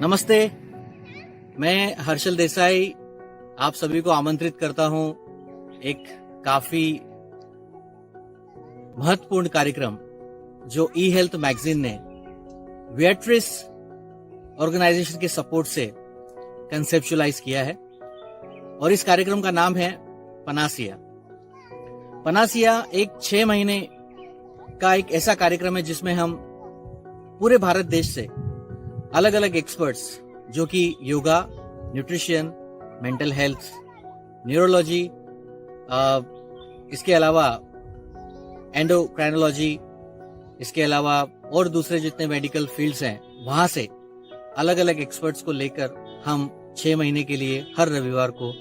नमस्ते, मैं हर्षल देसाई आप सभी को आमंत्रित करता हूं एक काफी महत्वपूर्ण कार्यक्रम जो ई हेल्थ मैगजीन ने वियाट्रिस ऑर्गेनाइजेशन के सपोर्ट से कंसेप्चुअलाइज किया है और इस कार्यक्रम का नाम है पनासिया। पनासिया एक 6 महीने का एक ऐसा कार्यक्रम है जिसमें हम पूरे भारत देश से अलग अलग एक्सपर्ट्स जो कि yoga, nutrition, mental health, neurology, इसके अलावा एंडोक्राइनोलॉजी, इसके अलावा और दूसरे जितने मेडिकल फील्ड्स हैं वहां से अलग अलग एक्सपर्ट्स को लेकर हम 6 महीने के लिए हर रविवार को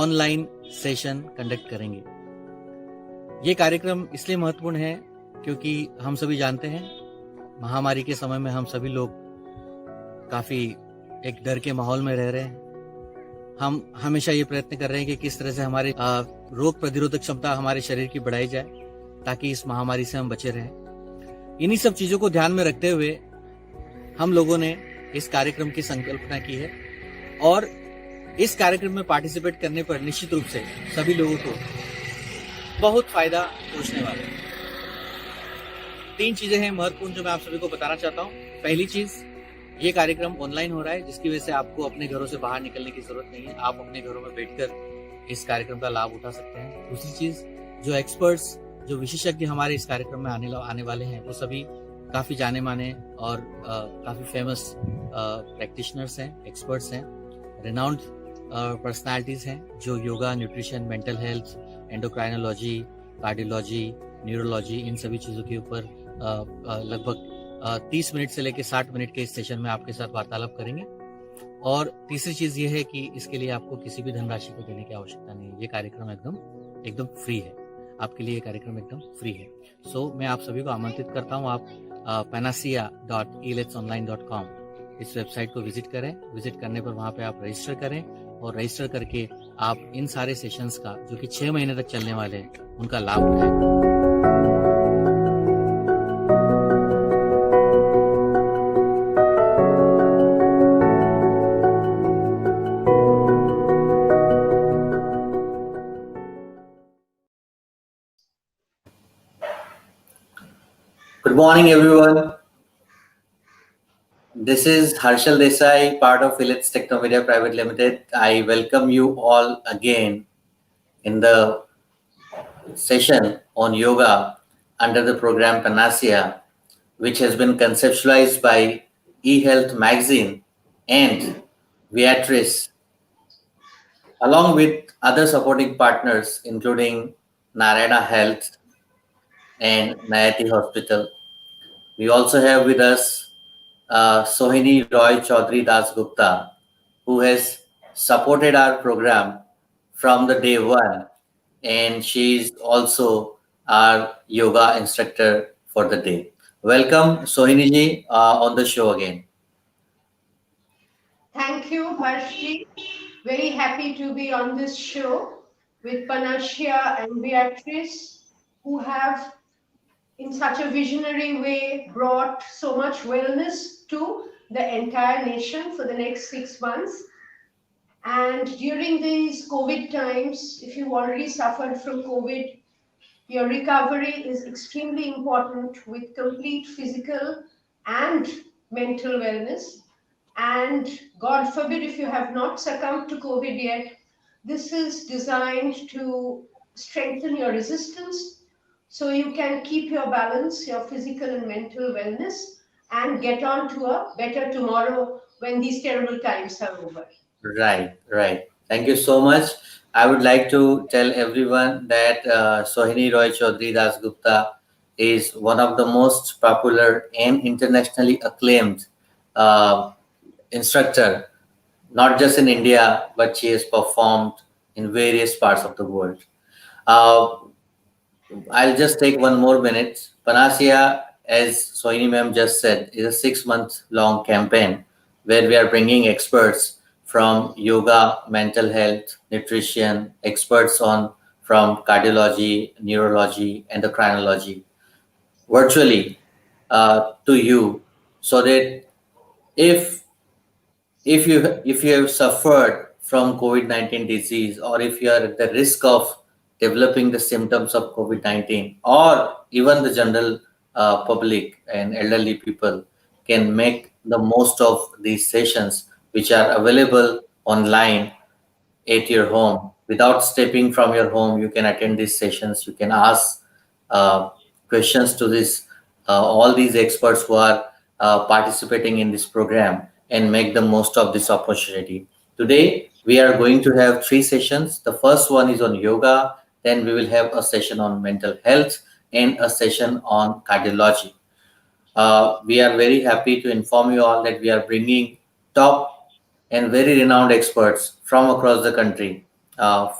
ऑनलाइन सेशन कंडक्ट करेंगे। ये कार्यक्रम इसलिए महत्वपूर्ण है क्योंकि हम सभी जानते हैं महामारी के समय में हम सभी लोग काफी एक डर के माहौल में रह रहे हैं। हम हमेशा ये प्रयत्न कर रहे हैं कि किस तरह से हमारी रोग प्रतिरोधक क्षमता हमारे शरीर की बढ़ाई जाए ताकि इस महामारी से हम बचे रहें। इन्हीं सब चीजों को ध्यान में रखते हुए हम लोगों ने इस कार्यक्रम की संकल्पना की है और इस कार्यक्रम में पार्टिसिपेट करने पर निश्चित रूप से सभी लोगों को बहुत फायदा पहुंचने वाला है। 3 चीजें हैं महत्वपूर्ण जो मैं आप सभी को बताना चाहता हूँ। पहली चीज, ये कार्यक्रम ऑनलाइन हो रहा है जिसकी वजह से आपको अपने घरों से बाहर निकलने की जरूरत नहीं है। आप अपने घरों में बैठकर इस कार्यक्रम का लाभ उठा सकते हैं। दूसरी चीज, जो एक्सपर्ट्स, जो विशेषज्ञ हमारे इस कार्यक्रम में आने वाले हैं वो सभी काफी जाने माने और काफी फेमस प्रैक्टिशनर्स हैं, एक्सपर्ट्स हैं, रिनाउंड पर्सनालिटीज हैं जो yoga, nutrition, mental health, endocrinology, cardiology, neurology, इन सभी चीजों के ऊपर लगभग 30 मिनट से लेकर 60 मिनट के इस सेशन में आपके साथ वार्तालाप करेंगे। और तीसरी चीज ये है कि इसके लिए आपको किसी भी धनराशि को देने की आवश्यकता नहीं है। ये कार्यक्रम एकदम फ्री है, आपके लिए ये कार्यक्रम एकदम फ्री है। सो मैं आप सभी को आमंत्रित करता हूँ, आप panacea.eletsonline.com इस वेबसाइट को विजिट करें। विजिट करने पर वहां पे आप रजिस्टर करें और रजिस्टर करके आप इन सारे सेशंस का जो कि 6 महीने तक चलने वाले हैं उनका लाभ उठाएं। Good morning, everyone. This is Harshal Desai, part of Philips Technomedia Private Limited. I welcome you all again in the session on yoga under the program PANACEA, which has been conceptualized by eHealth Magazine and Viatris, along with other supporting partners, including Narayana Health and Nayati Hospital. We also have with us Sohini Roy Chaudhary Das Gupta, who has supported our program from the day one, and she is also our yoga instructor for the day. Welcome, Sohini ji, on the show again. Thank you, Harshi. Very happy to be on this show with PANACEA and Beatrice, who have in such a visionary way brought so much wellness to the entire nation for the next 6 months. And during these COVID times, if you've already suffered from COVID, your recovery is extremely important with complete physical and mental wellness. And God forbid if you have not succumbed to COVID yet, this is designed to strengthen your resistance so you can keep your balance, your physical and mental wellness, and get on to a better tomorrow when these terrible times are over. Right. Thank you so much. I would like to tell everyone that Sohini Roy Chaudhary Das Gupta is one of the most popular and internationally acclaimed instructor, not just in India, but she has performed in various parts of the world. I'll just take one more minute. PANACEA, as Sohini ma'am just said, is a 6-month-long campaign where we are bringing experts from yoga, mental health, nutrition, experts from cardiology, neurology, endocrinology, virtually to you, so that if if you have suffered from COVID-19 disease, or if you are at the risk of developing the symptoms of COVID-19, or even the general public and elderly people can make the most of these sessions which are available online at your home. Without stepping from your home, you can attend these sessions. You can ask uh, questions to this all these experts who are participating in this program, and make the most of this opportunity. Today we are going to have three sessions. The first one is on yoga, then we will have a session on mental health, and a session on cardiology. We are very happy to inform you all that we are bringing top and very renowned experts from across the country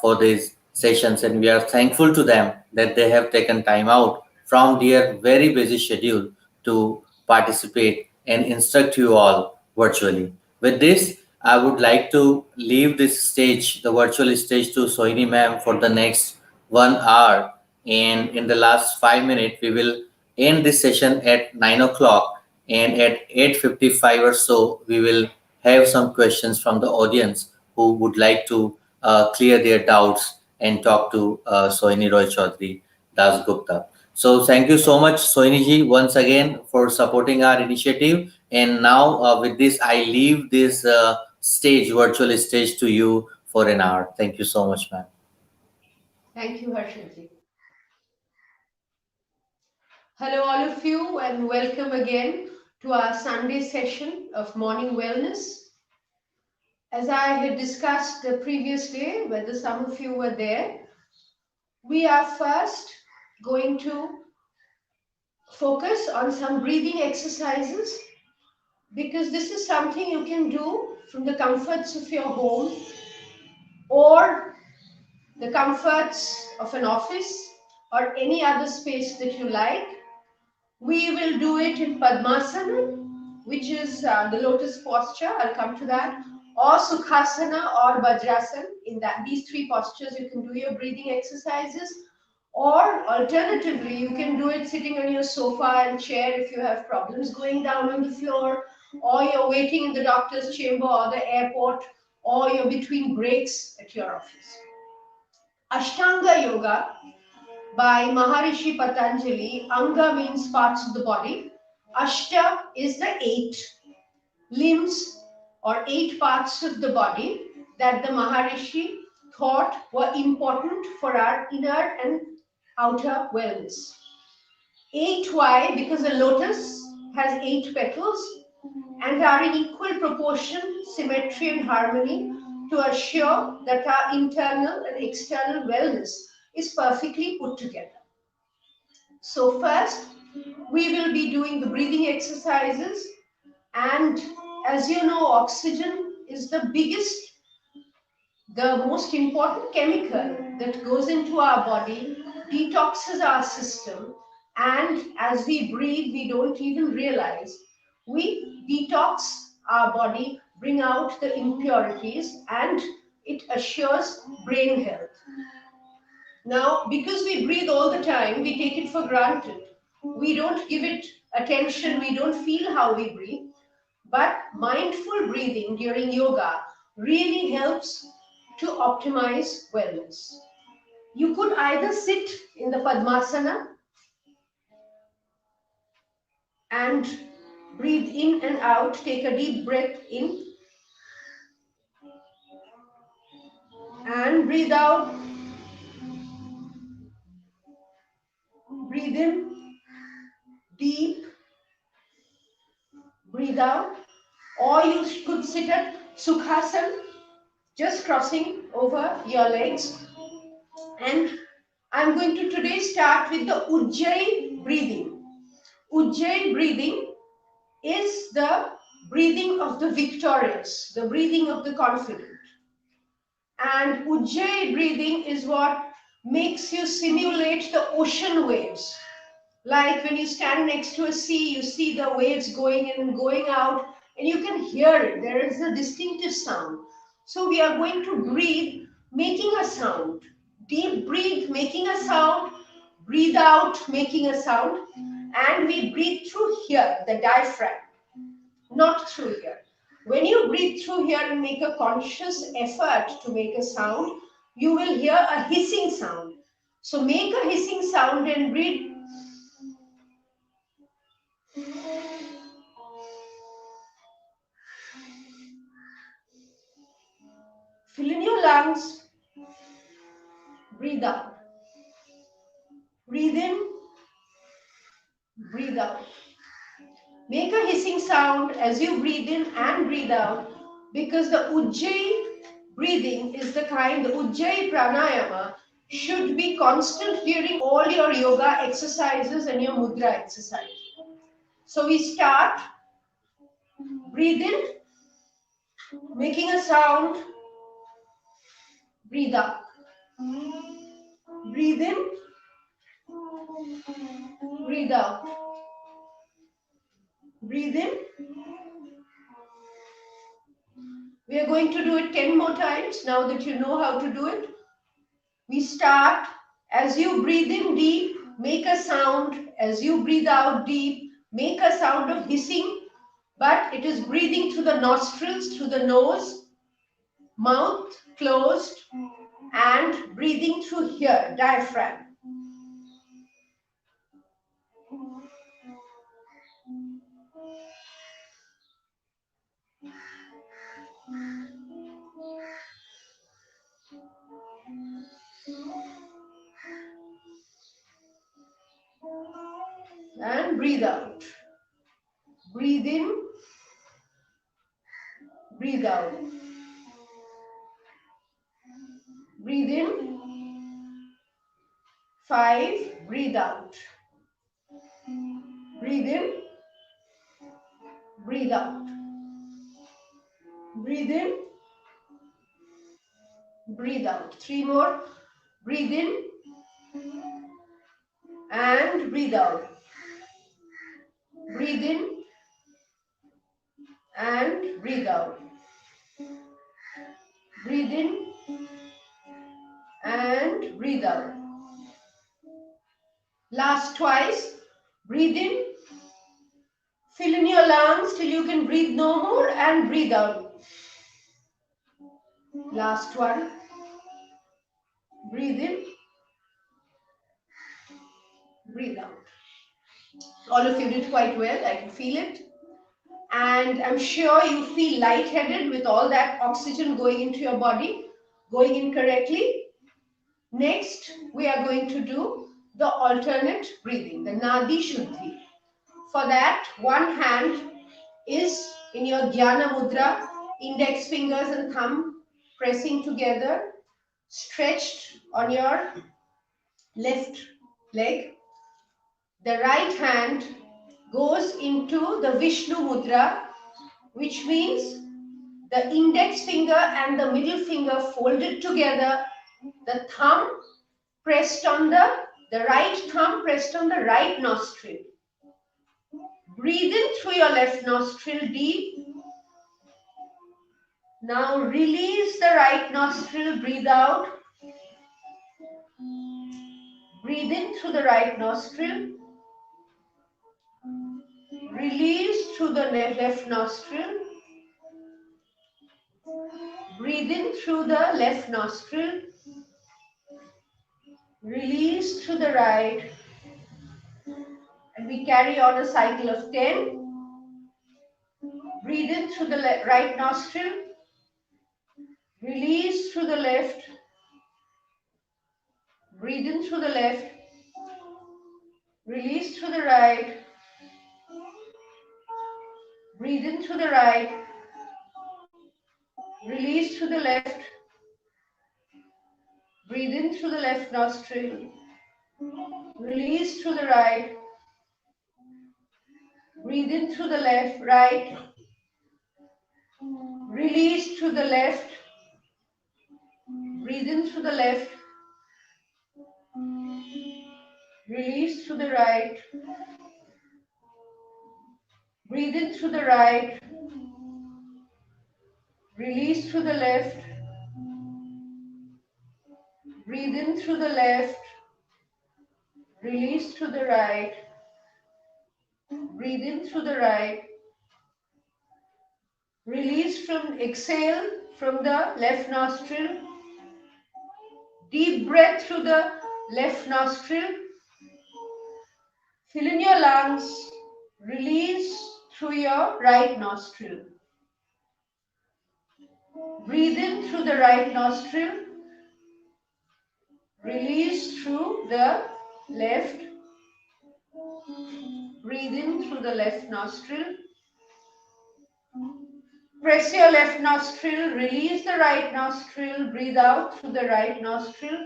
for these sessions, and we are thankful to them that they have taken time out from their very busy schedule to participate and instruct you all virtually. With this, I would like to leave this stage, the virtual stage, to Sohini ma'am for the next 1 hour. And in the last 5 minutes, we will end this session at 9 o'clock. And at 8:55 or so, we will have some questions from the audience who would like to clear their doubts and talk to Sohini Roy Chaudhary Das Gupta. So thank you so much, Sohini ji, once again for supporting our initiative. And now with this, I leave this stage, virtual stage, to you for an hour. Thank you so much, ma'am. Thank you, Harshit. Hello, all of you, and welcome again to our Sunday session of Morning Wellness. As I had discussed the previous day, whether some of you were there, we are first going to focus on some breathing exercises, because this is something you can do from the comforts of your home or the comforts of an office or any other space that you like. We will do it in Padmasana, which is the lotus posture. I'll come to that. Or Sukhasana or Vajrasana. In these three postures, you can do your breathing exercises. Or alternatively, you can do it sitting on your sofa and chair if you have problems going down on the floor, or you're waiting in the doctor's chamber or the airport, or you're between breaks at your office. Ashtanga Yoga by Maharishi Patanjali. Anga means parts of the body. Ashta is the 8 limbs or 8 parts of the body that the Maharishi thought were important for our inner and outer wellness. 8 why? Because a lotus has 8 petals and are in equal proportion, symmetry and harmony to assure that our internal and external wellness is perfectly put together. So first, we will be doing the breathing exercises, and as you know, oxygen is the most important chemical that goes into our body, detoxes our system, and as we breathe, we don't even realize. We detox our body, bring out the impurities, and it assures brain health. Now, because we breathe all the time, we take it for granted. We don't give it attention, we don't feel how we breathe. But mindful breathing during yoga really helps to optimize wellness. You could either sit in the Padmasana and breathe in and out, take a deep breath in and breathe out, breathe in, deep, breathe out. Or you could sit at Sukhasana, just crossing over your legs. And I'm going to today start with the Ujjayi breathing. Ujjayi breathing is the breathing of the victorious, the breathing of the confident. And Ujjayi breathing is what makes you simulate the ocean waves. Like when you stand next to a sea, you see the waves going in and going out, and you can hear it. There is a distinctive sound. So we are going to breathe, making a sound. Deep breathe, making a sound. Breathe out, making a sound. And we breathe through here, the diaphragm, not through here. When you breathe through here and make a conscious effort to make a sound, you will hear a hissing sound. So make a hissing sound and breathe. Fill in your lungs. Breathe out. Breathe in. Breathe out. Make a hissing sound as you breathe in and breathe out, because the Ujjayi breathing is the kind, the Ujjayi pranayama should be constant during all your yoga exercises and your mudra exercise. So we start, breathe in, making a sound, breathe out. Breathe in, breathe out. Breathe in. We are going to do it 10 more times now that you know how to do it. We start, as you breathe in deep, make a sound. As you breathe out deep, make a sound of hissing, but it is breathing through the nostrils, through the nose, mouth closed, and breathing through here, diaphragm. And breathe out. Breathe in, breathe out. Breathe in. 5, breathe out. Breathe in, breathe out. Breathe in, breathe out. 3 more. Breathe in and breathe out. Breathe in and breathe out. Breathe in and breathe out. Last twice. Breathe in. Fill in your lungs till you can breathe no more and breathe out. Last one. Breathe in. Breathe out. All of you did quite well. I can feel it. And I'm sure you feel lightheaded with all that oxygen going into your body, going in correctly. Next, we are going to do the alternate breathing, the Nadi Shuddhi. For that, one hand is in your Dhyana Mudra, index fingers and thumb pressing together, stretched on your left leg. The right hand goes into the Vishnu Mudra, which means the index finger and the middle finger folded together, the thumb pressed on the right thumb pressed on the right nostril. Breathe in through your left nostril deep. Now release the right nostril, breathe out. Breathe in through the right nostril. Release through the left nostril. Breathe in through the left nostril. Release through the right. And we carry on a cycle of 10. Breathe in through the right nostril. Release through the left. Breathe in through the left. Release through the right. Breathe in through the right. Release through the left. Breathe in through the left nostril. Release through the right. Breathe in through the left, right. Release through the left. Breathe in through the left. Release through the right. Breathe in through the right. Release through the left. Breathe in through the left. Release through the right. Breathe in through the right. Release from, exhale from the left nostril. Deep breath through the left nostril. Fill in your lungs. Release through your right nostril. Breathe in through the right nostril. Release through the left. Breathe in through the left nostril. Press your left nostril. Release the right nostril. Breathe out through the right nostril.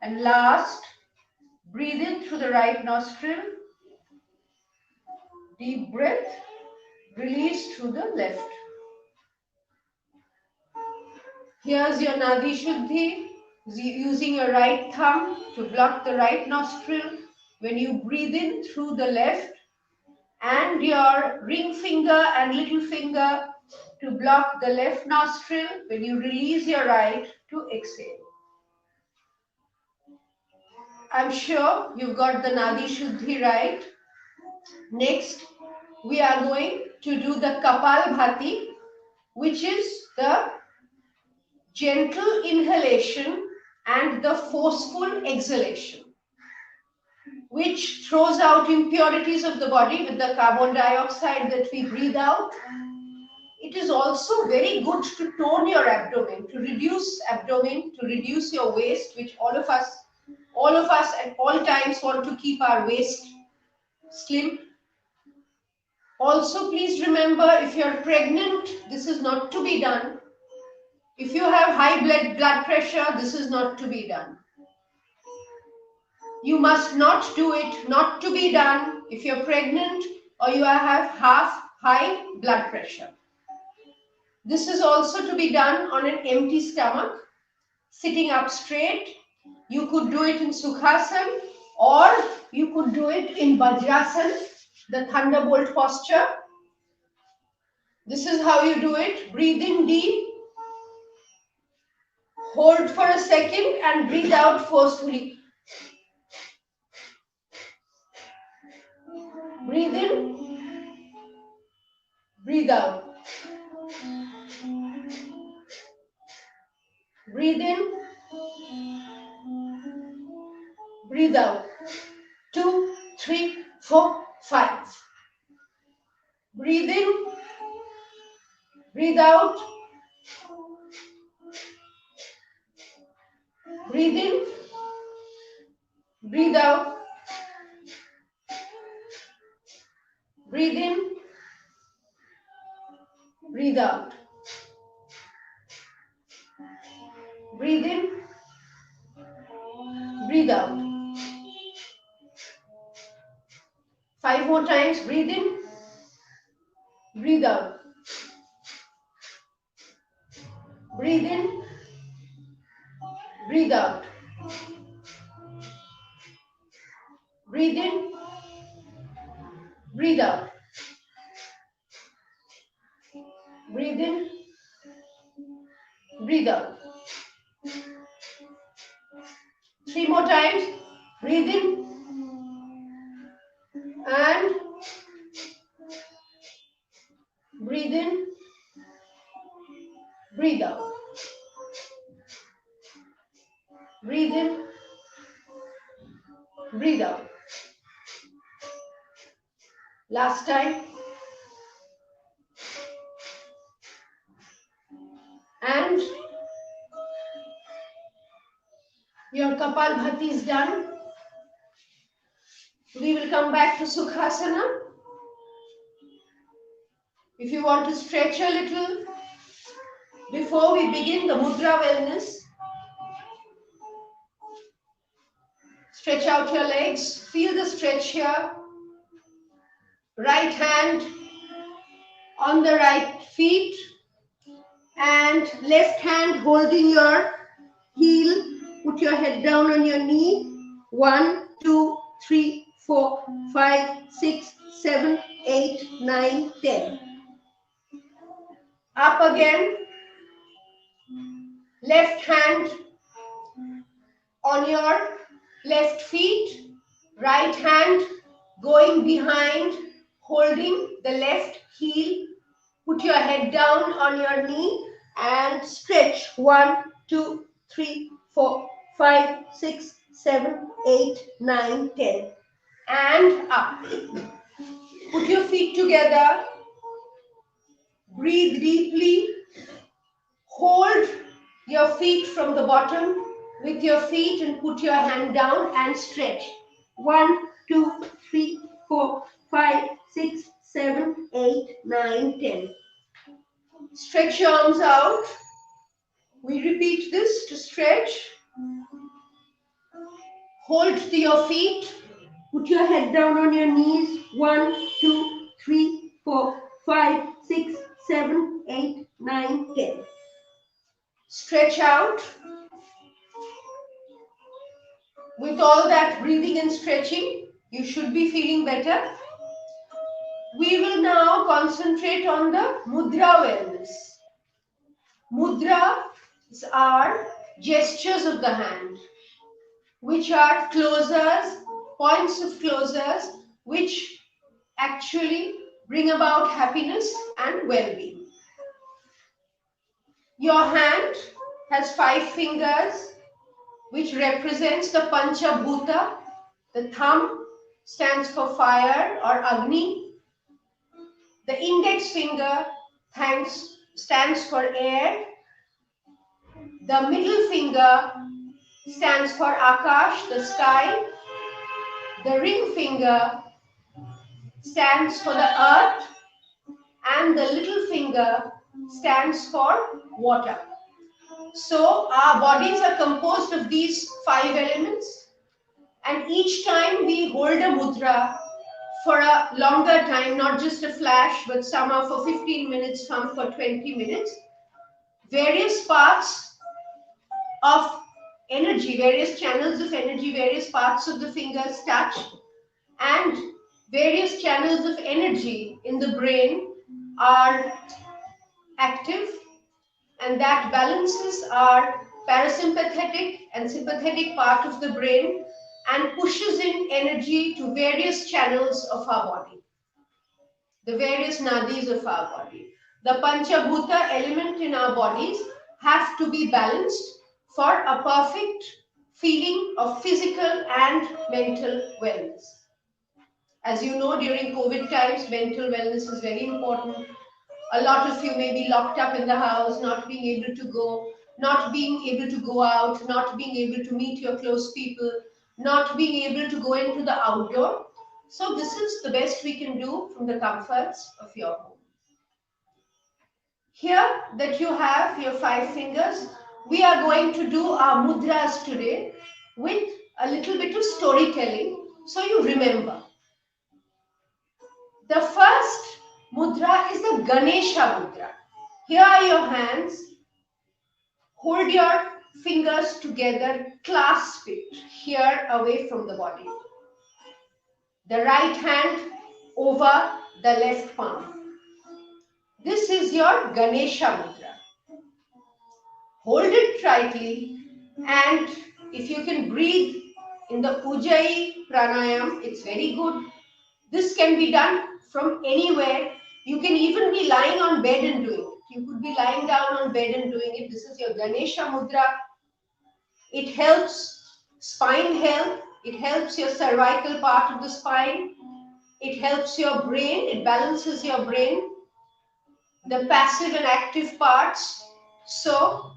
And last, breathe in through the right nostril. Deep breath. Release through the left. Here's your Nadi Shuddhi, using your right thumb to block the right nostril when you breathe in through the left, and your ring finger and little finger to block the left nostril when you release your right to exhale. I'm sure you've got the Nadi Shuddhi right. Next, we are going to do the Kapalbhati, which is the gentle inhalation and the forceful exhalation, which throws out impurities of the body with the carbon dioxide that we breathe out. It is also very good to tone your abdomen, to reduce your waist, which all of us at all times want to keep our waist slim. Also, please remember, if you're pregnant, this is not to be done. If you have high blood pressure, this is not to be done. You must not do it, not to be done if you're pregnant or you have high blood pressure. This is also to be done on an empty stomach, sitting up straight. You could do it in Sukhasana, or you could do it in Vajrasana, the thunderbolt posture. This is how you do it. Breathe in deep. Hold for a second and breathe out forcefully. Breathe in, breathe out. Breathe in, breathe out. 2, 3, 4, 5. Breathe in, breathe out. Breathe in, breathe out. Breathe in, breathe out. Breathe in, breathe out. 5 more times. Breathe in, breathe out. Breathe in, breathe out. Breathe in, breathe out. Breathe in, breathe out. 3 more times. Breathe in and breathe in, breathe out. Breathe in, breathe out. Last time. And your Kapalbhati is done. We will come back to Sukhasana. If you want to stretch a little before we begin the Mudra Wellness, stretch out your legs. Feel the stretch here. Right hand on the right feet and left hand holding your heel. Put your head down on your knee. 1, 2, 3, 4, 5, 6, 7, 8, 9, 10. Up again. Left hand on your left feet. Right hand going behind, holding the left heel. Put your head down on your knee and stretch. 1, 2, 3, 4, 5, 6, 7, 8, 9, 10. And up. Put your feet together. Breathe deeply. Hold your feet from the bottom with your feet and put your hand down and stretch. 1, 2, 3, 4, 5, 6, 7, 8, 9, 10. Stretch your arms out. We repeat this to stretch. Hold to your feet. Put your head down on your knees. 1, 2, 3, 4, 5, 6, 7, 8, 9, 10. Stretch out. With all that breathing and stretching, you should be feeling better. We will now concentrate on the mudra wellness. Mudras are gestures of the hand, which are closures, points of closures, which actually bring about happiness and well-being. Your hand has 5 fingers, which represents the Panchabhuta. The thumb stands for fire or Agni. The index finger stands for air. The middle finger stands for Akash, the sky. The ring finger stands for the earth. And the little finger stands for water. So our bodies are composed of these 5 elements. And each time we hold a mudra for a longer time, not just a flash, but some are for 15 minutes, some for 20 minutes, various parts of energy, various channels of energy, various parts of the fingers touch, and various channels of energy in the brain are active, and that balances our parasympathetic and sympathetic part of the brain and pushes in energy to various channels of our body, the various nadis of our body. The Panchabhuta element in our bodies have to be balanced for a perfect feeling of physical and mental wellness. As you know, during COVID times, mental wellness is very important. A lot of you may be locked up in the house, not being able to go, not being able to go out, not being able to meet your close people, not being able to go into the outdoor. So this is the best we can do from the comforts of your home. Here that you have your 5 fingers, we are going to do our mudras today with a little bit of storytelling so you remember. The first mudra is the Ganesha mudra. Here are your hands. Hold your fingers together, clasp it here away from the body. The right hand over the left palm. This is your Ganesha mudra. Hold it tightly, and if you can breathe in the Ujjayi pranayam, it's very good. This can be done from anywhere. You can even be lying on bed and doing it. You could be lying down on bed and doing it. This is your Ganesha mudra. It helps spine health. It helps your cervical part of the spine. It helps your brain. It balances your brain, the passive and active parts. So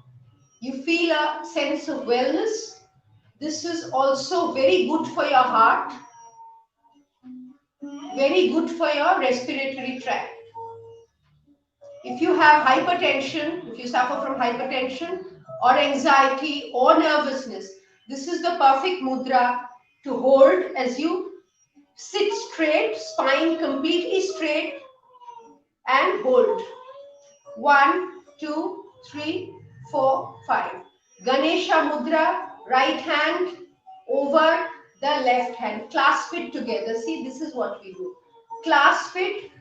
you feel a sense of wellness. This is also very good for your heart, very good for your respiratory tract. If you have hypertension, if you suffer from hypertension or anxiety or nervousness, this is the perfect mudra to hold as you sit straight, spine completely straight, and hold. 1, 2, 3, 4, 5. Ganesha mudra, right hand over the left hand. Clasp it together. See, this is what we do. Clasp it,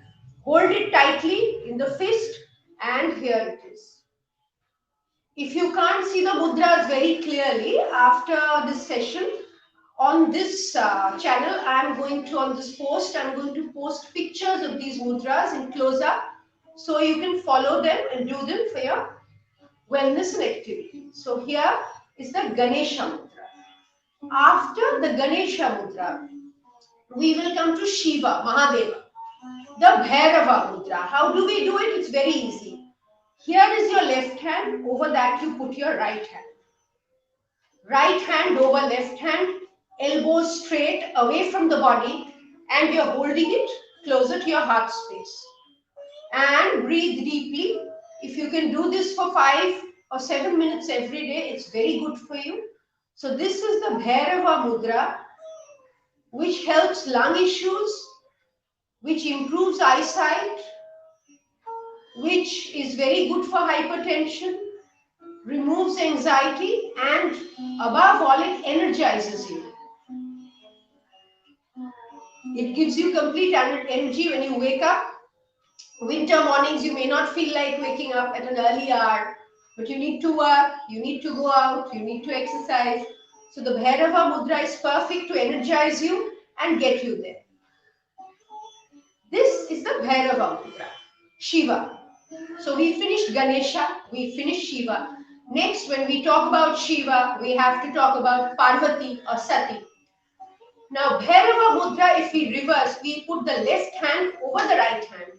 hold it tightly in the fist, and here it is. If you can't see the mudras very clearly after this session, on this channel, on this post, I'm going to post pictures of these mudras in close-up So you can follow them and do them for your wellness and activity. So here is the Ganesha Mudra. After the Ganesha Mudra, we will come to Shiva, Mahadeva, the Bhairava Mudra. How do we do it? It's very easy. Here is your left hand, over that you put your right hand. Right hand over left hand, elbows straight away from the body, and you're holding it closer to your heart space. And breathe deeply. If you can do this for 5 or 7 minutes every day, it's very good for you. So this is the Bhairava Mudra, which helps lung issues, which improves eyesight, which is very good for hypertension, removes anxiety, and above all, it energizes you. It gives you complete energy when you wake up. Winter mornings, you may not feel like waking up at an early hour, but you need to work, you need to go out, you need to exercise. So the Bhairava Mudra is perfect to energize you and get you there. This is the Bhairava Mudra. Shiva. So we finished Ganesha, we finished Shiva. Next, when we talk about Shiva, we have to talk about Parvati or Sati. Now, Bhairava Mudra, if we reverse, we put the left hand over the right hand.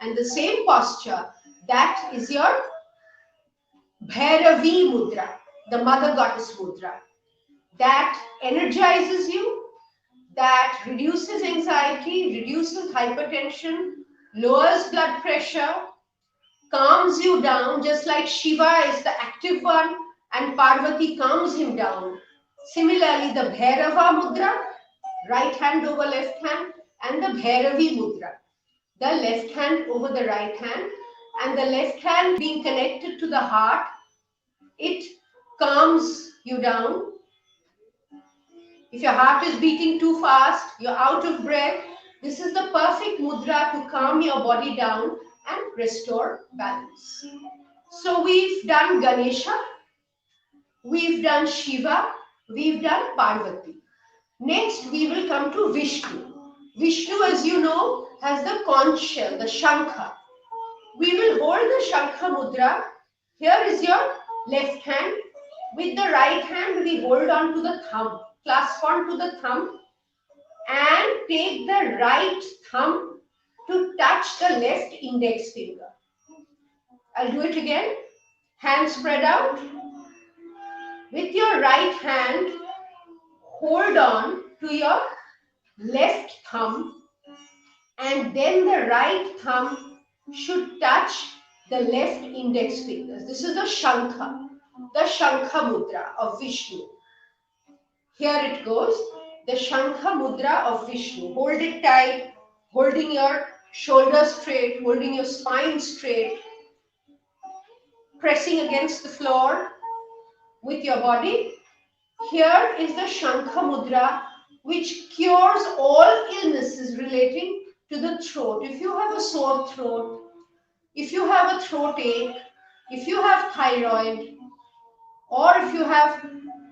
And the same posture, that is your Bhairavi Mudra, the Mother Goddess Mudra. That energizes you, that reduces anxiety, reduces hypertension, lowers blood pressure, calms you down, just like Shiva is the active one and Parvati calms him down. Similarly, the Bhairava Mudra, right hand over left hand, and the Bhairavi Mudra, the left hand over the right hand, and the left hand being connected to the heart, it calms you down. If your heart is beating too fast, you're out of breath, this is the perfect mudra to calm your body down and restore balance. So we've done Ganesha, we've done Shiva, we've done Parvati. Next, we will come to Vishnu. Vishnu, as you know, has the conch shell, the Shankha. We will hold the Shankha Mudra. Here is your left hand. With the right hand, we hold on to the thumb, clasp on to the thumb, and take the right thumb to touch the left index finger. I'll do it again. Hands spread out. With your right hand, hold on to your left thumb, and then the right thumb should touch the left index fingers. This is the Shankha Mudra of Vishnu. Here it goes, the Shankha Mudra of Vishnu. Hold it tight, holding your shoulders straight, holding your spine straight, pressing against the floor with your body. Here is the Shankha Mudra, which cures all illnesses relating to the throat. If you have a sore throat, if you have a throat ache, if you have thyroid, or if you have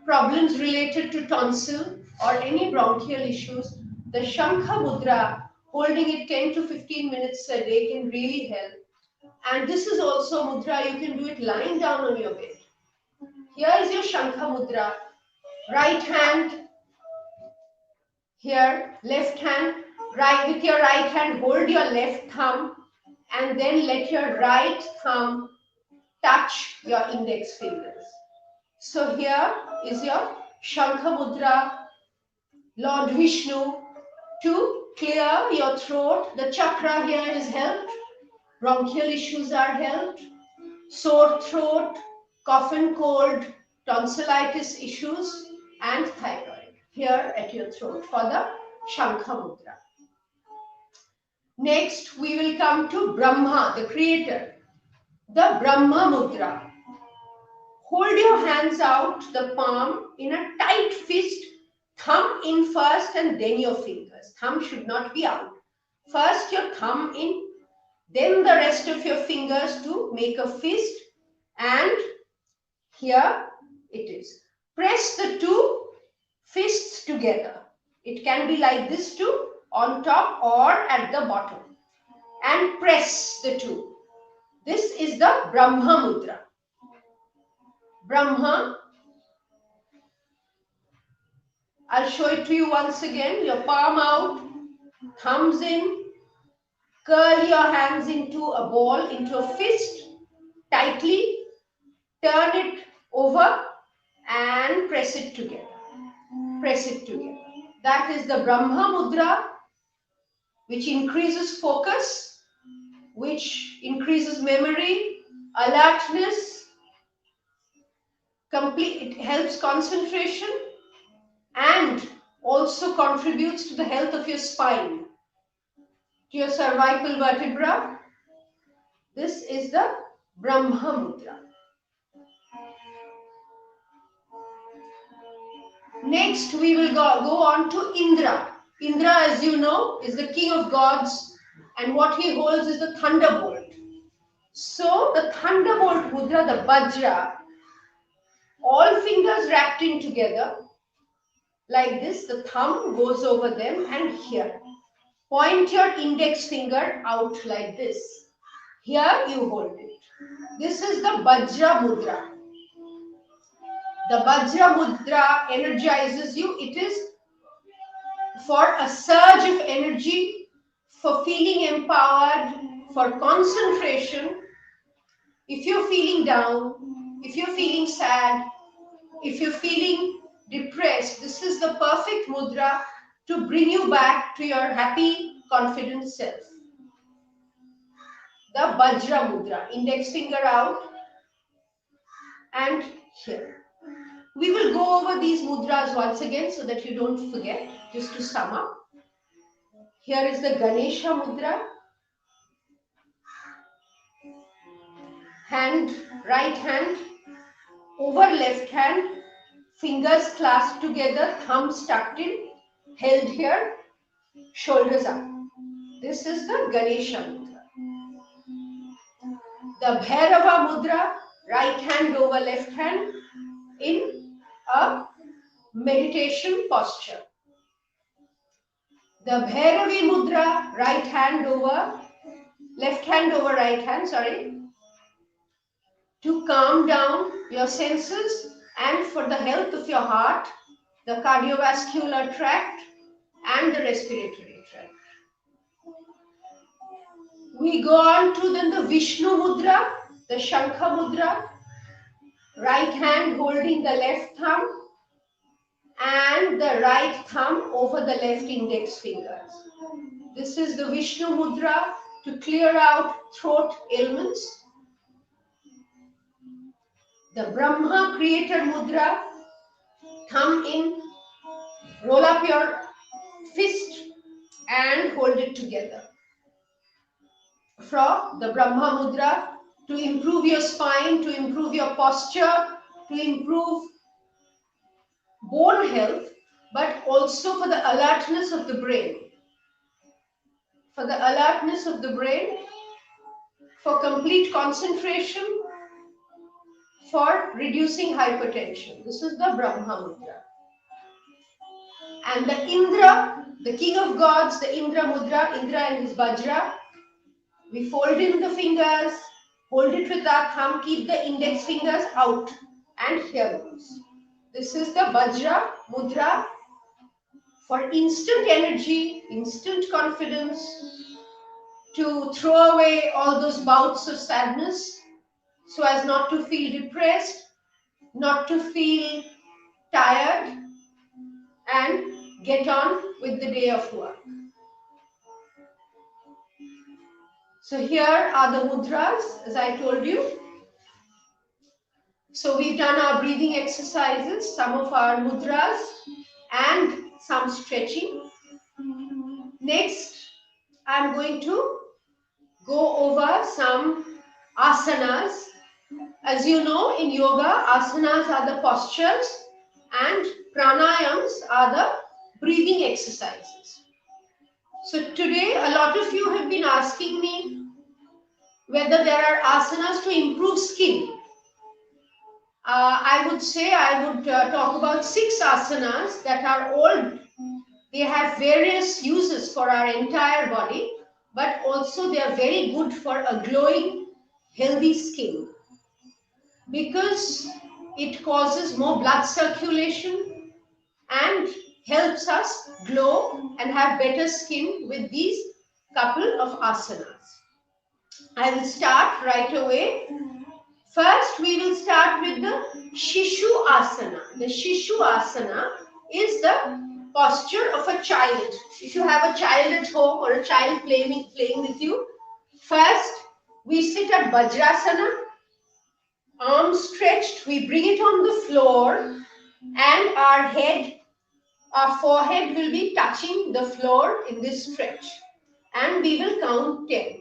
problems related to tonsil or any bronchial issues, the Shankha Mudra, holding it 10 to 15 minutes a day, can really help. And this is also mudra, you can do it lying down on your bed. Here is your Shankha Mudra. Right hand here, left hand, right, with your right hand, hold your left thumb, and then let your right thumb touch your index fingers. So here is your Shankha Mudra, Lord Vishnu, to clear your throat. The chakra here is helped, bronchial issues are helped, sore throat, cough and cold, tonsillitis issues, and thyroid here at your throat for the Shankha Mudra. Next, we will come to Brahma, the creator, the Brahma Mudra. Hold your hands out, the palm, in a tight fist, thumb in first and then your fingers. Thumb should not be out. First your thumb in, then the rest of your fingers to make a fist, and here it is. Press the two fists together. It can be like this too, on top or at the bottom. And press the two. This is the Brahma Mudra. Brahma. I'll show it to you once again. Your palm out, thumbs in, curl your hands into a ball, into a fist, tightly, turn it over and press it together. Press it together. That is the Brahma Mudra, which increases focus, which increases memory, alertness, it helps concentration, and also contributes to the health of your spine, to your cervical vertebra. This is the Brahma Mudra. Next, we will go on to Indra. Indra, as you know, is the king of gods, and what he holds is the thunderbolt. So, the thunderbolt mudra, the Vajra, all fingers wrapped in together, like this, the thumb goes over them, and here. Point your index finger out like this. Here you hold it. This is the Vajra Mudra. The Vajra Mudra energizes you. It is for a surge of energy, for feeling empowered, for concentration. If you're feeling down, if you're feeling sad, if you're feeling depressed, this is the perfect mudra to bring you back to your happy, confident self. The Vajra Mudra, index finger out and here. We will go over these mudras once again so that you don't forget, just to sum up. Here is the Ganesha Mudra. Hand, right hand over left hand, fingers clasped together, thumbs tucked in, held here, shoulders up. This is the Ganesha Mudra. The Bhairava Mudra, right hand over left hand in a meditation posture. The Bhairavi Mudra, right hand over, left hand over right hand, to calm down your senses and for the health of your heart, the cardiovascular tract and the respiratory tract. We go on to then the Vishnu Mudra, the Shankha Mudra, right hand holding the left thumb and the right thumb over the left index fingers. This is the Vishnu Mudra to clear out throat ailments. The Brahma Creator Mudra, thumb in, roll up your fist and hold it together. From the Brahma Mudra to improve your spine, to improve your posture, to improve bone health, but also for the alertness of the brain. For the alertness of the brain, for complete concentration, for reducing hypertension. This is the Brahma Mudra. And the Indra, the king of gods, the Indra Mudra, Indra and his Vajra. We fold in the fingers, hold it with our thumb, keep the index fingers out, and here goes. This is the Vajra Mudra for instant energy, instant confidence, to throw away all those bouts of sadness so as not to feel depressed, not to feel tired, and get on with the day of work. So here are the mudras, as I told you. So we've done our breathing exercises, some of our mudras, and some stretching. Next, I'm going to go over some asanas. As you know, in yoga, asanas are the postures and pranayams are the breathing exercises. So today, a lot of you have been asking me whether there are asanas to improve skin. I would say I would talk about 6 asanas that are all, they have various uses for our entire body, but also they are very good for a glowing, healthy skin, because it causes more blood circulation and helps us glow and have better skin with these couple of asanas. I will start right away. First, we will start with the Shishu Asana. The Shishu Asana is the posture of a child. If you have a child at home or a child playing with you, first we sit at Vajrasana, arms stretched, we bring it on the floor, and our forehead will be touching the floor in this stretch, and we will count 10.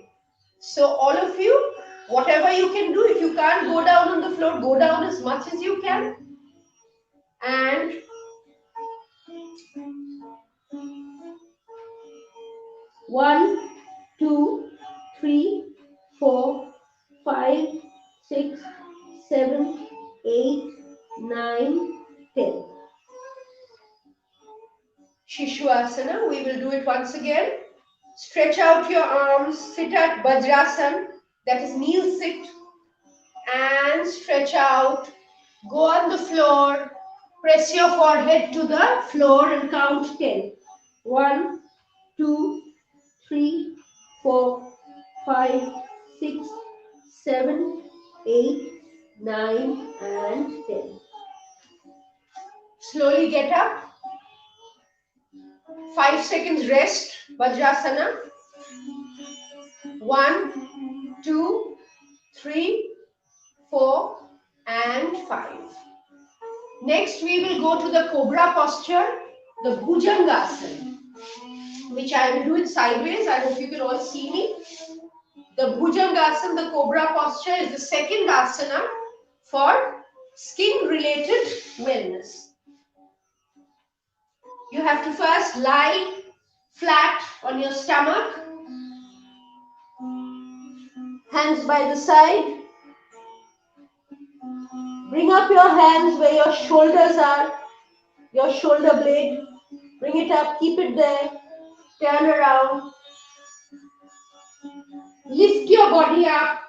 So all of you, whatever you can do, if you can't go down on the floor, go down as much as you can. And 1, 2, 3, 4, 5, 6, 7, 8, 9, 10. Shishu Asana, we will do it once again. Stretch out your arms, sit at Vajrasana, that is kneel sit, and stretch out. Go on the floor, press your forehead to the floor and count 10. 1, 2, 3, 4, 5, 6, 7, 8, 9, and 10. Slowly get up. 5 seconds rest, Vajrasana. 1, 2, 3, 4, and 5. Next, we will go to the Cobra posture, the Bhujangasana, which I will do it sideways. I hope you can all see me. The Bhujangasana, the Cobra posture, is the second asana for skin-related wellness. You have to first lie flat on your stomach, hands by the side. Bring up your hands where your shoulders are, your shoulder blade. Bring it up, keep it there. Turn around. Lift your body up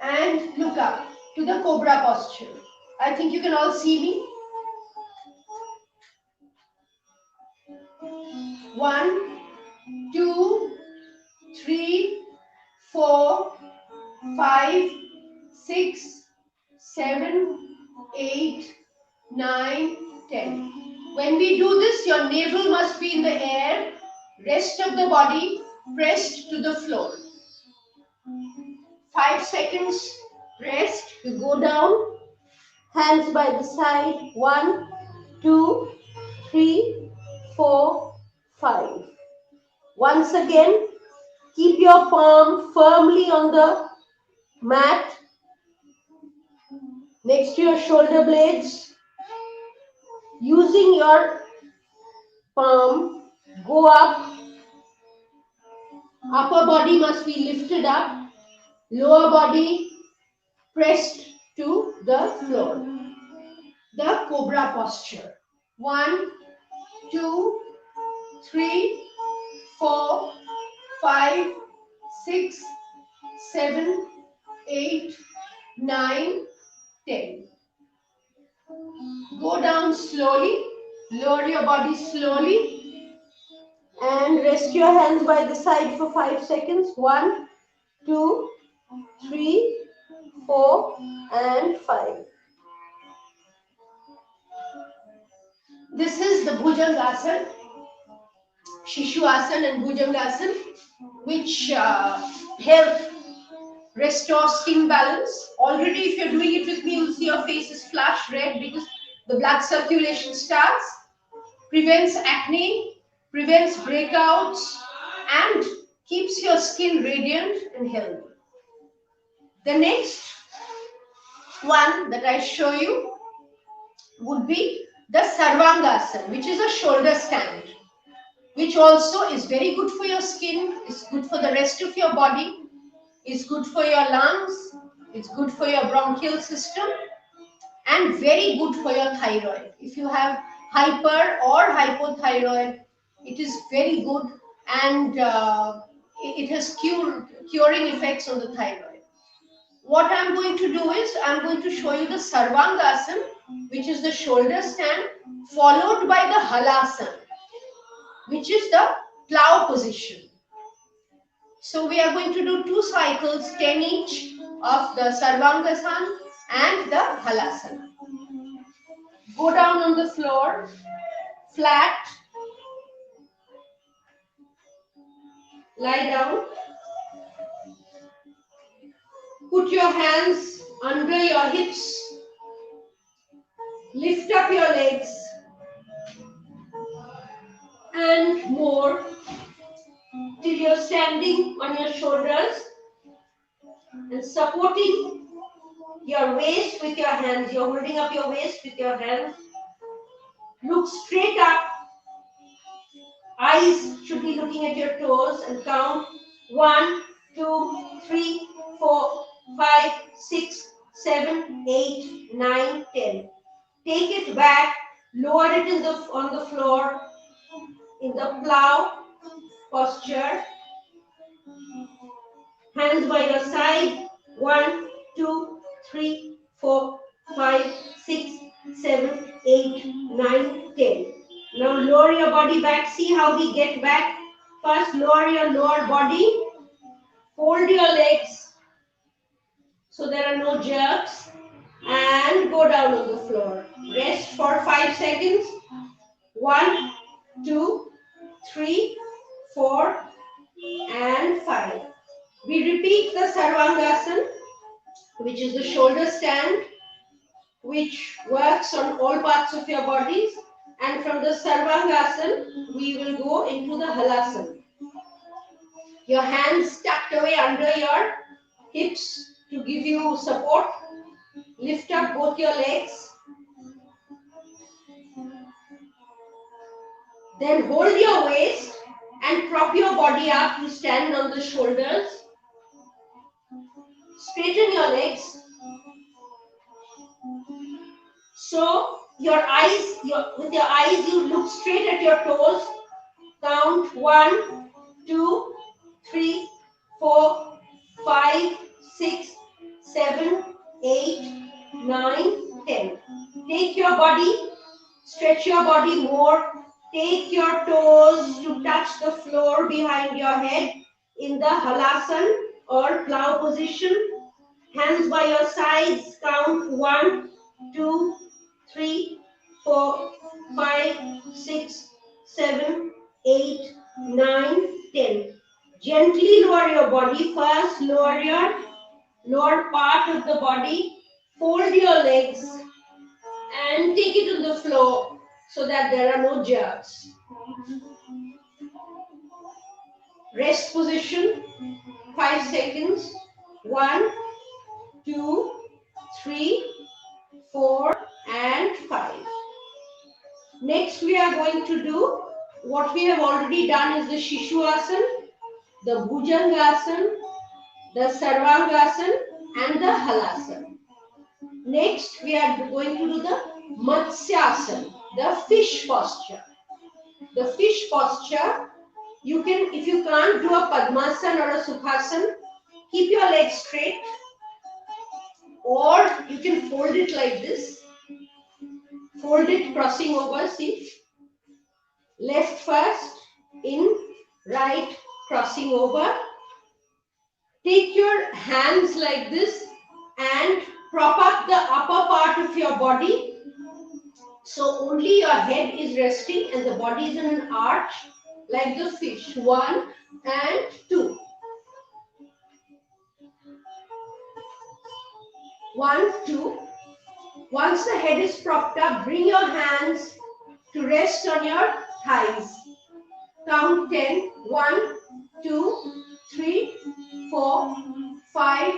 and look up to the Cobra posture. I think you can all see me. 1, 2, 3, 4, 5, 6, 7, 8, 9, 10. When we do this, your navel must be in the air, rest of the body pressed to the floor. 5 seconds rest. You go down, hands by the side. 1, 2, 3, 4, 5. Once again, keep your palm firmly on the mat next to your shoulder blades. Using your palm, go up. Upper body must be lifted up. Lower body pressed to the floor. The Cobra posture. 1, 2, 3, 4, 5, 6, 7, 8, 9, 10. Go down slowly, lower your body slowly, and rest your hands by the side for 5 seconds. 1, 2, 3, 4, and 5. This is the Bhujangasana, Shishu Asana and Bhujangasana, which help restore skin balance. Already, if you're doing it with me, you'll see your face is flush red because the blood circulation starts, prevents acne, prevents breakouts, and keeps your skin radiant and healthy. The next one that I show you would be the Sarvangasana, which is a shoulder stand, which also is very good for your skin, is good for the rest of your body, is good for your lungs, it's good for your bronchial system, and very good for your thyroid. If you have hyper or hypothyroid, it is very good, and it has curing effects on the thyroid. What I'm going to do is I'm going to show you the Sarvangasana, which is the shoulder stand, followed by the Halasana, which is the plow position. So we are going to do 2 cycles, 10 each, of the Sarvangasana and the Halasana. Go down on the floor, flat, lie down, put your hands under your hips, lift up your legs, and more till you're standing on your shoulders and supporting your waist with your hands. You're holding up your waist with your hands. Look straight up. Eyes should be looking at your toes and count 1, 2, 3, 4, 5, 6, 7, 8, 9, 10. Take it back, lower it on the floor in the plow posture. Hands by your side. 1, 2, 3, 4, 5, 6, 7, 8, 9, 10. Now lower your body back. See how we get back. First lower your lower body. Fold your legs so there are no jerks. And go down on the floor. Rest for 5 seconds. 1, 2, 3, 4, and 5. We repeat the Sarvangasana, which is the shoulder stand, which works on all parts of your bodies. And from the Sarvangasana, we will go into the Halasana. Your hands tucked away under your hips to give you support. Lift up both your legs. Then hold your waist and prop your body up to stand on the shoulders. Straighten your legs. So with your eyes you look straight at your toes. Count 1, 2, 3, 4, 5, 6, 7, 8, 9, 10. Take your body, stretch your body more. Take your toes to touch the floor behind your head in the Halasana or plow position. Hands by your sides. Count 1, 2, 3, 4, 5, 6, 7, 8, 9, 10. Gently lower your body. First, lower your lower part of the body. Fold your legs and take it to the floor so that there are no jerks. Rest position. 5 seconds. 1, 2, 3, 4, and 5. Next, we are going to do what we have already done is the Shishuasana, the Bhujangasana, the Sarvangasana, and the Halasana. Next, we are going to do the Matsyasana, the fish posture. The fish posture, you can, if you can't do a Padmasana or a Sukhasana, keep your legs straight, or you can fold it like this. Fold it crossing over, see. Left first, in, right, crossing over. Take your hands like this and prop up the upper part of your body. So only your head is resting and the body is in an arch like the fish. 1 and 2. 1, 2. Once the head is propped up, bring your hands to rest on your thighs. Count 10. 1, 2, 3, 4, 5,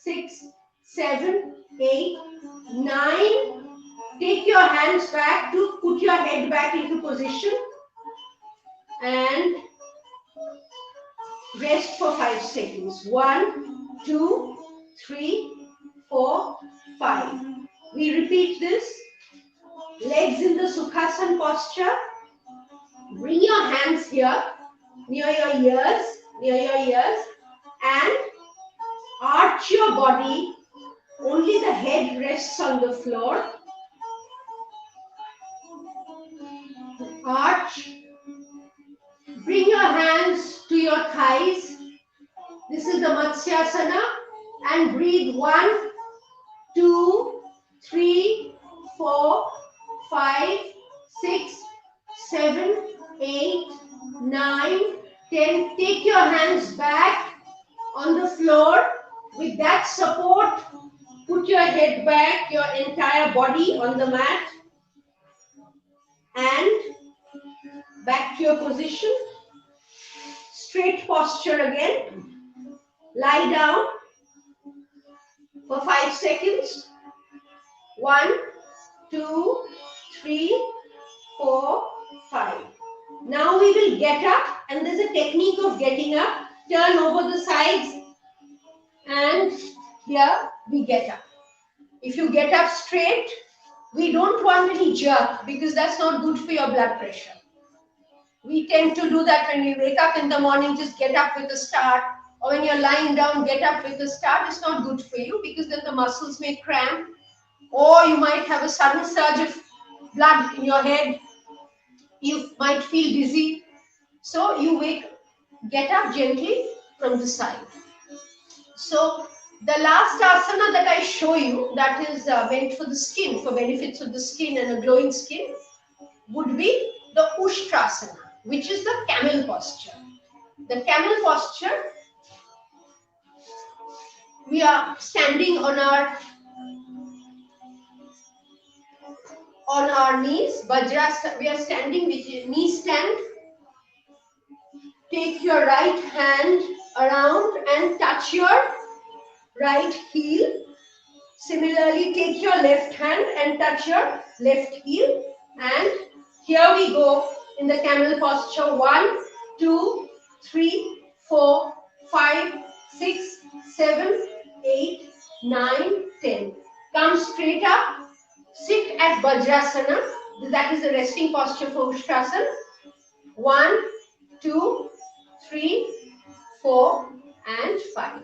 6, 7, 8, 9. Take your hands back to put your head back into position and rest for 5 seconds. 1, 2, 3, 4, 5. We repeat this. Legs in the Sukhasana posture. Bring your hands here near your ears near your ears, and arch your body. Only the head rests on the floor. Arch. Bring your hands to your thighs. This is the Matsyasana. And breathe 1, 2, 3, 4, 5, 6, 7, 8, 9, 10. Take your hands back on the floor. With that support, put your head back, your entire body on the mat. And back to your position. Straight posture again. Lie down for 5 seconds. 1, 2, 3, 4, 5. Now we will get up, and there's a technique of getting up. Turn over the sides, and here we get up. If you get up straight, we don't want any jerk because that's not good for your blood pressure. We tend to do that when we wake up in the morning, just get up with a start. Or when you're lying down, get up with a start. It's not good for you because then the muscles may cramp. Or you might have a sudden surge of blood in your head. You might feel dizzy. So you get up gently from the side. So the last asana that I show you, that is meant for the skin, for benefits of the skin and a glowing skin, would be the Ushtrasana, which is the camel posture. The camel posture, we are standing on our knees. Vajrasana, we are standing with knee stand. Take your right hand around and touch your right heel. Similarly, take your left hand and touch your left heel. And here we go in the camel posture. 1, 2, 3, 4, 5, 6, 7, 8, 9, 10. Come straight up. Sit at Vajrasana. That is the resting posture for Ushtrasana. 1, 2, 3, 4, and 5.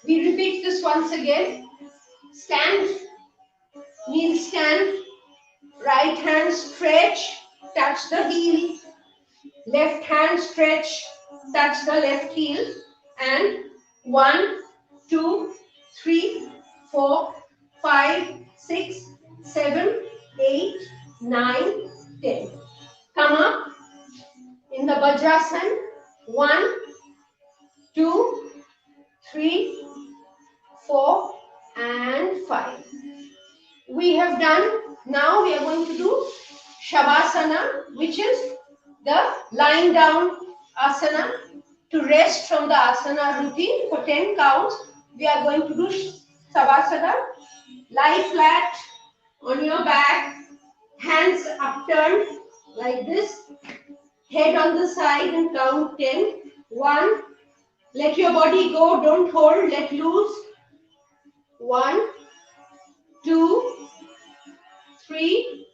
We repeat this once again. Stand, kneel stand, right hand stretch, touch the heel, left hand stretch, touch the left heel, and 1, 2, 3, 4, 5, 6, 7, 8, 9, 10. Come up in the Vajrasana. 1, 2, 3, 4, and 5. We have done, now we are going to do Shavasana, which is the lying down asana. To rest from the asana routine for 10 counts, we are going to do Shavasana. Lie flat on your back, hands upturned like this, head on the side, and count 10. 1, let your body go, don't hold, let loose. 1, 2, 3,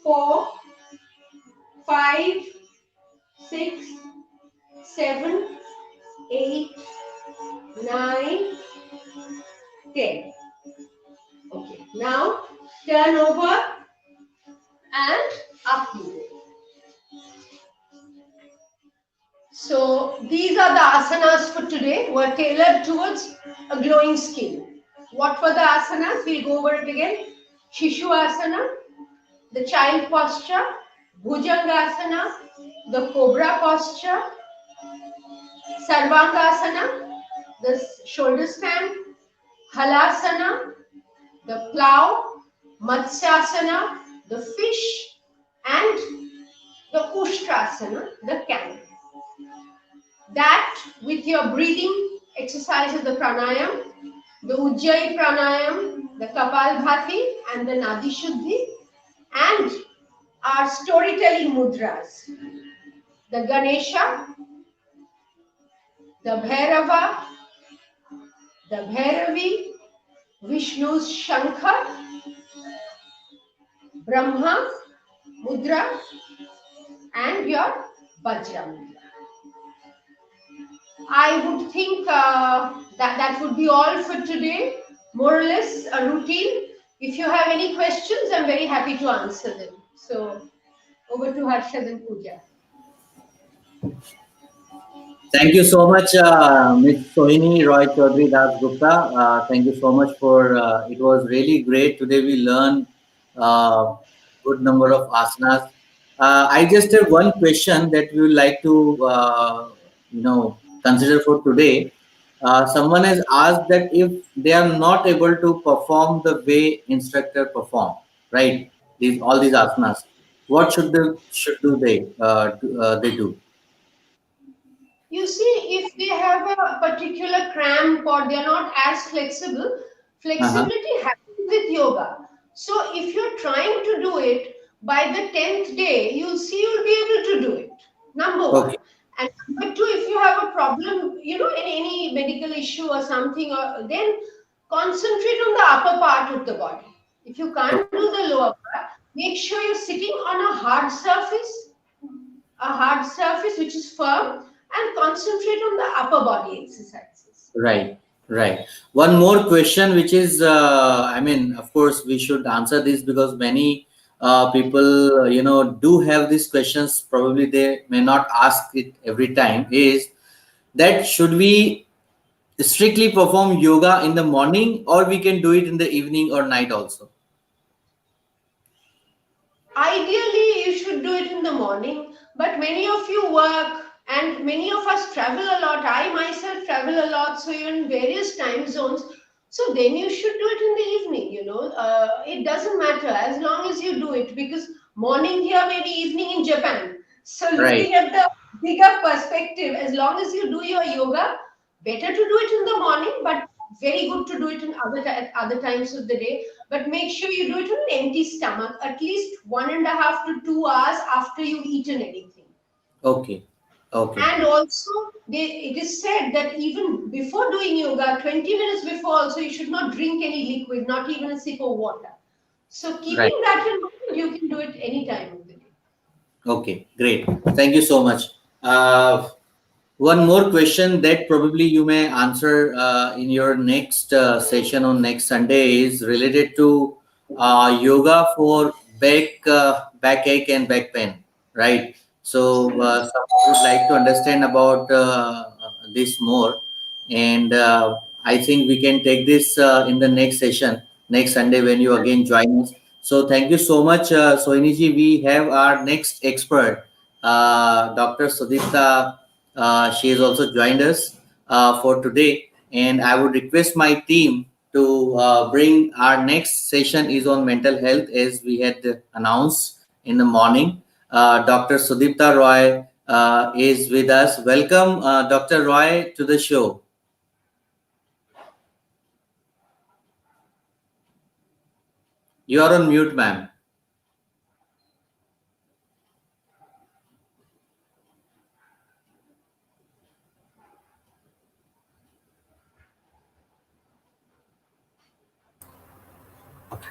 4, 5, 6, 7, 8, 9, 10. Okay, now turn over and up you go. So these are the asanas for today. Were tailored towards a glowing skin. What were the asanas? We'll go over it again. Shishu asana, the child posture, Bhujangasana, the cobra posture, Sarvangasana, the shoulder stand, Halasana, the plow, Matsyasana, the fish, and the Ushtrasana, the camel. That with your breathing exercises, the pranayam, the Ujjayi pranayam, the Kapalbhati, and the Nadi Shuddhi, and our storytelling mudras, the Ganesha, the Bhairava, the Bhairavi, Vishnu's Shankha, Brahma mudra, and your Vajra mudra. I would think that would be all for today. More or less a routine. If you have any questions, I'm very happy to answer them. So over to Harshad and Pooja. Thank you so much, Ms. Sohini Roy Chaudhary Das Gupta. Thank you so much for it was really great. Today we learned good number of asanas. I just have one question that we would like to consider for today. Someone has asked that if they are not able to perform the way instructor perform, right? These all these asanas, what they do? You see, if they have a particular cramp or they're not as flexible, Uh-huh. flexibility happens with yoga. So if you're trying to do it by the 10th day, you'll see you'll be able to do it. Number Okay. one. And number two, if you have a problem, any medical issue or something, then concentrate on the upper part of the body. If you can't do the lower part, make sure you're sitting on a hard surface which is firm, and concentrate on the upper body exercises. Right, right. One more question, which is, I mean, of course, we should answer this because many people, do have these questions. Probably they may not ask it every time. Is that should we strictly perform yoga in the morning, or we can do it in the evening or night also? Ideally, you should do it in the morning, but many of you work and many of us travel a lot. I myself travel a lot, so you're in various time zones. So then you should do it in the evening. It doesn't matter as long as you do it, because morning here may be evening in Japan. So Right. looking at the bigger perspective, as long as you do your yoga, better to do it in the morning, but very good to do it in at other times of the day. But make sure you do it on an empty stomach, at least 1.5 to 2 hours after you've eaten anything. Okay. Okay. And also, it is said that even before doing yoga, 20 minutes before, also, you should not drink any liquid, not even a sip of water. So, Right. keeping that in mind, you can do it any time of the day. Okay. Great. Thank you so much. Uh, One more question that probably you may answer in your next session on next Sunday is related to yoga for backache and back pain, right? So someone would like to understand about this more, and I think we can take this in the next session next Sunday when you again join us. So thank you so much, Soiniji. We have our next expert, Dr. Sudipta. She has also joined us for today, and I would request my team to bring our next session is on mental health as we had announced in the morning. Dr. Sudipta Roy is with us. Welcome, Dr. Roy, to the show. You are on mute, ma'am.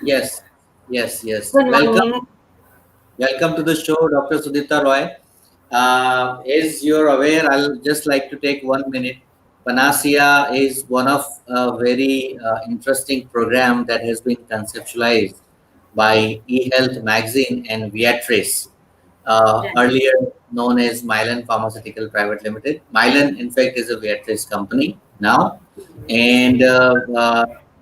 Yes, yes, yes. Good Welcome. morning. Welcome to the show, Dr. Sudipta Roy. As you're aware, I'll just like to take 1 minute. PANACEA is one of a very interesting program that has been conceptualized by eHealth Magazine and Viatris, Right. earlier known as Mylan Pharmaceutical Private Limited. Mylan, in fact, is a Viatris company now. And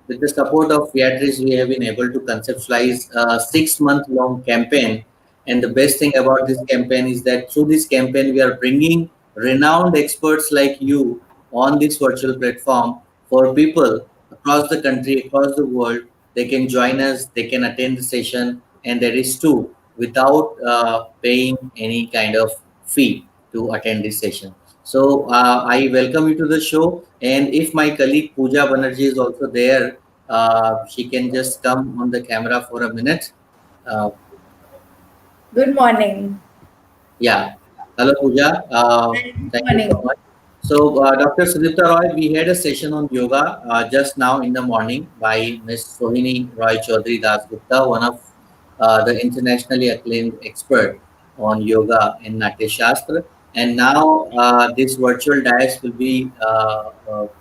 with the support of Beatrice, we have been able to conceptualize a 6 month long campaign. And the best thing about this campaign is that through this campaign, we are bringing renowned experts like you on this virtual platform for people across the country, across the world. They can join us, they can attend the session, and there is too without paying any kind of fee to attend this session. So I welcome you to the show. And if my colleague Pooja Banerjee is also there, she can just come on the camera for a minute. Uh, Good morning. yeah. Hello, Pooja. Good Thank you so morning. much. So, Dr. Sudipta Roy, we had a session on yoga just now in the morning by Ms. Sohini Roy Chaudhary Das Gupta, one of the internationally acclaimed expert on yoga in Natya Shastra. And now this virtual dais will be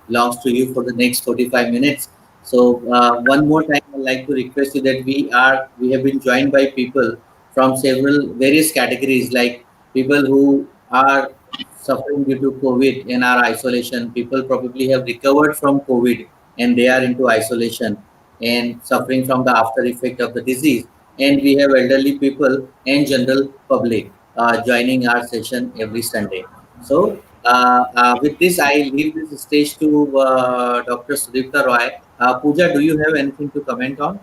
belongs to you for the next 45 minutes. So one more time, I'd like to request you that we have been joined by people from several various categories, like people who are suffering due to COVID and are isolation. People probably have recovered from COVID and they are into isolation and suffering from the after effect of the disease. And we have elderly people and general public joining our session every Sunday. So with this, I leave this stage to Dr. Sudipta Roy. Pooja, do you have anything to comment on?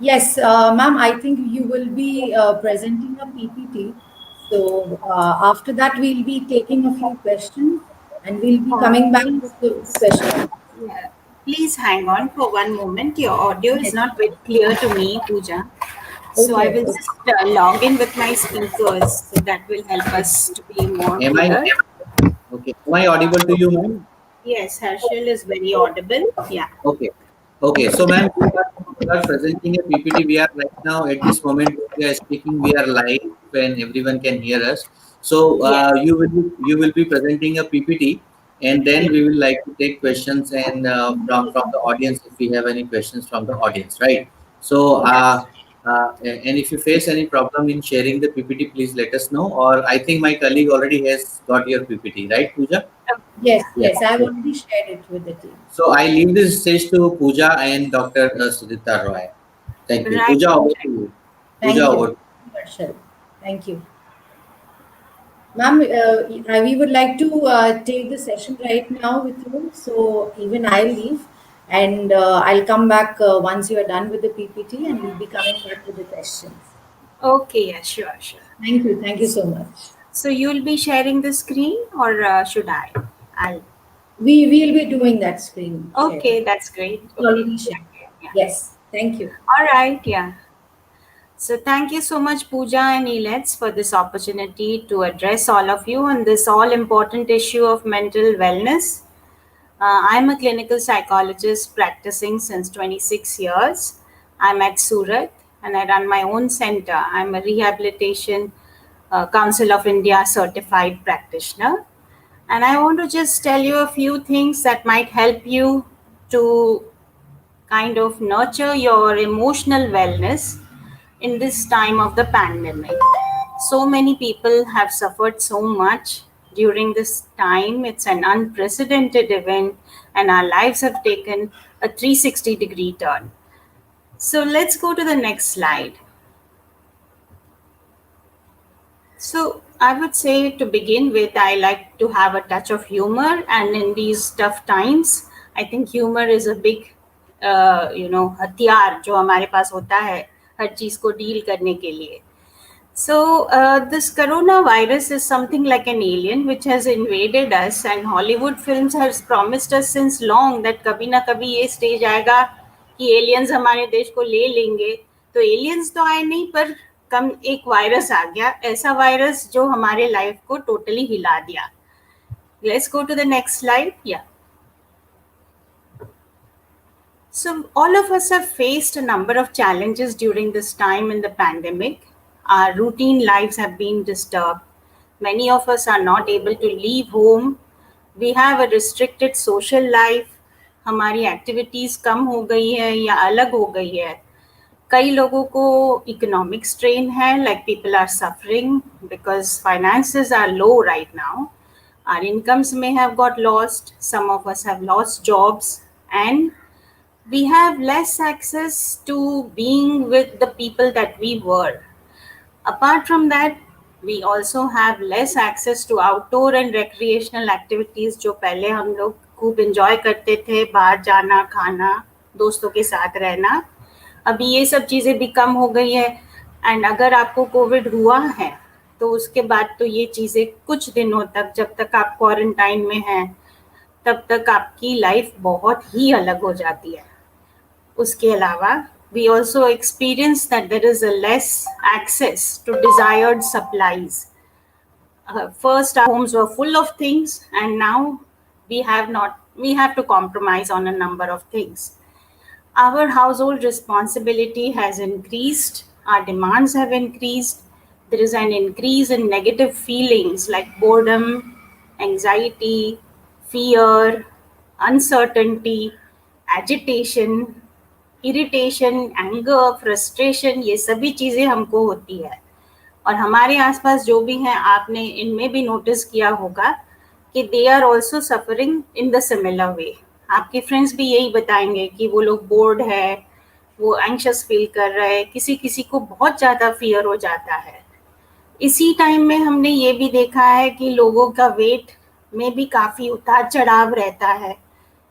Yes, ma'am, I think you will be presenting a PPT. So after that, we'll be taking a few questions and we'll be coming back Please, with the question. yeah, please hang on for one moment. Your audio is Yes. not very clear to me, Pooja. So I Okay. will just log in with my speakers, so that will help us to be more Am I clear. okay? Am I audible to you, ma'am? Yes, Harshal is very audible. Yeah. Okay. Okay. So, ma'am, we are presenting a PPT. We are right now at this moment we are speaking. We are live and everyone can hear us. So, Yes. you will be presenting a PPT, and then Yes. we will like to take questions and from the audience if we have any questions from the audience, right? So, Yes. and if you face any problem in sharing the PPT, please let us know. Or I think my colleague already has got your PPT, right, Pooja? Yes, Yeah. Yes. yes, I've already shared it with the team. So I leave this stage to Pooja and Dr. Sudipta Roy. Thank you. Right. Pooja, over to you. Pooja, Thank over you, to Harshal. Thank you. Ma'am, we would like to take the session right now with you. So even I'll leave and I'll come back once you are done with the PPT and we'll be coming back with the questions. Okay. Yeah. Sure. Sure. Thank you. Thank you so much. So you'll be sharing the screen, or should I? I'll. We'll be doing that screen share. Okay. That's great. It's Okay. already shared. Yeah. Yes. Thank you. All right. Yeah. So thank you so much, Pooja and Elets, for this opportunity to address all of you on this all important issue of mental wellness. I'm a clinical psychologist practicing since 26 years. I'm at Surat and I run my own center. I'm a Rehabilitation Council of India certified practitioner. And I want to just tell you a few things that might help you to kind of nurture your emotional wellness in this time of the pandemic. So many people have suffered so much during this time. It's an unprecedented event, and our lives have taken a 360-degree turn. So let's go to the next slide. So I would say, to begin with, I like to have a touch of humor, and in these tough times, I think humor is a big, हथियार जो हमारे पास होता है हर चीज को deal करने के लिए. So this coronavirus is something like an alien which has invaded us, and Hollywood films has promised us since long that कभी ना कभी ये stage आएगा कि aliens हमारे देश को ले लेंगे. तो aliens तो आए नहीं, पर कम एक वायरस आ गया, ऐसा वायरस जो हमारे लाइफ को टोटली हिला दिया. Let's go to the next slide. Yeah. So all of us have faced a number of challenges during this time in the pandemic. Our routine lives have been disturbed. Many of us are not able to leave home. We have a restricted social life. हमारी activities कम हो गई है या अलग हो गई है. कई लोगों को इकोनॉमिक स्ट्रेन है, like people are suffering because finances are low right now. Our incomes may have got lost. Some of us have lost jobs, and we have less access to being with the people that we were. Apart from that, we also have less access to outdoor and recreational activities जो पहले हम लोग खूब enjoy करते थे, बाहर जाना, खाना, दोस्तों के साथ रहना. अभी ये सब चीज़ें भी कम हो गई है. एंड अगर आपको कोविड हुआ है तो उसके बाद तो ये चीज़ें कुछ दिनों तक, जब तक आप क्वारंटाइन में हैं, तब तक आपकी लाइफ बहुत ही अलग हो जाती है. उसके अलावा we also experience that there is a less access to desired supplies. First, our homes were full of things, and now we have to compromise on a number of things. Our household responsibility has increased, our demands have increased. There is an increase in negative feelings like boredom, anxiety, fear, uncertainty, agitation, irritation, anger, frustration, ये सभी चीज़ें हमको होती है. और हमारे आसपास जो भी हैं, आपने इनमें भी नोटिस किया होगा कि they are also suffering in the similar way. आपके फ्रेंड्स भी यही बताएंगे कि वो लोग बोर्ड है, वो एंग्शियस फील कर रहे हैं, किसी किसी को बहुत ज़्यादा फियर हो जाता है. इसी टाइम में हमने ये भी देखा है कि लोगों का वेट में भी काफ़ी उतार चढ़ाव रहता है.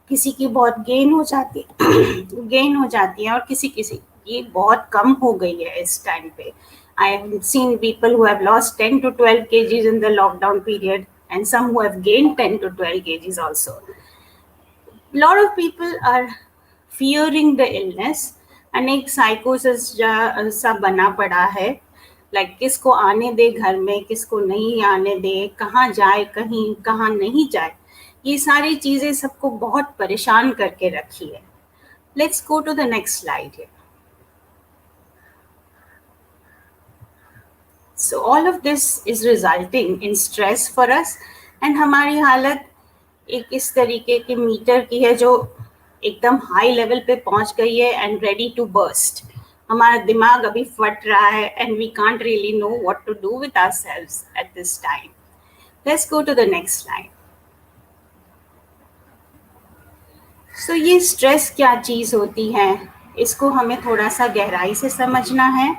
किसी की बहुत गेन हो जाती गेन हो जाती है और किसी किसी की बहुत कम हो गई है इस टाइम पे. I have seen people who have lost 10 to 12 kgs in the lockdown period and some who have gain 10 to 12 kgs also. Lot of people are fearing the illness. अनेक साइकोसिस सा बना पड़ा है. लाइक किसको आने दे घर में, किसको नहीं आने दे, कहाँ जाए, कहीं कहाँ नहीं जाए, ये सारी चीज़ें सबको बहुत परेशान करके रखी है. Let's go to the next slide. So all of this is resulting in stress for us. And हमारी हालत एक इस तरीके के मीटर की है जो एकदम हाई लेवल पे पहुंच गई है एंड रेडी टू बर्स्ट. हमारा दिमाग अभी फट रहा है and we can't really know what to do with ourselves at this time. Let's go to the next slide. So ये स्ट्रेस क्या चीज़ होती है, इसको हमें थोड़ा सा गहराई से समझना है.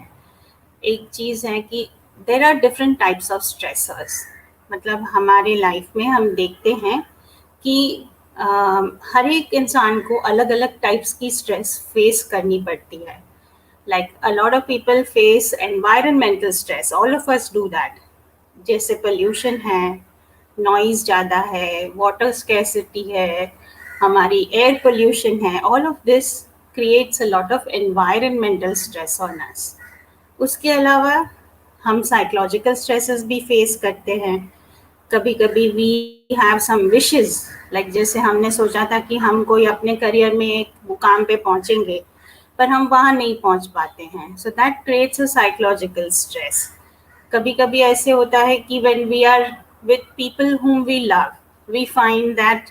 एक चीज़ है कि there are different types of stressors. मतलब हमारे लाइफ में हम देखते हैं कि हर एक इंसान को अलग अलग टाइप्स की स्ट्रेस फेस करनी पड़ती है. Like a lot of people face environmental stress, all of us do that. जैसे पोल्यूशन है, नॉइज़ ज़्यादा है, वाटर स्कैसिटी है, हमारी एयर पोल्यूशन है. All of this creates a lot of environmental stress on us. उसके अलावा हम साइकोलॉजिकल स्ट्रेसेस भी फेस करते हैं. कभी कभी we have some wishes, like जैसे हमने सोचा था कि हम कोई अपने करियर में एक मुकाम पे पहुंचेंगे, पर हम वहाँ नहीं पहुंच पाते हैं. So that creates a psychological stress. कभी कभी ऐसे होता है कि when we are with people whom we love, we find that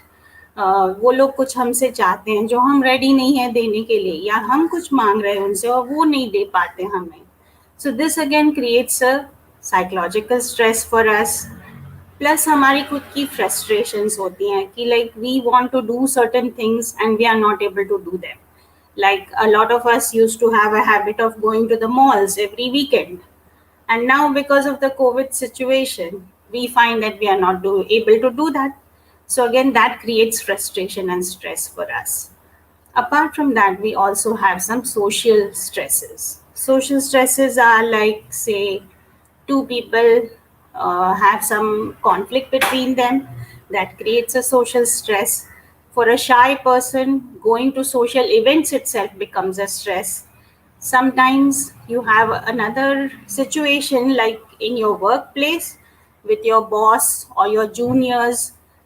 वो लोग कुछ हमसे चाहते हैं जो हम रेडी नहीं है देने के लिए, या हम कुछ मांग रहे हैं उनसे और वो नहीं दे पाते हमें. So this again creates a psychological stress for us. Plus हमारी खुद की फ्रस्ट्रेशंस होती हैं कि like we want to do certain things and we are not able to do them. Like a lot of us used to have a habit of going to the malls every weekend. And now because of the COVID situation, we find that we are not able to do that. So again, that creates frustration and stress for us. Apart from that, we also have some social stresses. Social stresses are like, say, two people have some conflict between them. That creates a social stress. For a shy person, going to social events itself becomes a stress. Sometimes you have another situation like in your workplace with your boss or your juniors.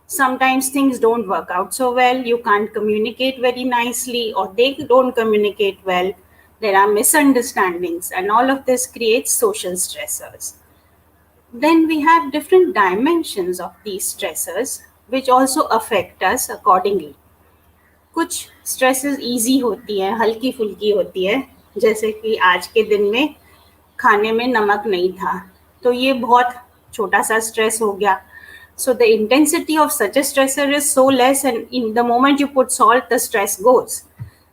Sometimes things don't work out so well. You can't communicate very nicely or they don't communicate well. There are misunderstandings and all of this creates social stressors. Then we have different dimensions of these stressors which also affect us accordingly. कुछ stresses easy होती हैं, हल्की फुल्की होती है. जैसे कि आज के दिन में खाने में नमक नहीं था, तो ये बहुत छोटा सा स्ट्रेस हो गया. So the intensity of such a stressor is so less, and in the moment you put salt, the stress goes.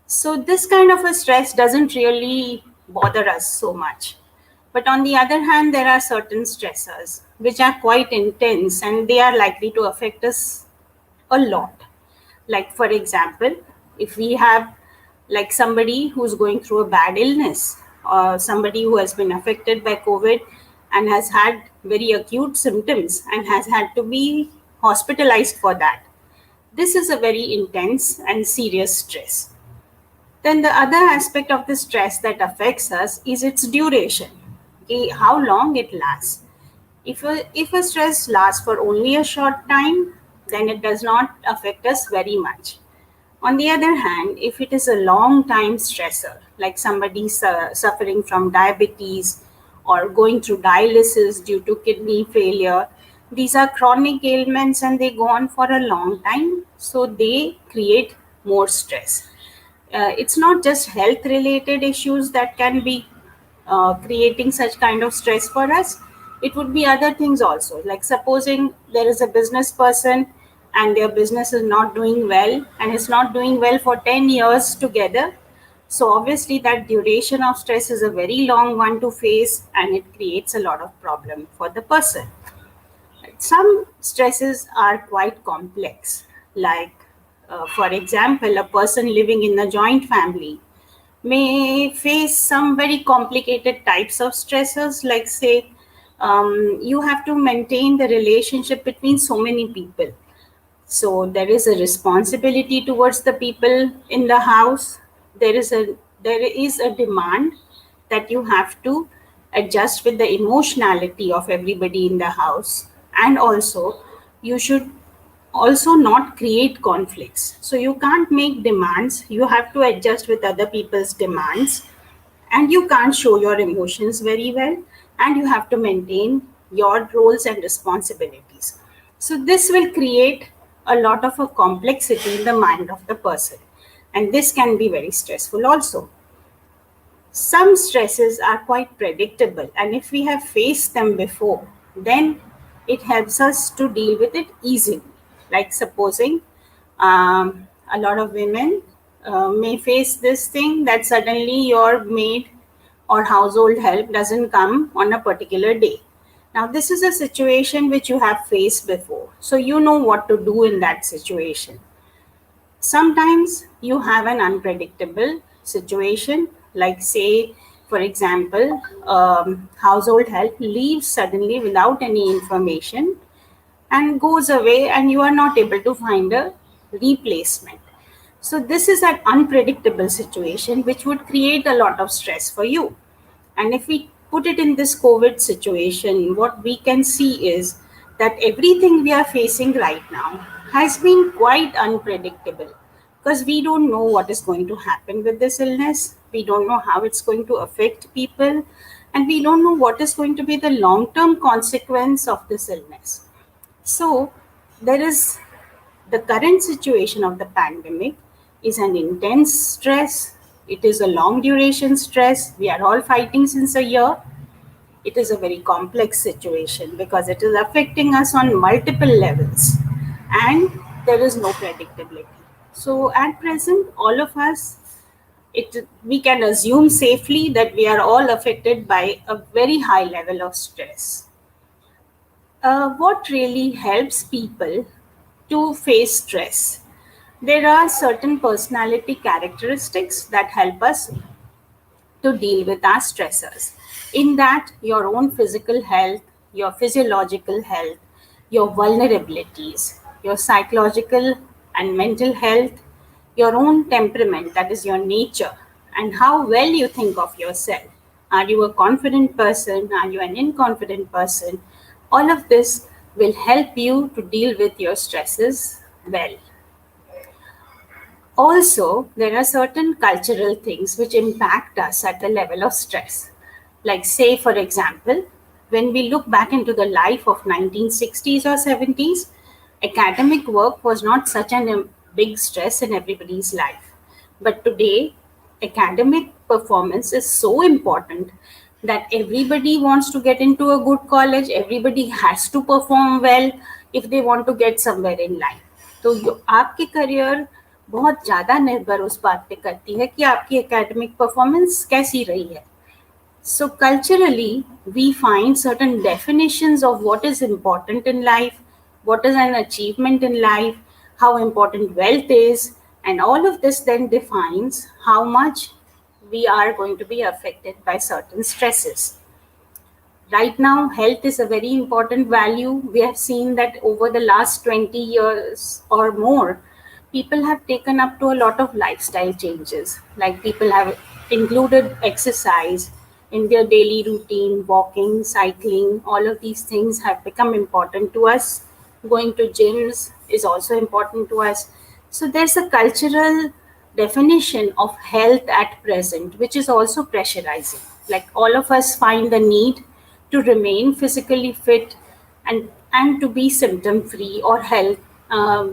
So this kind of a stress doesn't really bother us so much. But on the other hand, there are certain stressors which are quite intense and they are likely to affect us a lot. Like for example, if we have like somebody who's going through a bad illness or somebody who has been affected by COVID and has had very acute symptoms and has had to be hospitalized for that. This is a very intense and serious stress. Then the other aspect of the stress that affects us is its duration, how long it lasts. If a stress lasts for only a short time, then it does not affect us very much. On the other hand, if it is a long time stressor, like somebody suffering from diabetes or going through dialysis due to kidney failure. These are chronic ailments and they go on for a long time, so they create more stress. It's not just health related issues that can be creating such kind of stress for us. It would be other things also, like supposing there is a business person and their business is not doing well, and it's not doing well for 10 years together. So obviously that duration of stress is a very long one to face, and it creates a lot of problem for the person. Some stresses are quite complex, like for example, a person living in a joint family may face some very complicated types of stressors, like say you have to maintain the relationship between so many people. So there is a responsibility towards the people in the house. There is a demand that you have to adjust with the emotionality of everybody in the house, and also you should also not create conflicts. So you can't make demands, you have to adjust with other people's demands, and you can't show your emotions very well, and you have to maintain your roles and responsibilities. So this will create a lot of a complexity in the mind of the person, and this can be very stressful also. Some stresses are quite predictable, and if we have faced them before, then it helps us to deal with it easily. Like supposing a lot of women may face this thing, that suddenly your maid or household help doesn't come on a particular day. Now this is a situation which you have faced before, so you know what to do in that situation. Sometimes you have an unpredictable situation, like say, for example, household help leaves suddenly without any information and goes away, and you are not able to find a replacement. So this is an unpredictable situation which would create a lot of stress for you. And if we put it in this COVID situation, what we can see is that everything we are facing right now has been quite unpredictable, because we don't know what is going to happen with this illness. We don't know how it's going to affect people, and we don't know what is going to be the long term consequence of this illness. So, there is the current situation of the pandemic is an intense stress. It is a long duration stress. We are all fighting since a year. It is a very complex situation because it is affecting us on multiple levels, and there is no predictability. So, at present, all of us, we can assume safely that we are all affected by a very high level of stress. What really helps people to face stress? There are certain personality characteristics that help us to deal with our stressors. In that, your own physical health, your physiological health, your vulnerabilities, your psychological and mental health, your own temperament, that is your nature, and how well you think of yourself. Are you a confident person? Are you an inconfident person? All of this will help you to deal with your stresses well. Also, there are certain cultural things which impact us at the level of stress. Like say, for example, when we look back into the life of 1960s or 70s, academic work was not such a big stress in everybody's life. But today, academic performance is so important that everybody wants to get into a good college, everybody has to perform well if they want to get somewhere in life. तो आपकी career बहुत ज़्यादा निर्भर उस बात पे करती है कि आपकी एकेडमिक परफॉर्मेंस कैसी रही है. So culturally, we find certain definitions of what is important in life, what is an achievement in life, how important wealth is, and all of this then defines how much we are going to be affected by certain stresses. Right now, health is a very important value. We have seen that over the last 20 years or more, people have taken up to a lot of lifestyle changes. Like people have included exercise in their daily routine, walking, cycling, all of these things have become important to us. Going to gyms is also important to us. So there's a cultural definition of health at present, which is also pressurizing. Like all of us find the need to remain physically fit and to be symptom free or health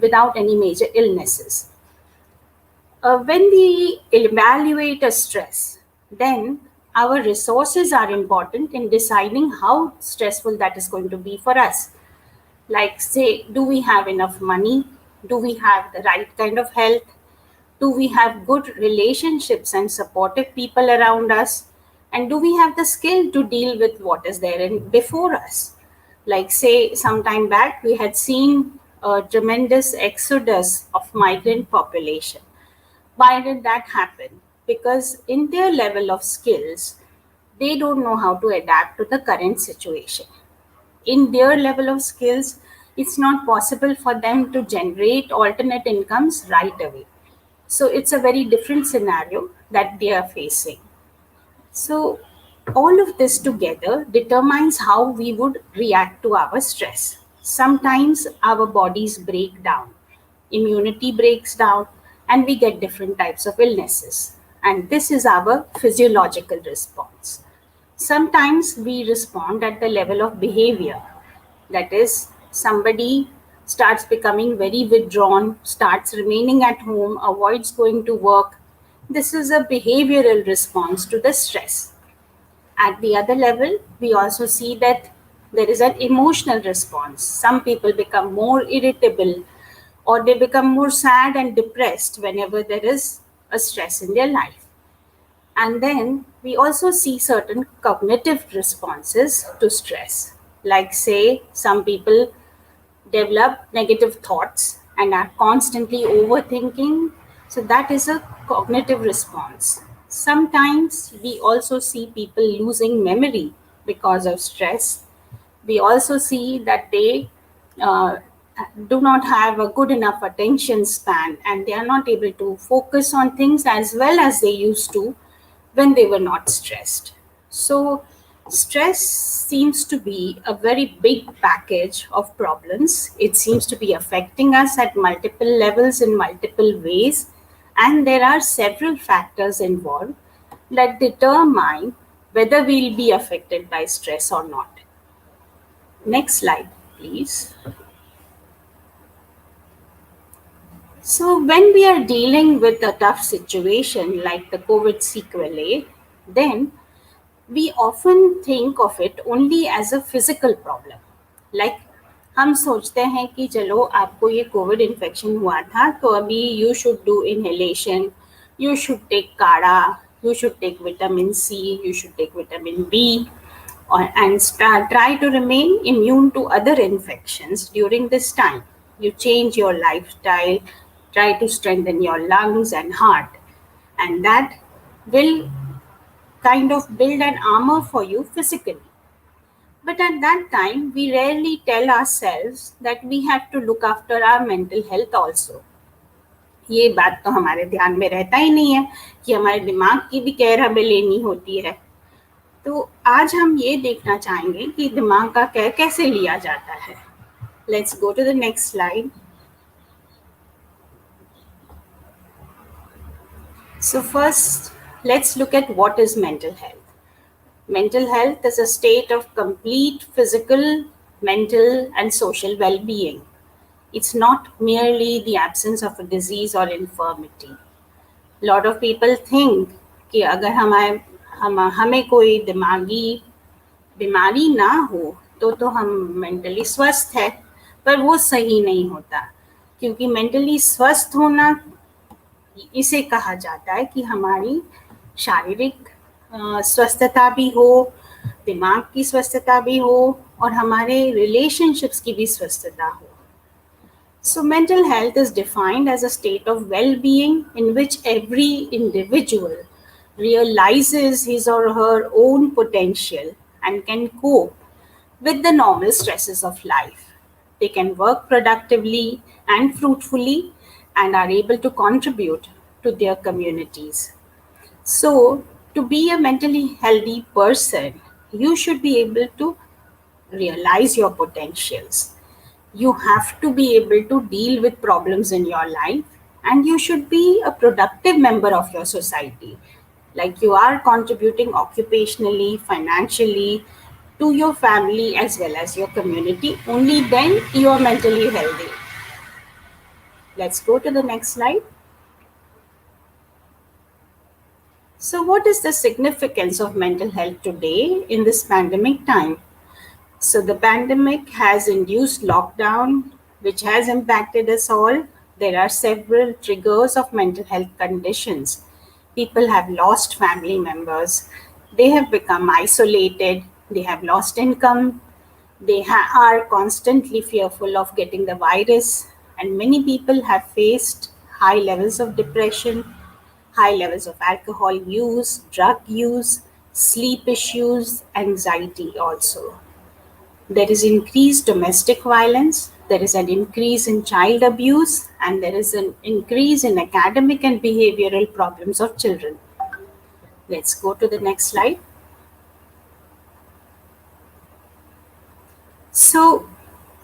without any major illnesses. When we evaluate a stress, then our resources are important in deciding how stressful that is going to be for us. Like, say, do we have enough money? Do we have the right kind of health? Do we have good relationships and supportive people around us? And do we have the skill to deal with what is there before us? Like, say, some time back, we had seen a tremendous exodus of migrant population. Why did that happen? Because in their level of skills, they don't know how to adapt to the current situation. In their level of skills, it's not possible for them to generate alternate incomes right away. So it's a very different scenario that they are facing. So all of this together determines how we would react to our stress. Sometimes our bodies break down, immunity breaks down, and we get different types of illnesses. And this is our physiological response. Sometimes we respond at the level of behavior. That is, somebody starts becoming very withdrawn, starts remaining at home, avoids going to work. This is a behavioral response to the stress. At the other level, we also see that there is an emotional response. Some people become more irritable or they become more sad and depressed whenever there is a stress in their life. And then we also see certain cognitive responses to stress. Like, say, some people develop negative thoughts and are constantly overthinking. So that is a cognitive response. Sometimes we also see people losing memory because of stress. We also see that they uh, do not have a good enough attention span and they are not able to focus on things as well as they used to when they were not stressed. So, stress seems to be a very big package of problems. It seems to be affecting us at multiple levels in multiple ways, and there are several factors involved that determine whether we'll be affected by stress or not. Next slide, please. So, when we are dealing with a tough situation like the COVID sequelae, then we often think of it only as a physical problem. Like, हम सोचते हैं कि चलो आपको ये Covid infection हुआ था तो अभी you should do inhalation, you should take kadha, you should take vitamin C, you should take vitamin B, and try to remain immune to other infections during this time. You change your lifestyle, try to strengthen your lungs and heart, and that will kind of build an armor for you physically. But at that time, we rarely tell ourselves that we have to look after our mental health also. ये बात तो हमारे ध्यान में रहता ही नहीं है कि हमारे दिमाग की भी केयर हमें लेनी होती है. तो आज हम ये देखना चाहेंगे कि दिमाग का केयर कैसे लिया जाता है. Let's go to the next slide. So first, let's look at what is mental health. Mental health is a state of complete physical, mental, and social well-being. It's not merely the absence of a disease or infirmity. A lot of people think कि अगर हमें कोई दिमागी बीमारी ना हो तो हम मेंटली स्वस्थ है, पर वो सही नहीं होता, क्योंकि मेंटली स्वस्थ होना इसे कहा जाता है कि हमारी शारीरिक स्वस्थता भी हो, दिमाग की स्वस्थता भी हो और हमारे रिलेशनशिप्स की भी स्वस्थता हो. So mental health is defined as a state of well-being in which every individual realizes his or her own potential and can cope with the normal stresses of life. They can work productively and fruitfully and are able to contribute to their communities. So, to be a mentally healthy person, you should be able to realize your potentials. You have to be able to deal with problems in your life and you should be a productive member of your society. Like you are contributing occupationally, financially to your family as well as your community. Only then you are mentally healthy. Let's go to the next slide. So, what is the significance of mental health today in this pandemic time? So, the pandemic has induced lockdown, which has impacted us all. There are several triggers of mental health conditions. People have lost family members, they have become isolated, they have lost income, they are constantly fearful of getting the virus, and many people have faced high levels of depression, high levels of alcohol use, drug use, sleep issues, anxiety also. There is increased domestic violence, there is an increase in child abuse, and there is an increase in academic and behavioral problems of children. Let's go to the next slide. So,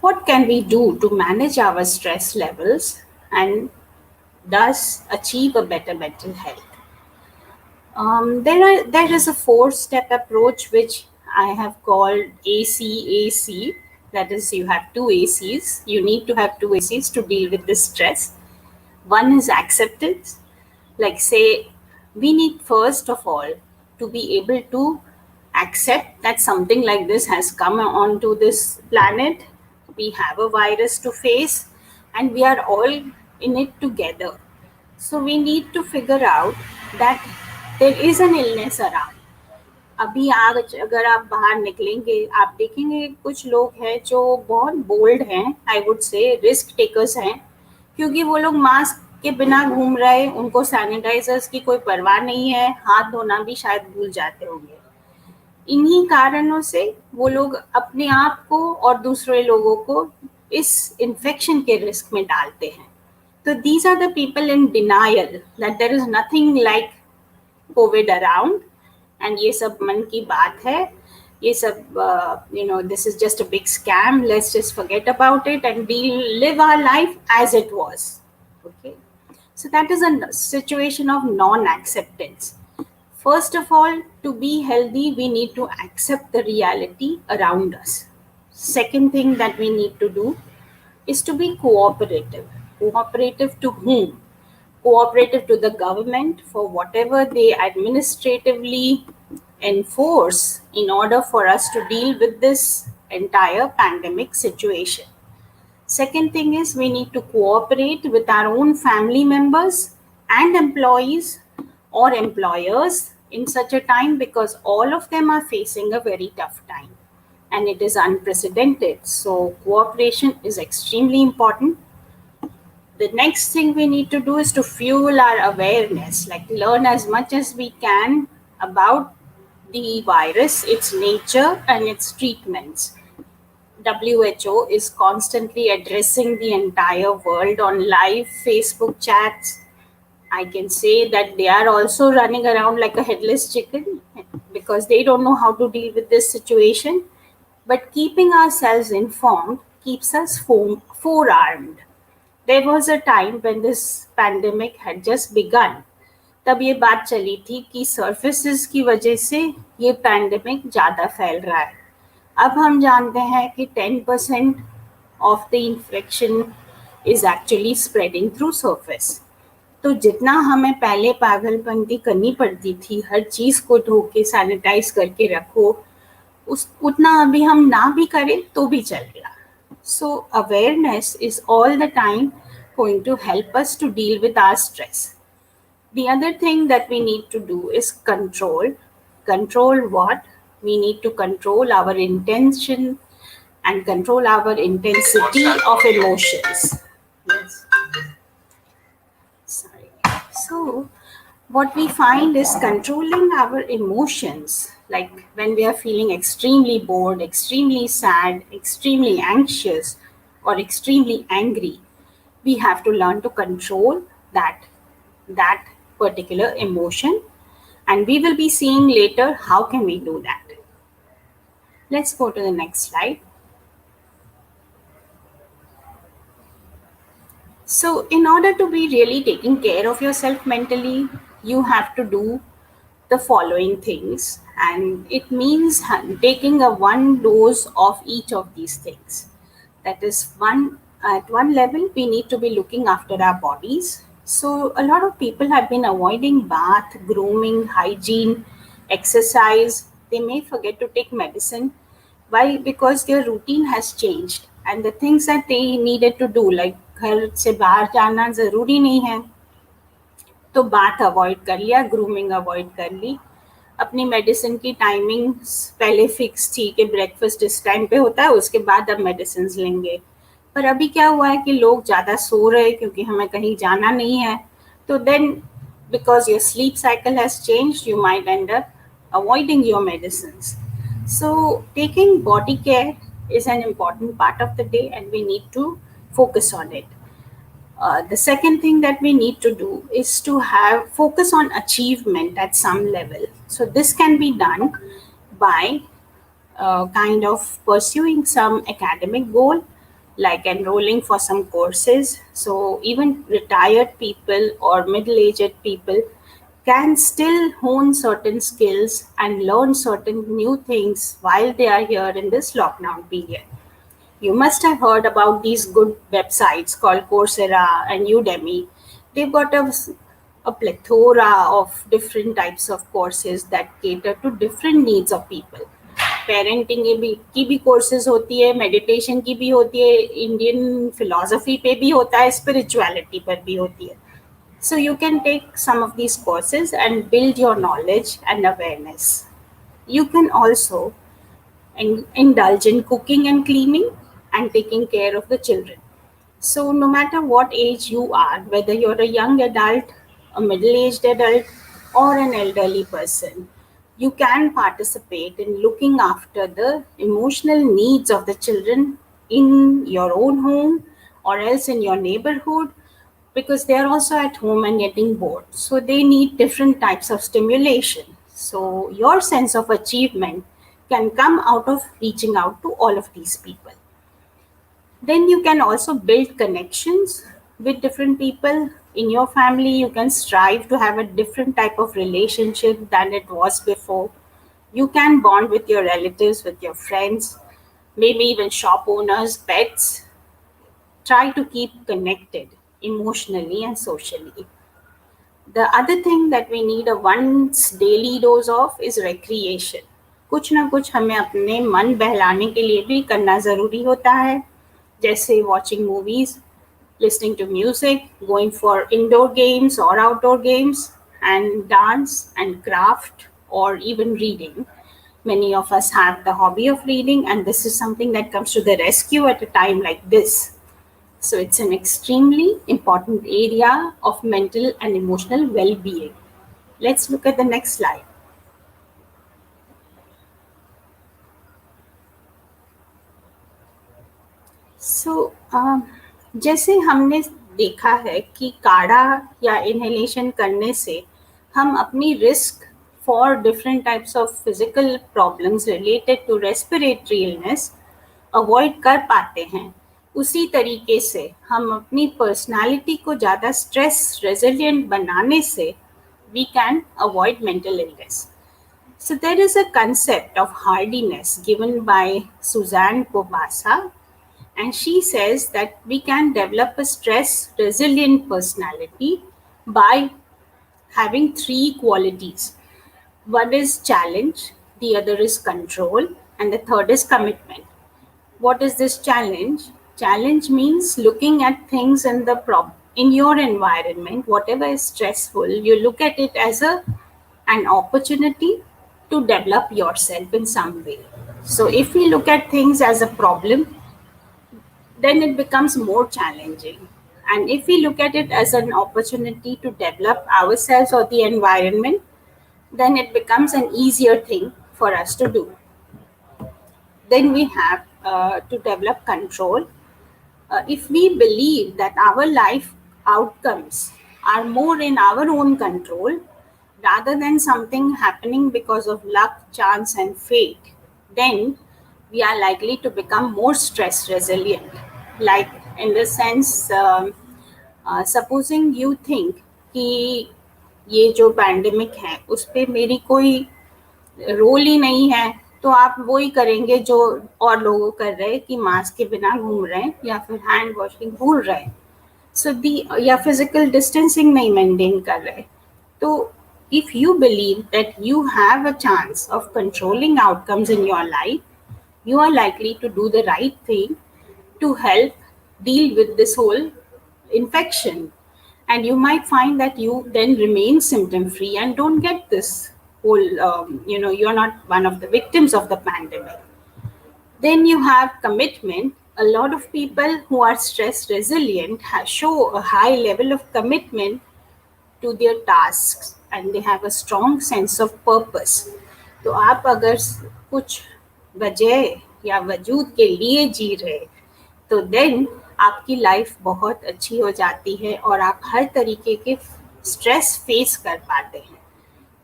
what can we do to manage our stress levels and thus achieve a better mental health? There is a four-step approach which I have called ACAC. That is, you have two ACs. You need to have two ACs to deal with this stress. One is acceptance. Like say, we need first of all to be able to accept that something like this has come onto this planet. We have a virus to face, and we are all in it together. So we need to figure out that there is an illness around. अभी आज अगर आप बाहर निकलेंगे आप देखेंगे कुछ लोग हैं जो बहुत बोल्ड हैं, I would say risk takers हैं, क्योंकि वो लोग मास्क के बिना घूम रहे, उनको सैनिटाइजर्स की कोई परवाह नहीं है, हाथ धोना भी शायद भूल जाते होंगे. इन्हीं कारणों से वो लोग अपने आप को और दूसरे लोगों को इस इन्फेक्शन के रिस्क में डालते हैं. तो these are the people in denial that there is nothing like COVID around, and ये सब मन की बात है, ये सब this is just a big scam, let's just forget about it and live our life as it was. Okay, so that is a situation of non-acceptance. First of all, to be healthy, we need to accept the reality around us. Second thing that we need to do is to be cooperative. Cooperative to whom? Cooperative to the government for whatever they administratively enforce in order for us to deal with this entire pandemic situation. Second thing is we need to cooperate with our own family members and employees or employers in such a time, because all of them are facing a very tough time and it is unprecedented. So cooperation is extremely important. The next thing we need to do is to fuel our awareness, like learn as much as we can about the virus, its nature, and its treatments. WHO is constantly addressing the entire world on live Facebook chats. I can say that they are also running around like a headless chicken because they don't know how to deal with this situation. But keeping ourselves informed keeps us forearmed. There was a time when this pandemic had just begun. तब ये बात चली थी कि surfaces की वजह से ये पैंडेमिक ज़्यादा फैल रहा है. अब हम जानते हैं कि 10% of the infection is actually spreading through surface. तो जितना हमें पहले पागलपंती करनी पड़ती थी, हर चीज़ को धो के सैनिटाइज करके रखो, उतना अभी हम ना भी करें तो भी चलेगा. So awareness is all the time going to help us to deal with our stress. The other thing that we need to do is control. Control what? We need to control our intention and control our intensity of emotions. Yes. Sorry. So what we find is controlling our emotions, like when we are feeling extremely bored, extremely sad, extremely anxious, or extremely angry, we have to learn to control that particular emotion, and we will be seeing later how can we do that. Let's go to the next slide. So, in order to be really taking care of yourself mentally, you have to do the following things, and it means taking a one dose of each of these things. That is, one at one level, we need to be looking after our bodies. So, a lot of people have been avoiding bath, grooming, hygiene, exercise. They may forget to take medicine. Why? Because their routine has changed, and the things that they needed to do, like घर से बाहर जाना जरूरी नहीं है, तो bath avoid कर लिया, ग्रूमिंग अवॉइड कर ली, अपनी मेडिसिन की टाइमिंग पहले फिक्स थी कि ब्रेकफास्ट इस टाइम पे होता है, उसके बाद अब मेडिसिन लेंगे। पर अभी क्या हुआ है कि लोग ज़्यादा सो रहे हैं क्योंकि हमें कहीं जाना नहीं है, तो then because your sleep cycle has change, you might end up avoiding your medicine. So taking body care is an important part of the day, and we need to focus on it. The second thing that we need to do is to have focus on achievement at some level. So this can be done by kind of pursuing some academic goal, like enrolling for some courses. So even retired people or middle-aged people can still hone certain skills and learn certain new things while they are here in this lockdown period. You must have heard about these good websites called Coursera and Udemy. They've got a plethora of different types of courses that cater to different needs of people. Parenting की भी courses होती है, meditation की भी होती है, Indian philosophy पे भी होता है, स्पिरिचुअलिटी पर भी होती है. So you can take some of these courses and build your knowledge and awareness. You can also indulge in cooking and cleaning and taking care of the children. So no matter what age you are, whether you're a young adult, a middle-aged adult, or an elderly person, you can participate in looking after the emotional needs of the children in your own home or else in your neighborhood, because they are also at home and getting bored. So they need different types of stimulation. So your sense of achievement can come out of reaching out to all of these people. Then you can also build connections with different people in your family. You can strive to have a different type of relationship than it was before. You can bond with your relatives, with your friends, maybe even shop owners, pets. Try to keep connected emotionally and socially. The other thing that we need a once daily dose of is recreation. कुछ ना कुछ हमें अपने मन बहलाने के लिए भी करना ज़रूरी होता है, जैसे watching movies, listening to music, going for indoor games or outdoor games, and dance and craft, or even reading. Many of us have the hobby of reading, and this is something that comes to the rescue at a time like this. So it's an extremely important area of mental and emotional well-being. Let's look at the next slide. So, जैसे हमने देखा है कि काढ़ा या inhalation करने से हम अपनी risk for different types of physical problems related to respiratory illness avoid कर पाते हैं, उसी तरीके से हम अपनी पर्सनालिटी को ज़्यादा स्ट्रेस रेजिलिएंट बनाने से we can avoid mental illness. So there is a concept of hardiness given by Suzanne Kobasa, and she says that we can develop a stress resilient personality by having three qualities. One is challenge, the other is control, and the third is commitment. What is this challenge? Challenge means looking at things in your environment, whatever is stressful, you look at it as an opportunity to develop yourself in some way. So if we look at things as a problem, then it becomes more challenging. And if we look at it as an opportunity to develop ourselves or the environment, then it becomes an easier thing for us to do. Then we have to develop control. If we believe that our life outcomes are more in our own control rather than something happening because of luck, chance, and fate, then we are likely to become more stress resilient. Like in the sense, supposing you think कि ये जो pandemic है उस पर मेरी कोई role ही नहीं है, तो आप वो ही करेंगे जो और लोग कर रहे हैं कि मास्क के बिना घूम रहे हैं या फिर हैंड वॉशिंग भूल रहे हैं, सो दी या फिजिकल डिस्टेंसिंग नहीं मेंटेन कर रहे। तो if you believe that you have a chance of controlling outcomes in your life, you are likely to do the right thing to help deal with this whole infection. And you might find that you then remain symptom free and don't get this whole, you're not one of the victims of the pandemic. Then you have commitment. A lot of people who are stress resilient show a high level of commitment to their tasks and they have a strong sense of purpose. तो आप अगर कुछ वजह या वजूद के लिए जी रहे तो देन आपकी लाइफ बहुत अच्छी हो जाती है और आप हर तरीके के स्ट्रेस फेस कर पाते हैं.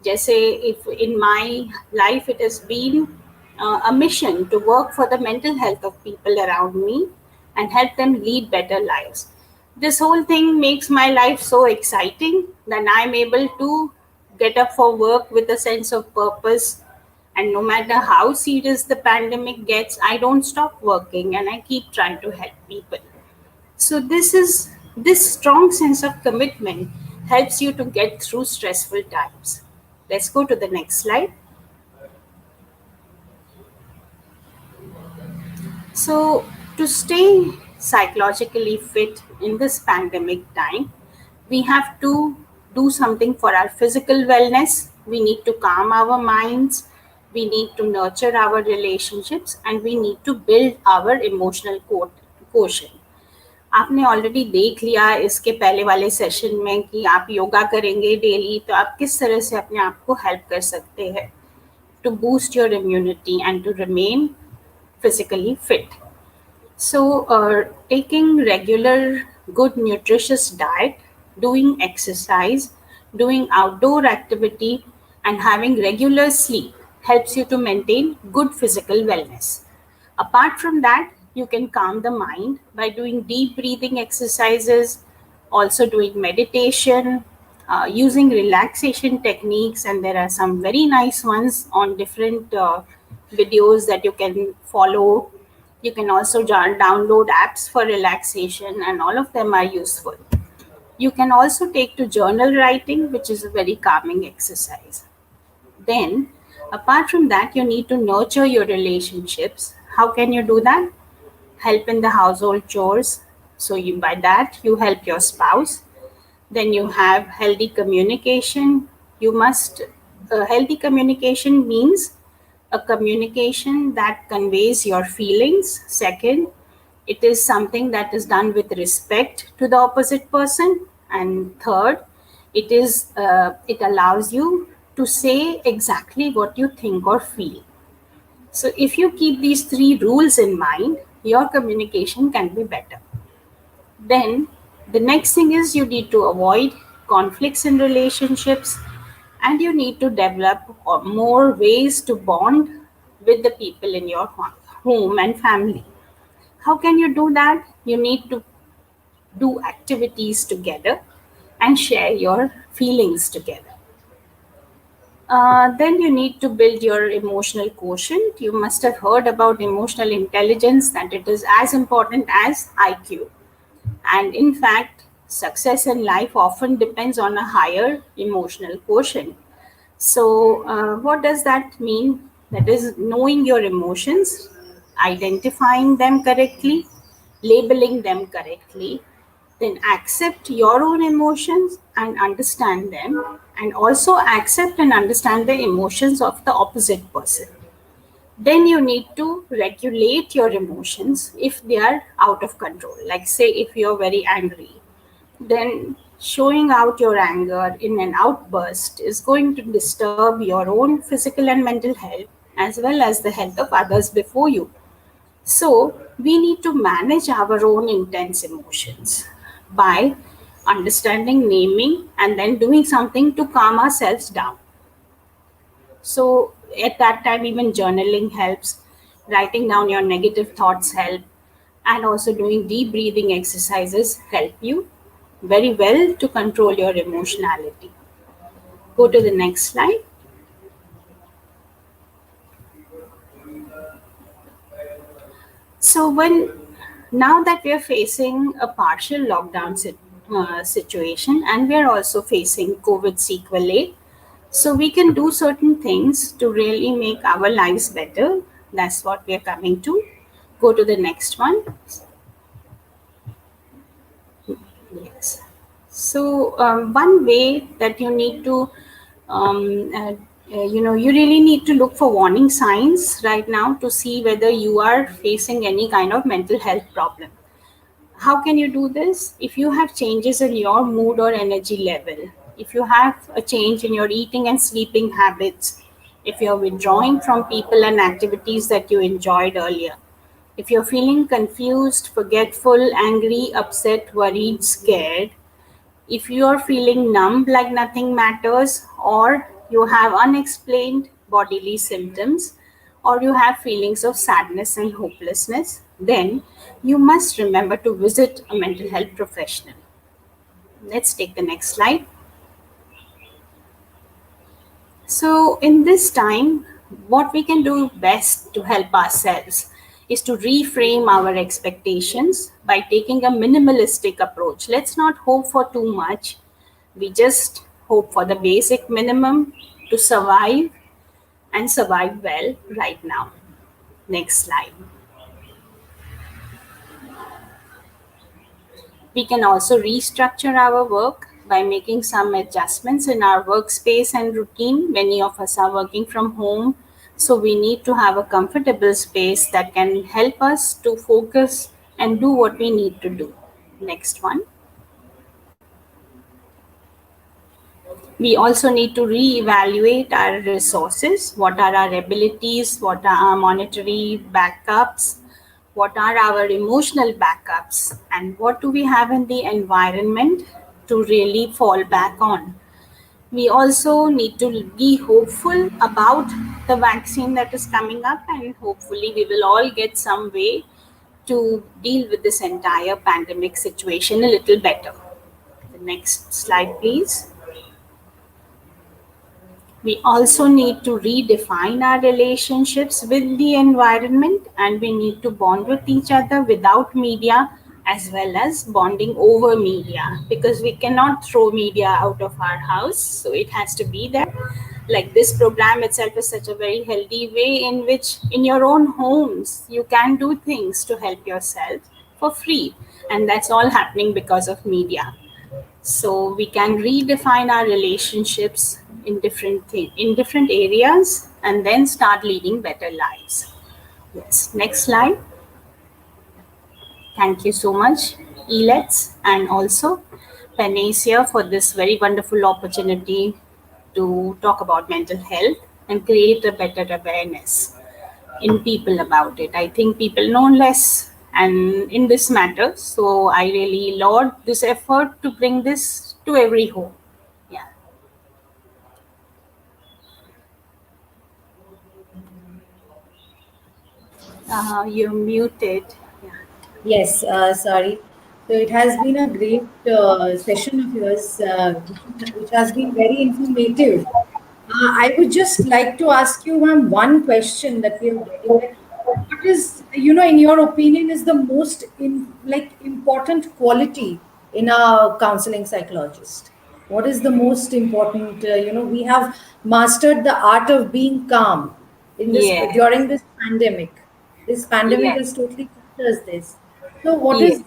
जैसे if in my life it has been a mission to work for the mental health of people around me and help them lead better lives. This whole thing makes my life so exciting that I'm able to get up for work with a sense of purpose. And no matter how serious the pandemic gets, I don't stop working and I keep trying to help people. So this strong sense of commitment helps you to get through stressful times. Let's go to the next slide. So to stay psychologically fit in this pandemic time, we have to do something for our physical wellness. We need to calm our minds. We need to nurture our relationships and we need to build our emotional quotient. आपने already देख लिया इसके पहले वाले session में कि आप योगा करेंगे डेली तो आप किस तरह से अपने आप को हेल्प कर सकते हैं to boost your immunity and to remain physically fit. So taking regular good nutritious diet, doing exercise, doing outdoor activity and having regular sleep helps you to maintain good physical wellness. Apart from that, you can calm the mind by doing deep breathing exercises, also doing meditation, using relaxation techniques, and there are some very nice ones on different videos that you can follow. You can also download apps for relaxation and all of them are useful. You can also take to journal writing, which is a very calming exercise. Then, apart from that, you need to nurture your relationships. How can you do that? Help in the household chores. So by that, you help your spouse. Then you have healthy communication. Healthy communication means a communication that conveys your feelings. Second, it is something that is done with respect to the opposite person. And third, it allows you to say exactly what you think or feel. So if you keep these three rules in mind, your communication can be better. Then the next thing is you need to avoid conflicts in relationships and you need to develop more ways to bond with the people in your home and family. How can you do that? You need to do activities together and share your feelings together. Then you need to build your emotional quotient. You must have heard about emotional intelligence, that it is as important as IQ. And in fact, success in life often depends on a higher emotional quotient. So what does that mean? That is knowing your emotions, identifying them correctly, labeling them correctly, then accept your own emotions and understand them, and also accept and understand the emotions of the opposite person. Then you need to regulate your emotions if they are out of control. Like say if you're very angry, then showing out your anger in an outburst is going to disturb your own physical and mental health as well as the health of others before you. So we need to manage our own intense emotions by understanding, naming, and then doing something to calm ourselves down. So at that time, even journaling helps, writing down your negative thoughts help, and also doing deep breathing exercises help you. very well to control your emotionality. Go to the next slide. So now that we are facing a partial lockdown situation, and we are also facing COVID sequelae, so we can do certain things to really make our lives better. That's what we are coming to. Go to the next one. Yes. So one way that you need to, you really need to look for warning signs right now to see whether you are facing any kind of mental health problem. How can you do this? If you have changes in your mood or energy level, if you have a change in your eating and sleeping habits, if you're withdrawing from people and activities that you enjoyed earlier, if you're feeling confused, forgetful, angry, upset, worried, scared, if you are feeling numb like nothing matters, or you have unexplained bodily symptoms, or you have feelings of sadness and hopelessness, then you must remember to visit a mental health professional. Let's take the next slide. So, in this time, what we can do best to help ourselves is to reframe our expectations by taking a minimalistic approach. Let's not hope for too much. We just hope for the basic minimum to survive and survive well right now. Next slide. We can also restructure our work by making some adjustments in our workspace and routine. Many of us are working from home, so we need to have a comfortable space that can help us to focus and do what we need to do. Next one. We also need to reevaluate our resources. What are our abilities? What are our monetary backups? What are our emotional backups? And what do we have in the environment to really fall back on? We also need to be hopeful about the vaccine that is coming up, and hopefully, we will all get some way to deal with this entire pandemic situation a little better. The next slide, please. We also need to redefine our relationships with the environment, and we need to bond with each other without media as well as bonding over media, because we cannot throw media out of our house, so it has to be there. Like this program itself is such a very healthy way in which in your own homes you can do things to help yourself for free, and that's all happening because of media. So we can redefine our relationships in different areas and then start leading better lives. Yes, next slide. Thank you so much, ELETS, and also PANACEA for this very wonderful opportunity to talk about mental health and create a better awareness in people about it. I think people know less and in this matter, so I really laud this effort to bring this to every home. Yeah. You're muted. Yeah. Yes, sorry. So it has been a great session of yours, which has been very informative. I would just like to ask you, ma'am, one question that we have delivered. What is, in your opinion, is the most important quality in a counseling psychologist? What is the most important? We have mastered the art of being calm in this Yes. during this pandemic. This pandemic Yes. has totally taught us this. So, what Yes. is,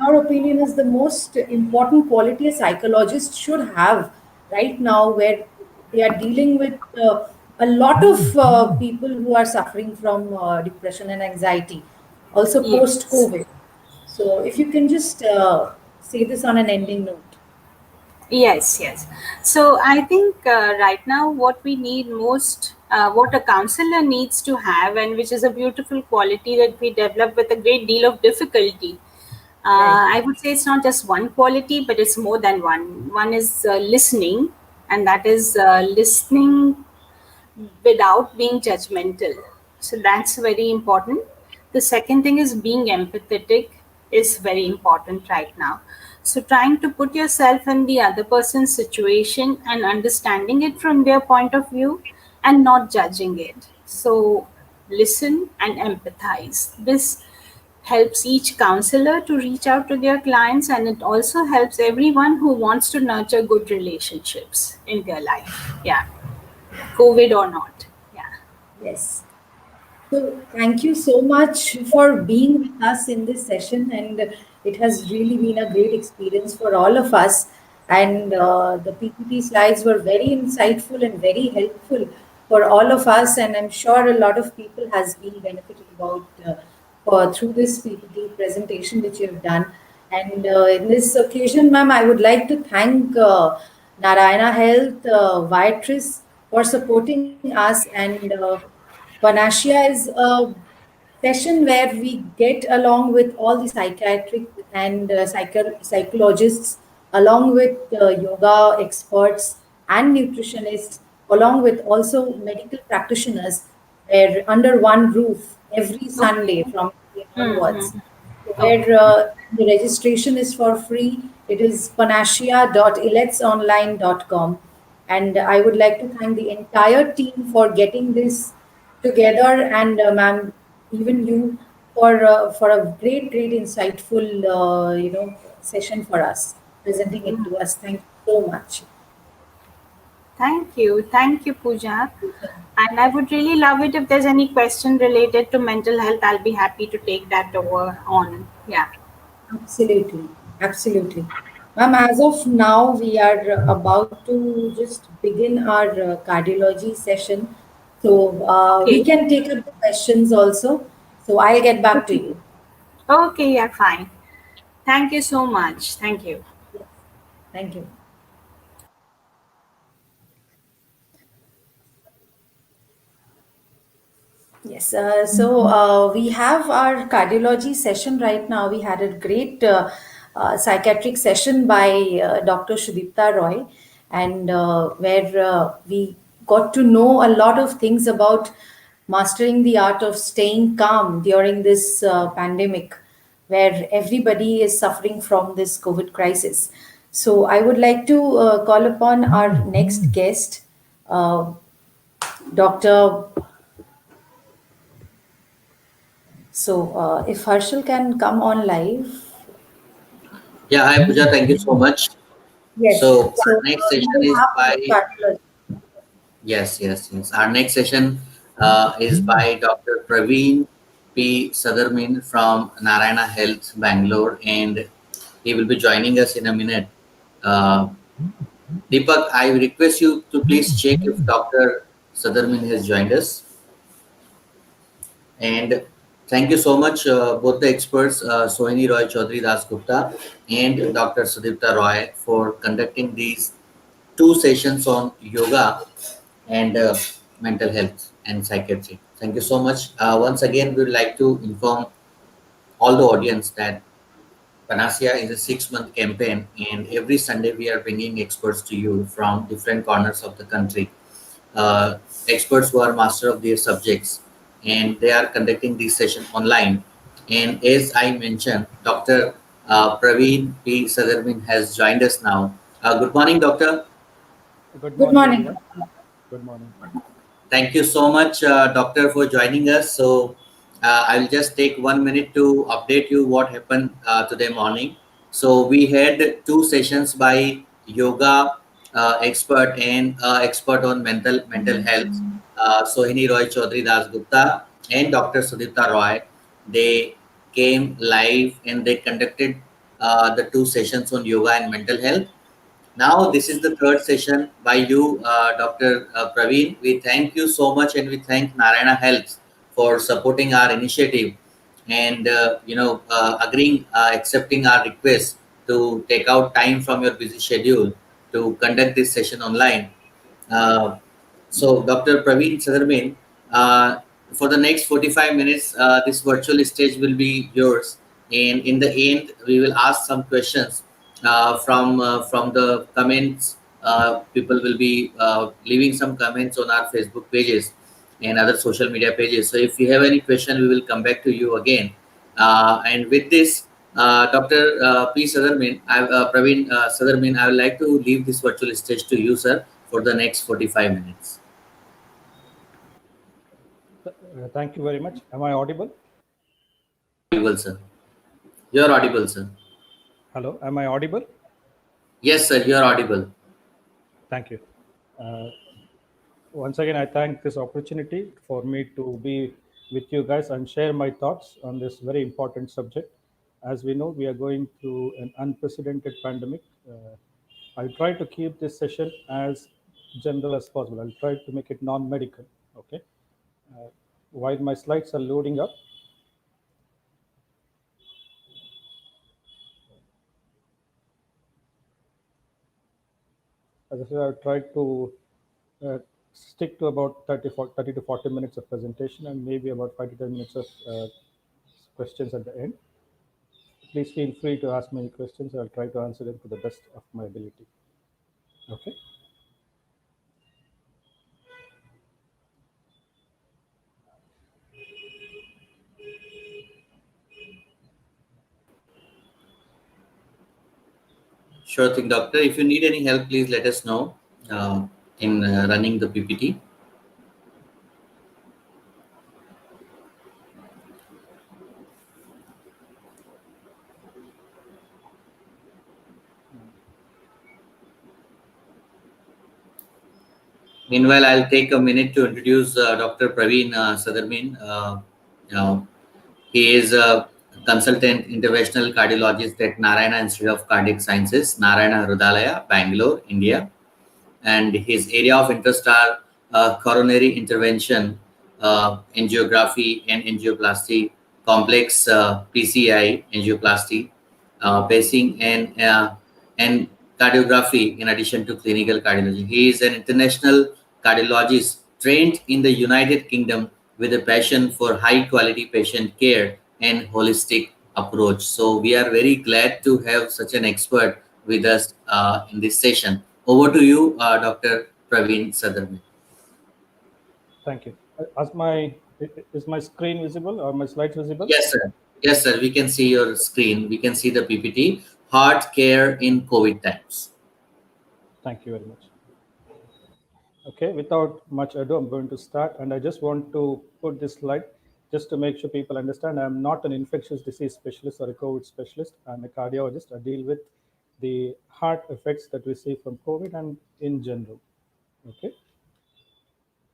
our opinion, is the most important quality a psychologist should have right now, where they are dealing with a lot of people who are suffering from depression and anxiety, also post Yes. COVID. So, if you can just say this on an ending note. Yes, yes. So I think right now what we need most, what a counselor needs to have, and which is a beautiful quality that we develop with a great deal of difficulty. Right. I would say it's not just one quality, but it's more than one. One is listening, and that is listening without being judgmental. So that's very important. The second thing is being empathetic is very important right now. So, trying to put yourself in the other person's situation and understanding it from their point of view and not judging it. So, listen and empathize. This helps each counselor to reach out to their clients, and it also helps everyone who wants to nurture good relationships in their life. Yeah, COVID or not. Yeah. Yes. So thank you so much for being with us in this session, and it has really been a great experience for all of us. And the PPT slides were very insightful and very helpful for all of us, and I'm sure a lot of people has been benefited about through this PPT presentation which you have done. And in this occasion, ma'am, I would like to thank Narayana Health, Viatris for supporting us, and Panacea is a session where we get along with all the psychiatric and psychologists, along with yoga experts and nutritionists, along with also medical practitioners, where under one roof every Sunday Okay. from Monday onwards. Mm-hmm. So Okay. where the registration is for free. It is panacea.iletsonline.com. And I would like to thank the entire team for getting this together, and ma'am, even you for a great insightful session for us, presenting it to us. Thank you so much. Thank you. Thank you, Pooja. And I would really love it if there's any question related to mental health. I'll be happy to take that over on. Yeah. Absolutely, absolutely. Ma'am, as of now, we are about to just begin our cardiology session. So we Okay. can take up the questions also. So I'll get back to Okay. you. Okay. Yeah. Fine. Thank you so much. Thank you. Yes. Thank you. Yes, we have our cardiology session right now. We had a great psychiatric session by Dr. Sudipta Roy, and where we got to know a lot of things about mastering the art of staying calm during this pandemic, where everybody is suffering from this COVID crisis. So, I would like to call upon our next guest, uh, Dr. So, if Harshal can come on live, Yeah, hi Pooja, thank you so much. yes. So our So, next we session will is have by, the cardiologist. yes. Our next session is by Dr. Praveen P. Sutherman from Narayana Health, Bangalore, and he will be joining us in a minute. Uh, Deepak, I request you to please check if Dr. Sutherman has joined us. And thank you so much, both the experts, Sohini Roy Chaudhary Das Gupta and Dr. Sudipta Roy, for conducting these two sessions on yoga and mental health and psychiatry. Thank you so much. Once again, we would like to inform all the audience that PANACEA is a 6-month campaign, and every Sunday we are bringing experts to you from different corners of the country. Experts who are master of their subjects, and they are conducting this session online. And as I mentioned, Dr. Praveen P. Sutherman has joined us now. Good morning, doctor. Good Good morning, morning. everyone. Good morning. Thank you so much, doctor, for joining us. So I'll just take 1 minute to update you what happened today morning. So we had two sessions by yoga expert and expert on mental health, Sohini Roy Chaudhary Das Gupta and Dr. Sudipta Roy. They came live and they conducted the two sessions on yoga and mental health. Now, this is the third session by you, Dr. Praveen. We thank you so much, and we thank Narayana Health for supporting our initiative and agreeing, accepting our request to take out time from your busy schedule to conduct this session online. Uh, so, Dr. Praveen Sutherman, uh, for the next 45 minutes, this virtual stage will be yours. And in the end, we will ask some questions from the comments. People will be leaving some comments on our Facebook pages and other social media pages. So, if you have any question, we will come back to you again. And with this, Dr. Praveen Sadharmin, I would like to leave this virtual stage to you, sir, for the next 45 minutes. Thank you very much. Am I audible? Audible, sir. You're audible, sir. Hello, am I audible? Yes, sir, you're audible. Thank you. Uh, Once again, I thank this opportunity for me to be with you guys and share my thoughts on this very important subject. As we know, we are going through an unprecedented pandemic. I'll try to keep this session as general as possible. I'll try to make it non-medical. Okay. While my slides are loading up, as I said, I'll try to uh, stick to about 30 to 40 minutes of presentation and maybe about 5 to 10 minutes of questions at the end. Please feel free to ask me any questions. I'll try to answer them to the best of my ability. Okay. Sure thing, doctor. If you need any help, please let us know in running the PPT. Meanwhile, I'll take a minute to introduce Dr. Praveen Sadharmin. He is a consultant interventional cardiologist at Narayana Institute of Cardiac Sciences, Narayana Hrudalaya, Bangalore, India. And his area of interest are coronary intervention, angiography and angioplasty, complex PCI angioplasty, pacing and cardiography in addition to clinical cardiology. He is an international cardiologist trained in the United Kingdom with a passion for high quality patient care and holistic approach. So we are very glad to have such an expert with us in this session. Over to you, Dr. Praveen Sadharmi. Thank you. Is my screen visible or my slides visible? Yes, sir. Yes, sir. We can see your screen. We can see the PPT. Heart care in COVID times. Thank you very much. Okay, without much ado, I'm going to start, and I just want to put this slide just to make sure people understand I'm not an infectious disease specialist or a COVID specialist. I'm a cardiologist. I deal with the heart effects that we see from COVID and in general. Okay.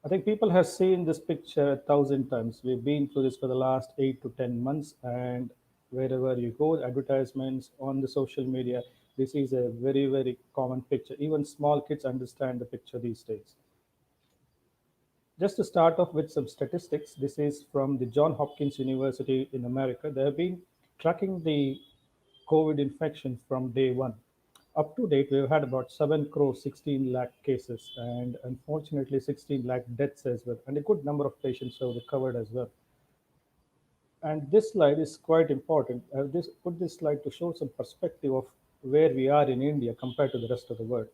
I think people have seen this picture 1,000 times. We've been through this for the last 8 to 10 months, and wherever you go, advertisements on the social media, this is a very, very common picture. Even small kids understand the picture these days. Just to start off with some statistics, this is from the Johns Hopkins University in America. They have been tracking the COVID infection from day one. Up to date, we've had about 7 crore 16 lakh cases and unfortunately 16 lakh deaths as well. And a good number of patients have recovered as well. And this slide is quite important. I've just put this slide to show some perspective of where we are in India compared to the rest of the world.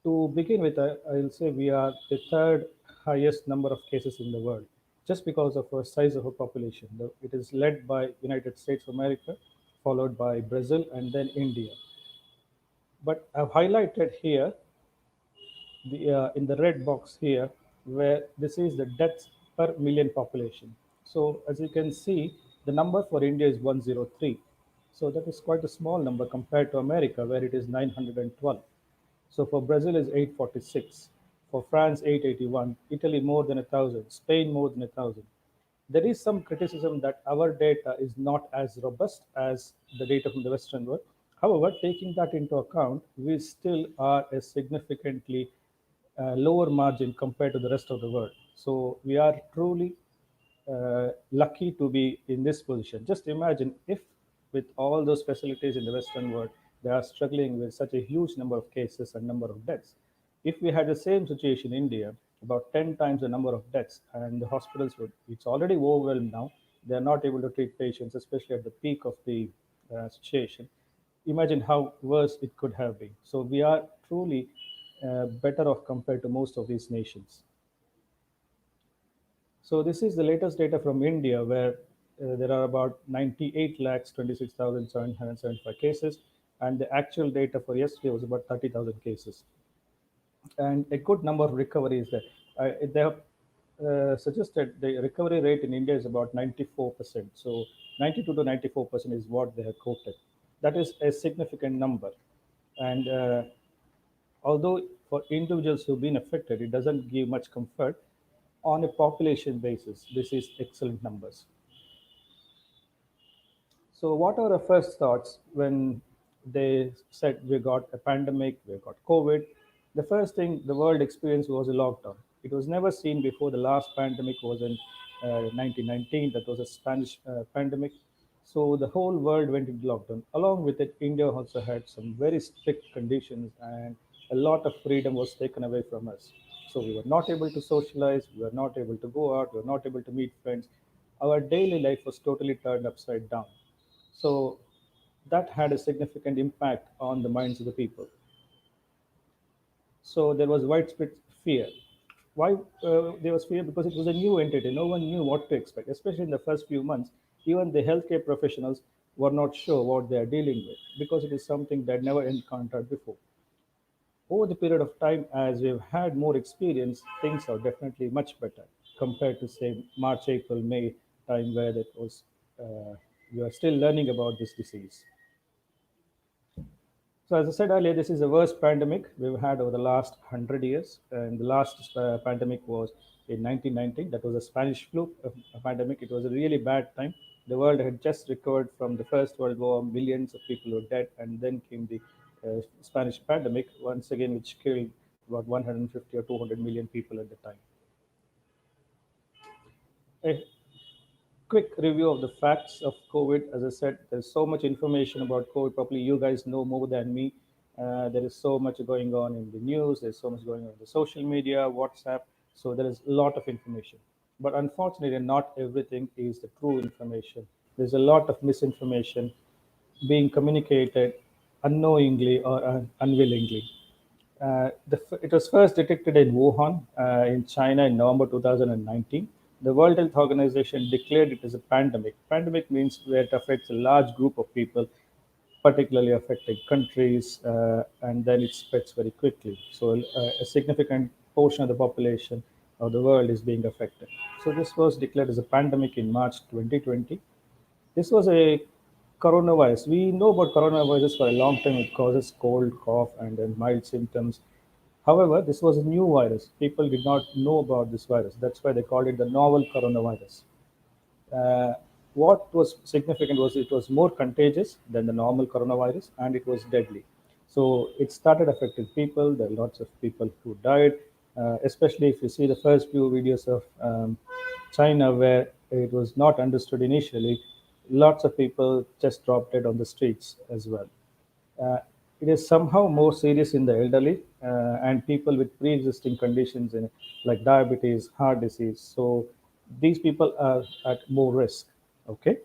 To begin with, I'll say we are the third highest number of cases in the world, just because of the size of our population. It is led by United States of America, followed by Brazil, and then India. But I've highlighted here in the red box here, where this is the deaths per million population. So as you can see, the number for India is 103. So that is quite a small number compared to America, where it is 912. So for Brazil is 846, for France 881, Italy more than 1,000, Spain more than 1,000. There is some criticism that our data is not as robust as the data from the Western world. However, taking that into account, we still are a significantly lower margin compared to the rest of the world. So we are truly lucky to be in this position. Just imagine if, with all those facilities in the Western world, they are struggling with such a huge number of cases and number of deaths. If we had the same situation in India, about 10 times the number of deaths, and the hospitals would, it's already overwhelmed now. They are not able to treat patients, especially at the peak of the situation. Imagine how worse it could have been. So we are truly better off compared to most of these nations. So this is the latest data from India, where there are about 98 lakhs 26,775 cases, and the actual data for yesterday was about 30,000 cases. And a good number of recoveries there. They have suggested the recovery rate in India is about 94%. So 92 to 94% is what they have quoted. That is a significant number. And although for individuals who've been affected, it doesn't give much comfort. On a population basis, this is excellent numbers. So, what are the first thoughts when they said we got a pandemic, we got COVID? The first thing the world experienced was a lockdown. It was never seen before. The last pandemic was in 1919, that was a Spanish pandemic. So, the whole world went into lockdown. Along with it, India also had some very strict conditions, and a lot of freedom was taken away from us. So, we were not able to socialize, we were not able to go out, we were not able to meet friends. Our daily life was totally turned upside down. So that had a significant impact on the minds of the people. So there was widespread fear. Why there was fear? Because it was a new entity. No one knew what to expect, especially in the first few months. Even the healthcare professionals were not sure what they are dealing with because it is something they had never encountered before. Over the period of time, as we've had more experience, things are definitely much better compared to, say, March, April, May time where that was we are still learning about this disease. So, as I said earlier, this is the worst pandemic we've had over the last 100 years. And the last pandemic was in 1919. That was a Spanish flu pandemic. It was a really bad time. The world had just recovered from the First World War. Millions of people were dead. And then came the Spanish pandemic, once again, which killed about 150 or 200 million people at the time. A quick review of the facts of COVID. As I said, there's so much information about COVID. Probably you guys know more than me. There is so much going on in the news. There's so much going on in the social media, WhatsApp. So there is a lot of information. But unfortunately, not everything is the true information. There's a lot of misinformation being communicated unknowingly or unwillingly. It was first detected in Wuhan, in China, in November 2019. The World Health Organization declared it as a pandemic. Pandemic means where it affects a large group of people, particularly affecting countries, and then it spreads very quickly. So, a significant portion of the population of the world is being affected. So, this was declared as a pandemic in March 2020. This was a coronavirus. We know about coronavirus for a long time. It causes cold, cough, and then mild symptoms. However, this was a new virus. People did not know about this virus. That's why they called it the novel coronavirus. Uh, what was significant was it was more contagious than the normal coronavirus, and it was deadly. So it started affecting people. There are lots of people who died, especially if you see the first few videos of China, where it was not understood initially. Lots of people just dropped dead on the streets as well. Uh, it is somehow more serious in the elderly and people with pre-existing conditions like diabetes, heart disease. So these people are at more risk. Okay.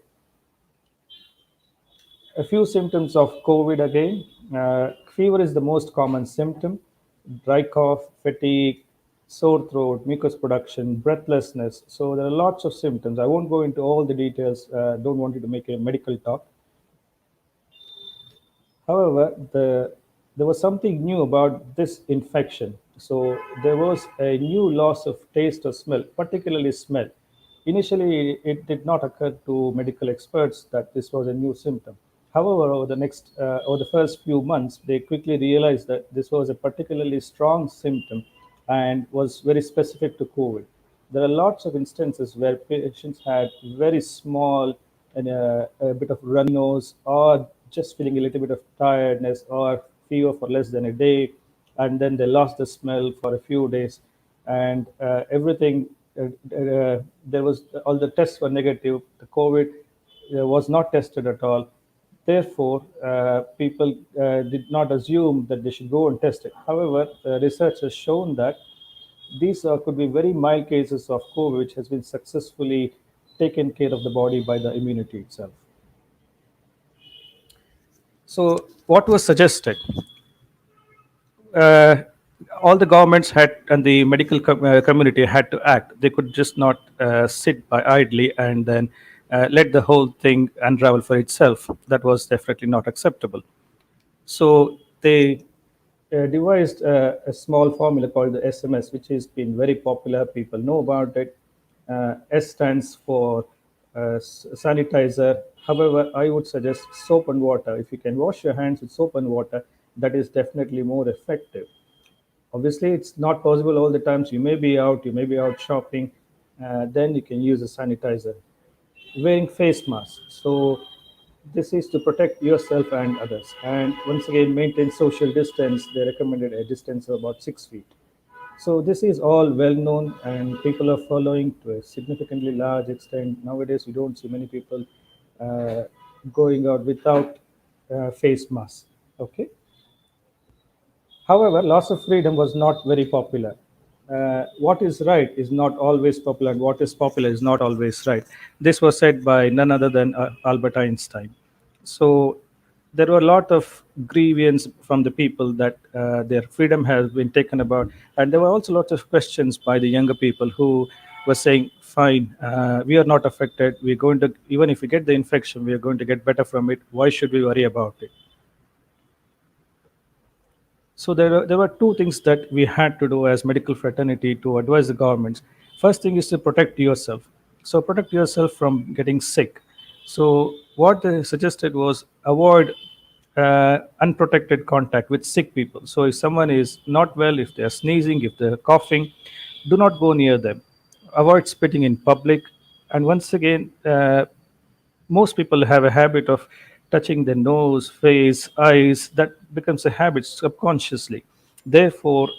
A few symptoms of COVID again. Fever is the most common symptom. Dry cough, fatigue, sore throat, mucus production, breathlessness. So there are lots of symptoms. I won't go into all the details. Don't want you to make a medical talk. However, there was something new about this infection. So there was a new loss of taste or smell, particularly smell. Initially, it did not occur to medical experts that this was a new symptom. However, over the first few months, they quickly realized that this was a particularly strong symptom and was very specific to COVID. There are lots of instances where patients had very small and a bit of runny nose, or just feeling a little bit of tiredness or fever for less than a day, and then they lost the smell for a few days, and everything. There was all the tests were negative. The COVID was not tested at all. Therefore, people did not assume that they should go and test it. However, research has shown that these could be very mild cases of COVID, which has been successfully taken care of the body by the immunity itself. So, what was suggested? Uh, all the governments had and the medical community had to act. They could just not sit by idly and then let the whole thing unravel for itself. That was definitely not acceptable. So they devised a small formula called the SMS, which has been very popular. People know about it. S stands for sanitizer. However, I would suggest soap and water. If you can wash your hands with soap and water, that is definitely more effective. Obviously, it's not possible all the times. You may be out shopping, then you can use a sanitizer. Wearing face masks. So this is to protect yourself and others. And once again, maintain social distance. They recommended a distance of about 6 feet. So this is all well known, and people are following to a significantly large extent. Nowadays, you don't see many people uh, going out without face masks. Okay. However, loss of freedom was not very popular. What is right is not always popular, and what is popular is not always right. This was said by none other than Albert Einstein. So there were a lot of grievance from the people that their freedom has been taken about, and there were also lots of questions by the younger people who were saying, "Fine, we are not affected. We're going to, even if we get the infection, we are going to get better from it. Why should we worry about it?" So there were two things that we had to do as medical fraternity to advise the governments. First thing is to protect yourself. So protect yourself from getting sick. So what they suggested was avoid unprotected contact with sick people. So if someone is not well, if they are sneezing, if they are coughing, do not go near them. Avoid spitting in public. And once again, most people have a habit of touching their nose, face, eyes. That becomes a habit subconsciously. Therefore,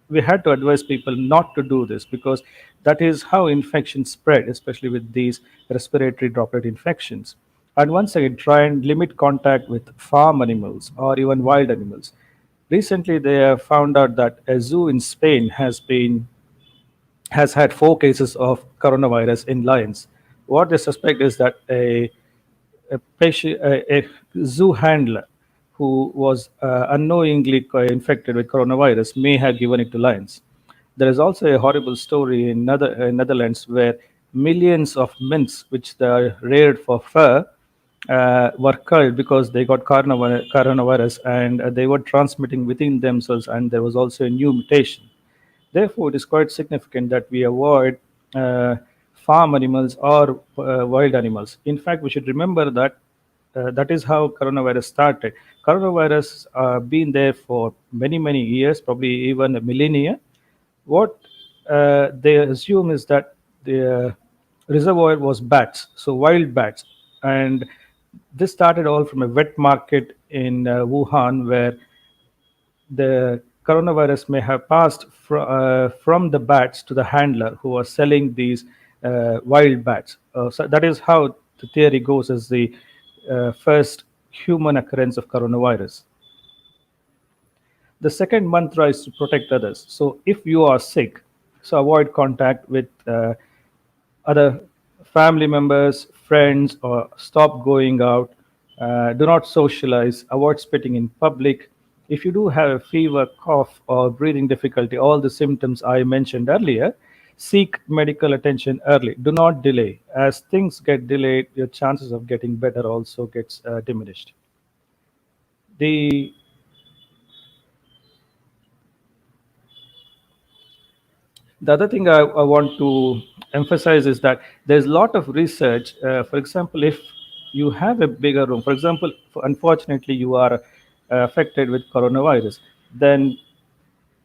we had to advise people not to do this because that is how infections spread, especially with these respiratory droplet infections. And once again, try and limit contact with farm animals or even wild animals. Recently, they have found out that a zoo in Spain has had 4 cases of coronavirus in lions. What they suspect is that a zoo handler who was unknowingly infected with coronavirus may have given it to lions. There is also a horrible story in Netherlands where millions of minks, which they are reared for fur, were killed because they got coronavirus, and they were transmitting within themselves, and there was also a new mutation. Therefore, it is quite significant that we avoid farm animals or wild animals. In fact, we should remember that that is how coronavirus started. Coronavirus been there for many, many years, probably even a millennia. What they assume is that the reservoir was bats, so wild bats, and this started all from a wet market in Wuhan, where the coronavirus may have passed from the bats to the handler who was selling these wild bats. So that is how the theory goes as the first human occurrence of coronavirus. The second mantra is to protect others. So if you are sick, so avoid contact with other family members, friends, or stop going out. Do not socialize. Avoid spitting in public. If you do have a fever, cough, or breathing difficulty, all the symptoms I mentioned earlier, seek medical attention early. Do not delay. As things get delayed, your chances of getting better also gets diminished. The the other thing I want to emphasize is that there's a lot of research. For example, if you have a bigger room, for example, unfortunately, you are affected with coronavirus, then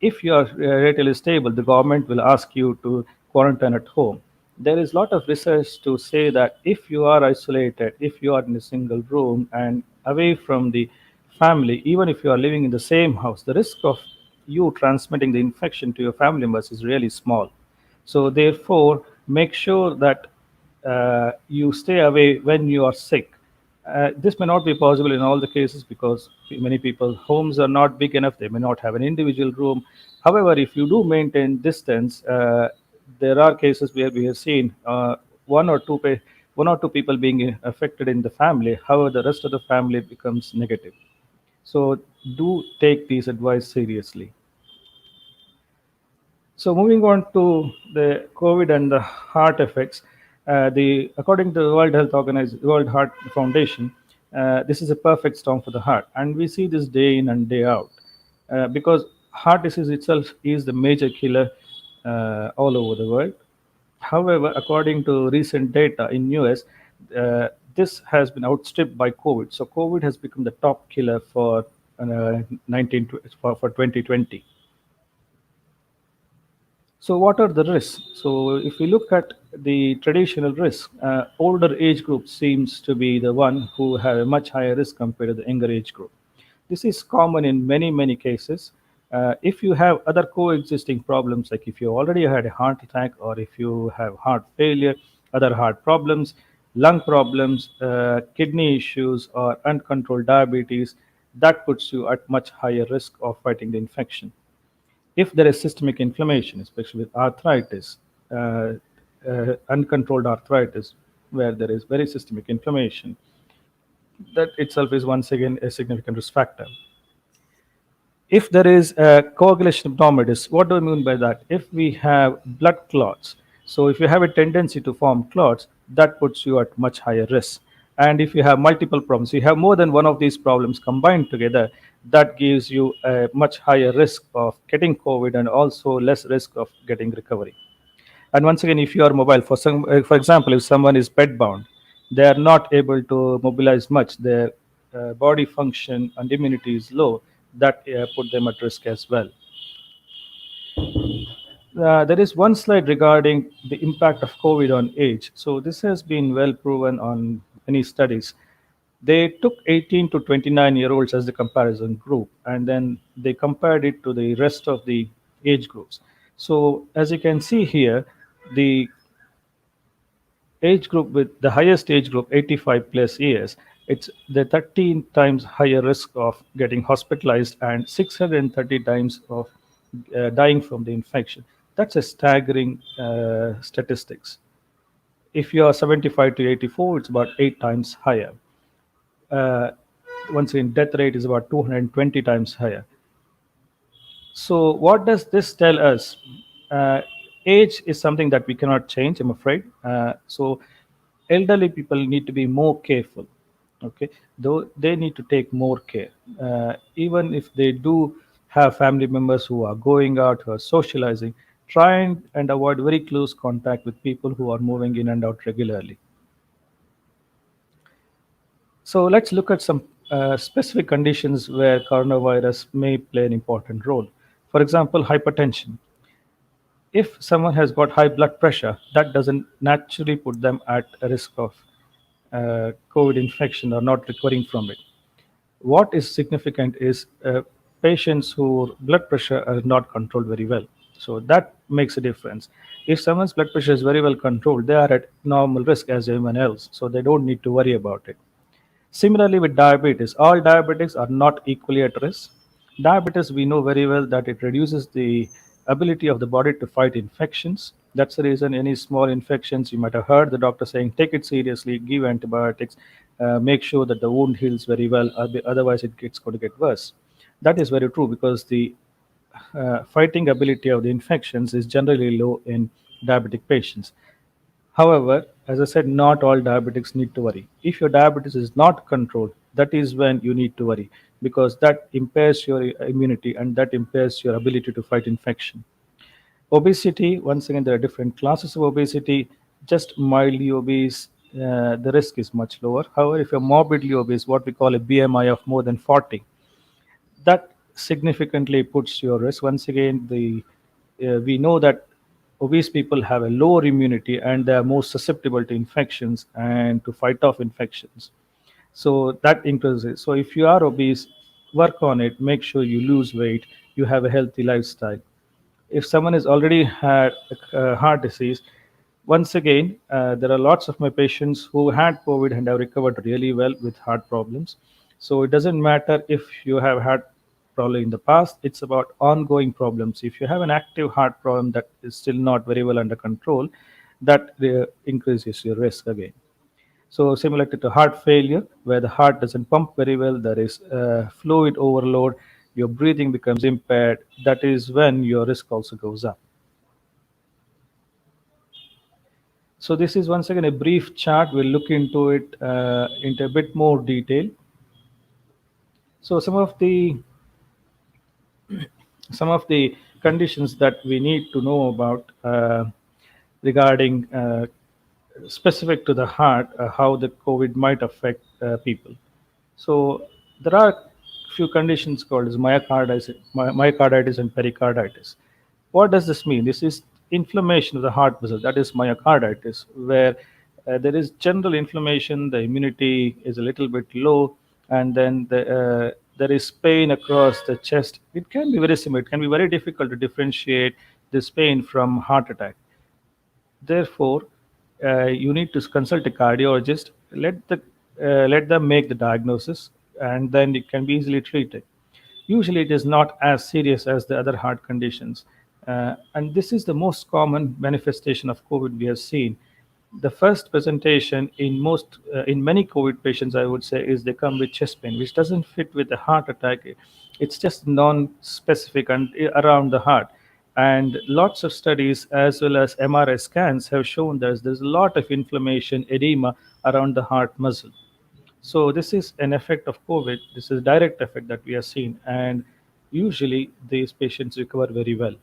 if you are relatively stable, the government will ask you to quarantine at home. There is a lot of research to say that if you are isolated, if you are in a single room and away from the family, even if you are living in the same house, the risk of you transmitting the infection to your family members is really small. So, therefore, make sure that you stay away when you are sick. This may not be possible in all the cases because many people homes are not big enough. They may not have an individual room. However, if you do maintain distance, there are cases where we have seen one or two people being affected in the family. However, the rest of the family becomes negative. So do take these advice seriously. So moving on to the COVID and the heart effects, According to the World Heart Foundation, this is a perfect storm for the heart, and we see this day in and day out, because heart disease itself is the major killer all over the world. However, according to recent data in US, this has been outstripped by COVID. So COVID has become the top killer for 19 for 2020. So, what are the risks? So, if we look at the traditional risk, older age group seems to be the one who have a much higher risk compared to the younger age group. This is common in many cases. If you have other coexisting problems, like if you already had a heart attack, or if you have heart failure, other heart problems, lung problems, kidney issues, or uncontrolled diabetes, that puts you at much higher risk of fighting the infection. If there is systemic inflammation, especially with arthritis, uncontrolled arthritis, where there is very systemic inflammation, that itself is once again a significant risk factor. If there is a coagulation abnormalities, what do I mean by that? If we have blood clots, so if you have a tendency to form clots, that puts you at much higher risk. And if you have multiple problems, you have more than one of these problems combined together, that gives you a much higher risk of getting COVID and also less risk of getting recovery. And once again, if you are mobile, for example, if someone is bedbound, they are not able to mobilize much. Their body function and immunity is low. That put them at risk as well. There is one slide regarding the impact of COVID on age. So this has been well proven on many studies. They took 18 to 29-year-olds as the comparison group, and then they compared it to the rest of the age groups. So as you can see here, the age group with the highest age group, 85 plus years, it's the 13 times higher risk of getting hospitalized and 630 times of dying from the infection. That's a staggering statistics. If you are 75 to 84, it's about 8 times higher. uh, Once again, death rate is about 220 times higher. So, what does this tell us? Age is something that we cannot change, I'm afraid. So, elderly people need to be more careful. Okay, though they need to take more care, even if they do have family members who are going out, who are socializing. Try and avoid very close contact with people who are moving in and out regularly. So let's look at some specific conditions where coronavirus may play an important role. For example, hypertension. If someone has got high blood pressure, that doesn't naturally put them at a risk of COVID infection or not recovering from it. What is significant is patients whose blood pressure are not controlled very well. So that makes a difference. If someone's blood pressure is very well controlled, they are at normal risk as everyone else, so they don't need to worry about it. Similarly, with diabetes, all diabetics are not equally at risk. Diabetes, we know very well that it reduces the ability of the body to fight infections. That's the reason any small infections, you might have heard the doctor saying, take it seriously, give antibiotics, make sure that the wound heals very well, otherwise it's going to get worse. That is very true because the fighting ability of the infections is generally low in diabetic patients. However, as I said, not all diabetics need to worry. If your diabetes is not controlled, that is when you need to worry because that impairs your immunity and that impairs your ability to fight infection. Obesity, once again, there are different classes of obesity. Just mildly obese, the risk is much lower. However, if you're morbidly obese, what we call a BMI of more than 40, that significantly puts your risk. Once again, the we know that obese people have a lower immunity and they are more susceptible to infections and to fight off infections. So that increases. So if you are obese, work on it. Make sure you lose weight. You have a healthy lifestyle. If someone has already had heart disease, once again, there are lots of my patients who had COVID and have recovered really well with heart problems. So it doesn't matter if you have had problem in the past, it's about ongoing problems. If you have an active heart problem that is still not very well under control, that increases your risk again. So similar to heart failure, where the heart doesn't pump very well, there is fluid overload, your breathing becomes impaired. That is when your risk also goes up. So this is once again a brief chart. We'll look into it into a bit more detail. So some of the conditions that we need to know about regarding specific to the heart, how the COVID might affect people. So there are few conditions called as myocarditis and pericarditis. What does this mean? This is inflammation of the heart muscle. That is myocarditis, where there is general inflammation, the immunity is a little bit low, and then there is pain across the chest. It can be very similar. It can be very difficult to differentiate this pain from heart attack. Therefore, you need to consult a cardiologist. Let them make the diagnosis, and then it can be easily treated. Usually, it is not as serious as the other heart conditions, and this is the most common manifestation of COVID we have seen. The first presentation in many COVID patients, I would say, is they come with chest pain, which doesn't fit with a heart attack. It's just non-specific and around the heart. And lots of studies as well as MRI scans have shown that there's a lot of inflammation, edema around the heart muscle. So this is an effect of COVID. This is a direct effect that we have seen, and usually these patients recover very well.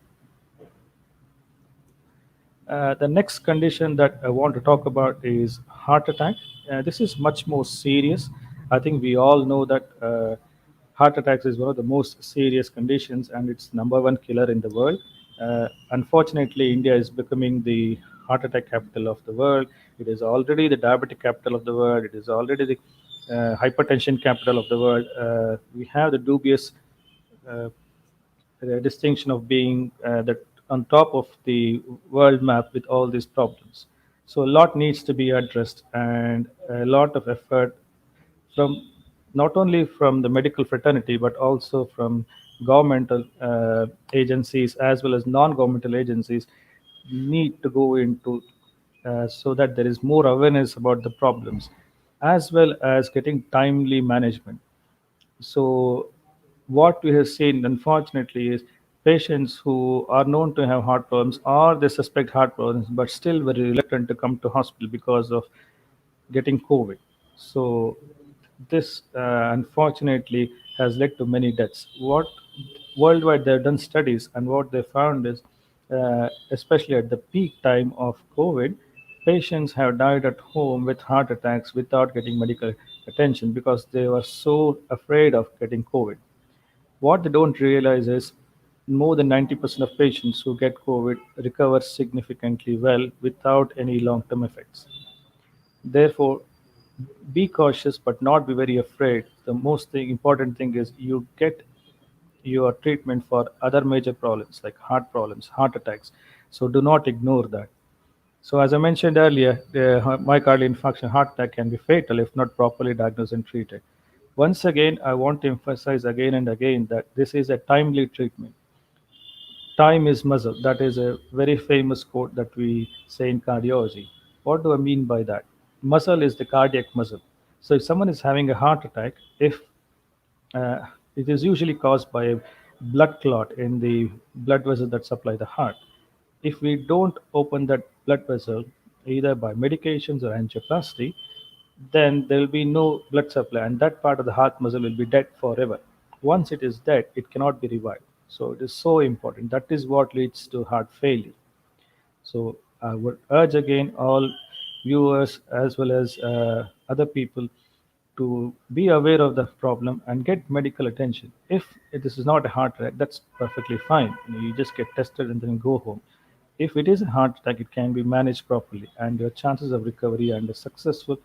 The next condition that I want to talk about is heart attack. This is much more serious. I think we all know that heart attacks is one of the most serious conditions, and it's number one killer in the world. Unfortunately, India is becoming the heart attack capital of the world. It is already the diabetic capital of the world. It is already the hypertension capital of the world. We have the dubious the distinction of being that on top of the world map with all these problems. So a lot needs to be addressed, and a lot of effort from not only from the medical fraternity but also from governmental agencies as well as non-governmental agencies need to go into so that there is more awareness about the problems as well as getting timely management. So, what we have seen, unfortunately, is patients who are known to have heart problems or they suspect heart problems, but still very reluctant to come to hospital because of getting COVID. So, this unfortunately has led to many deaths. What worldwide they have done studies, and what they found is, especially at the peak time of COVID, patients have died at home with heart attacks without getting medical attention because they were so afraid of getting COVID. What they don't realize is more than 90% of patients who get COVID recover significantly well without any long term effects. Therefore, be cautious but not be very afraid. The most important thing is you get your treatment for other major problems like heart problems, heart attacks. So do not ignore that. So, as I mentioned earlier, the myocardial infarction, heart attack can be fatal if not properly diagnosed and treated. Once again, I want to emphasize again and again that this is a timely treatment. Time is muscle. That is a very famous quote that we say in cardiology. What do I mean by that? Muscle is the cardiac muscle. So, if someone is having a heart attack, if it is usually caused by a blood clot in the blood vessel that supply the heart. If we don't open that blood vessel, either by medications or angioplasty, then there will be no blood supply, and that part of the heart muscle will be dead forever. Once it is dead, it cannot be revived. So it is so important. That is what leads to heart failure. So I would urge again all viewers as well as other people to be aware of the problem and get medical attention. If this is not a heart attack, that's perfectly fine. You just get tested and then go home. If it is a heart attack, it can be managed properly, and your chances of recovery and a successful,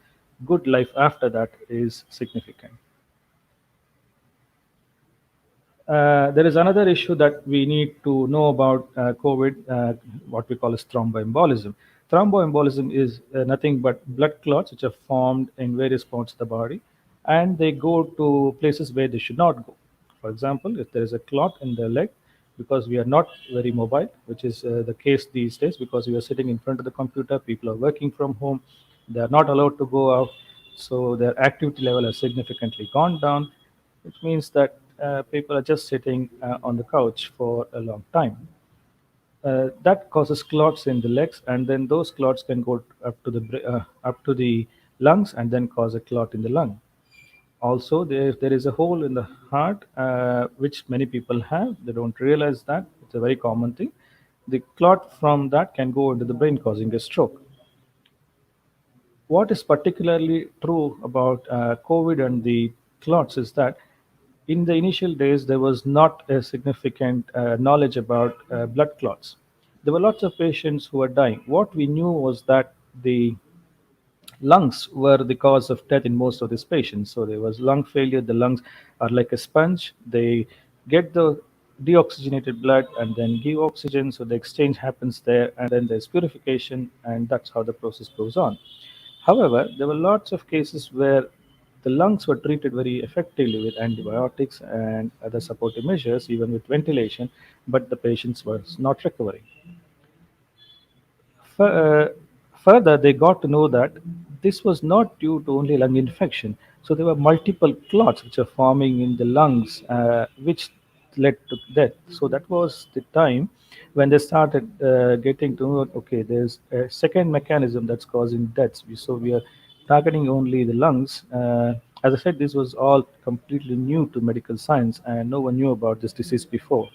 good life after that is significant. There is another issue that we need to know about COVID, what we call as thromboembolism. Thromboembolism is nothing but blood clots which are formed in various parts of the body, and they go to places where they should not go. For example, if there is a clot in the leg, because we are not very mobile, which is the case these days, because we are sitting in front of the computer, people are working from home, they are not allowed to go out, so their activity level has significantly gone down, which means that people are just sitting on the couch for a long time. that causes clots in the legs, and then those clots can go up to the lungs and then cause a clot in the lung. Also, there is a hole in the heart, which many people have. They don't realize that it's a very common thing. The clot from that can go into the brain, causing a stroke. What is particularly true about COVID and the clots is that in the initial days there was not a significant knowledge about blood clots. There were lots of patients who were dying. What we knew was that the lungs were the cause of death in most of these patients. So there was lung failure. The lungs are like a sponge. They get the deoxygenated blood and then give oxygen. So the exchange happens there, and then there's purification, and that's how the process goes on. However, there were lots of cases where the lungs were treated very effectively with antibiotics and other supportive measures, even with ventilation, but the patients were not recovering. Fur- Further, they got to know that this was not due to only lung infection. So there were multiple clots which are forming in the lungs, which led to death. So that was the time when they started getting to know, okay, there's a second mechanism that's causing deaths. So we are targeting only the lungs. As I said, this was all completely new to medical science, and no one knew about this disease before.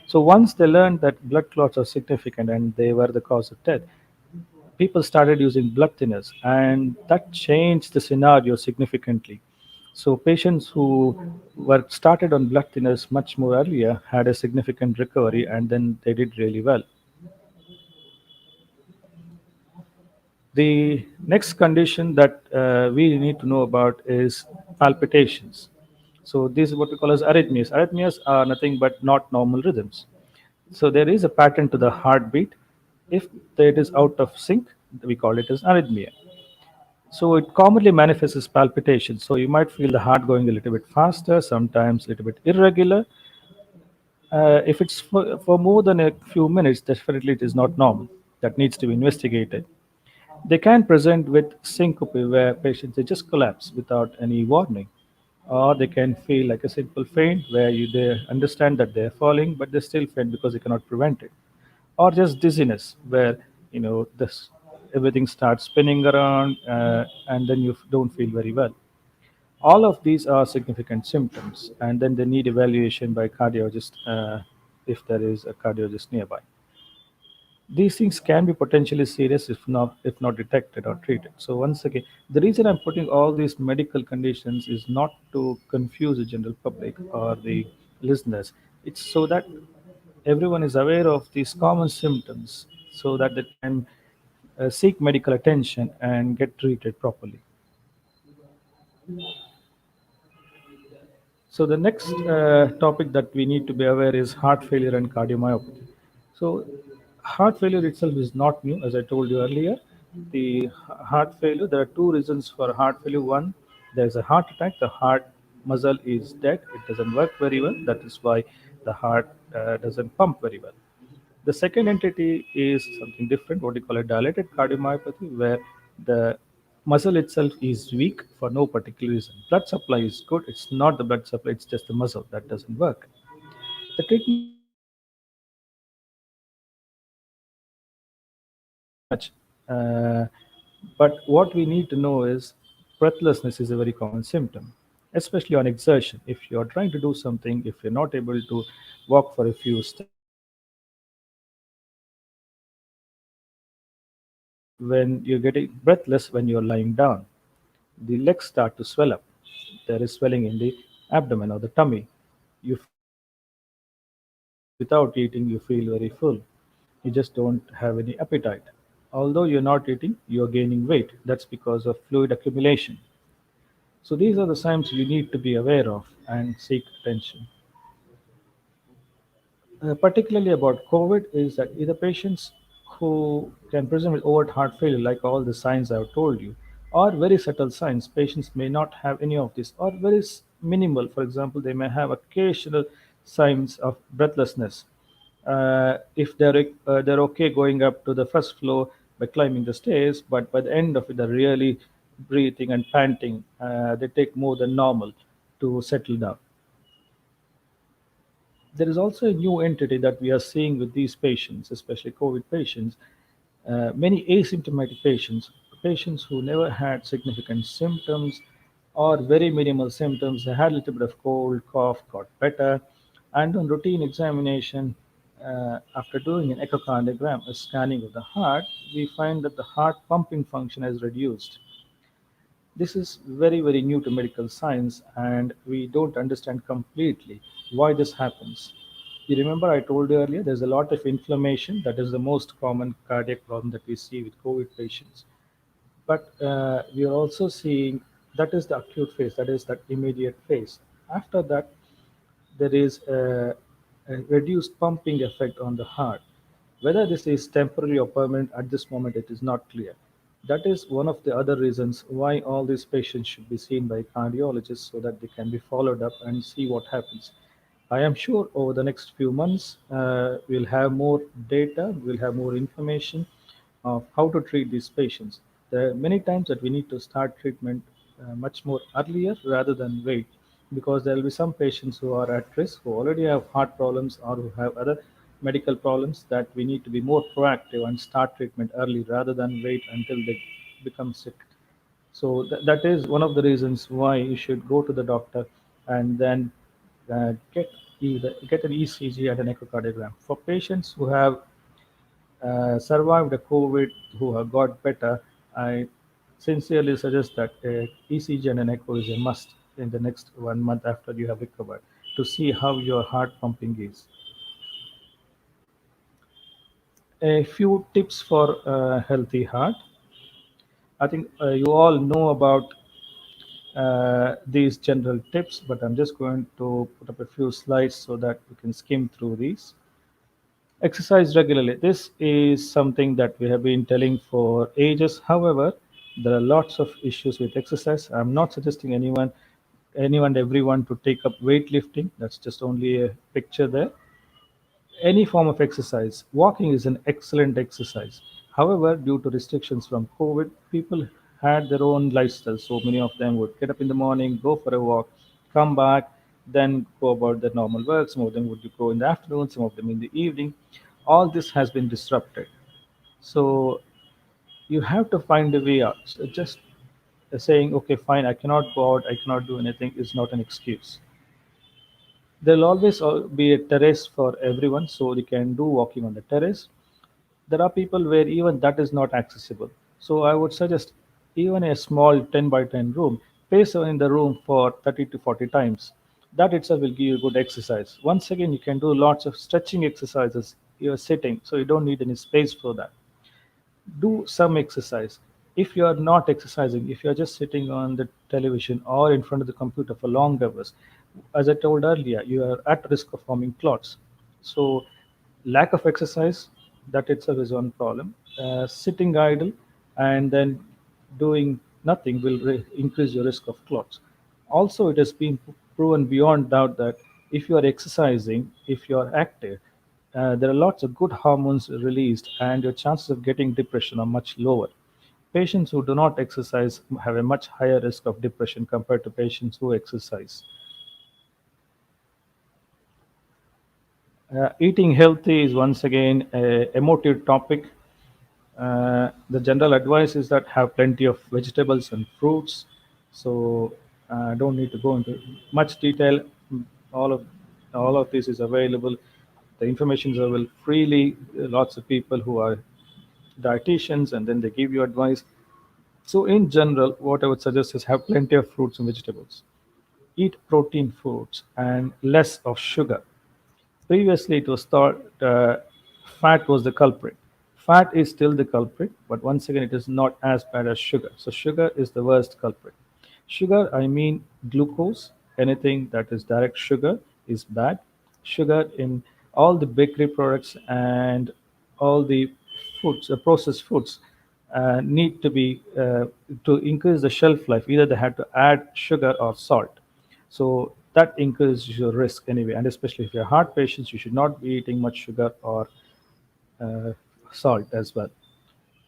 So once they learned that blood clots are significant and they were the cause of death, people started using blood thinners, and that changed the scenario significantly. So patients who were started on blood thinners much more earlier had a significant recovery, and then they did really well. The next condition that we need to know about is palpitations. So this is what we call as arrhythmias. Arrhythmias are nothing but not normal rhythms. So there is a pattern to the heartbeat. If it is out of sync, we call it as arrhythmia. So it commonly manifests as palpitations. So you might feel the heart going a little bit faster, sometimes a little bit irregular. If it's for more than a few minutes, definitely it is not normal. That needs to be investigated. They can present with syncope, where patients they just collapse without any warning, or they can feel like a simple faint, where they understand that they are falling, but they still faint because they cannot prevent it, or just dizziness, where this everything starts spinning around, and then you don't feel very well. All of these are significant symptoms, and then they need evaluation by cardiologist, if there is a cardiologist nearby. These things can be potentially serious if not detected or treated. So once again, the reason I'm putting all these medical conditions is not to confuse the general public or the listeners. It's so that everyone is aware of these common symptoms, so that they can seek medical attention and get treated properly. So the next topic that we need to be aware is heart failure and cardiomyopathy. So heart failure itself is not new, as I told you earlier. The heart failure, there are two reasons for heart failure. One, there's a heart attack. The heart muscle is dead. It doesn't work very well. That is why the heart doesn't pump very well. The second entity is something different, what we call a dilated cardiomyopathy, where the muscle itself is weak for no particular reason. Blood supply is good, it's not the blood supply, it's just the muscle that doesn't work. The treatment is much, uh, but what we need to know is breathlessness is a very common symptom, especially on exertion. If you're trying to do something, if you're not able to walk for a few steps, when you're getting breathless when you're lying down, the legs start to swell up. There is swelling in the abdomen or the tummy. You without eating, you feel very full. You just don't have any appetite. Although you're not eating, you're gaining weight. That's because of fluid accumulation. So these are the signs you need to be aware of and seek attention. Particularly about COVID is that either patients who can present with overt heart failure, like all the signs I've told you, or very subtle signs, patients may not have any of this, or very minimal. For example, they may have occasional signs of breathlessness. If they're okay going up to the first floor by climbing the stairs, but by the end of it, they're really breathing and panting. They take more than normal to settle down. There is also a new entity that we are seeing with these patients, especially COVID patients. Many asymptomatic patients, patients who never had significant symptoms or very minimal symptoms, they had a little bit of cold, cough, got better, and on routine examination, after doing an echocardiogram, a scanning of the heart, we find that the heart pumping function has reduced. This is very, very new to medical science, and we don't understand completely why this happens. You remember I told you earlier there's a lot of inflammation that is the most common cardiac problem that we see with COVID patients. But we are also seeing that is the acute phase, that is that immediate phase. After that, there is a reduced pumping effect on the heart. Whether this is temporary or permanent at this moment, it is not clear. That is one of the other reasons why all these patients should be seen by cardiologists so that they can be followed up and see what happens. I am sure over the next few months, we'll have more data, we'll have more information of how to treat these patients. There are many times that we need to start treatment much more earlier rather than wait, because there will be some patients who are at risk, who already have heart problems or who have other medical problems, that we need to be more proactive and start treatment early rather than wait until they become sick. So that is one of the reasons why you should go to the doctor and then get an ECG and an echocardiogram. For patients who have survived the COVID, who have got better, I sincerely suggest that a ECG and an echo is a must in the next 1 month after you have recovered, to see how your heart pumping is. A few tips for a healthy heart. I think you all know about these general tips, but I'm just going to put up a few slides so that you can skim through these. Exercise regularly. This is something that we have been telling for ages. However, there are lots of issues with exercise. I'm not suggesting anyone, everyone to take up weightlifting. That's just only a picture there. Any form of exercise. Walking is an excellent exercise. However, due to restrictions from COVID, people had their own lifestyle. So many of them would get up in the morning, go for a walk, come back, then go about their normal work. Some of them would go in the afternoon, some of them in the evening. All this has been disrupted. So you have to find a way out. So just saying, okay, fine, I cannot go out, I cannot do anything is not an excuse. There'll always be a terrace for everyone, so you can do walking on the terrace. There are people where even that is not accessible. So I would suggest even a small 10 by 10 room, pace in the room for 30 to 40 times. That itself will give you good exercise. Once again, you can do lots of stretching exercises. You're sitting, so you don't need any space for that. Do some exercise. If you are not exercising, if you are just sitting on the television or in front of the computer for long hours, as I told earlier, you are at risk of forming clots. So lack of exercise, that itself is one problem. Sitting idle and then doing nothing will increase your risk of clots. Also, it has been proven beyond doubt that if you are exercising, if you are active, there are lots of good hormones released, and your chances of getting depression are much lower. Patients who do not exercise have a much higher risk of depression compared to patients who exercise. Eating healthy is once again a emotive topic. The general advice is that have plenty of vegetables and fruits. So I don't need to go into much detail. All of all of this is available. The information is available freely. Lots of people who are dietitians, and then they give you advice. So in general, what I would suggest is have plenty of fruits and vegetables. Eat protein foods and less of sugar. Previously, it was thought fat was the culprit. Fat is still the culprit, but once again, it is not as bad as sugar. So, sugar is the worst culprit. Sugar, I mean glucose, anything that is direct sugar is bad. Sugar in all the bakery products and all the foods, processed foods, need to be to increase the shelf life. Either they have to add sugar or salt. So that increases your risk anyway, and especially if you're heart patients, you should not be eating much sugar or uh, salt as well.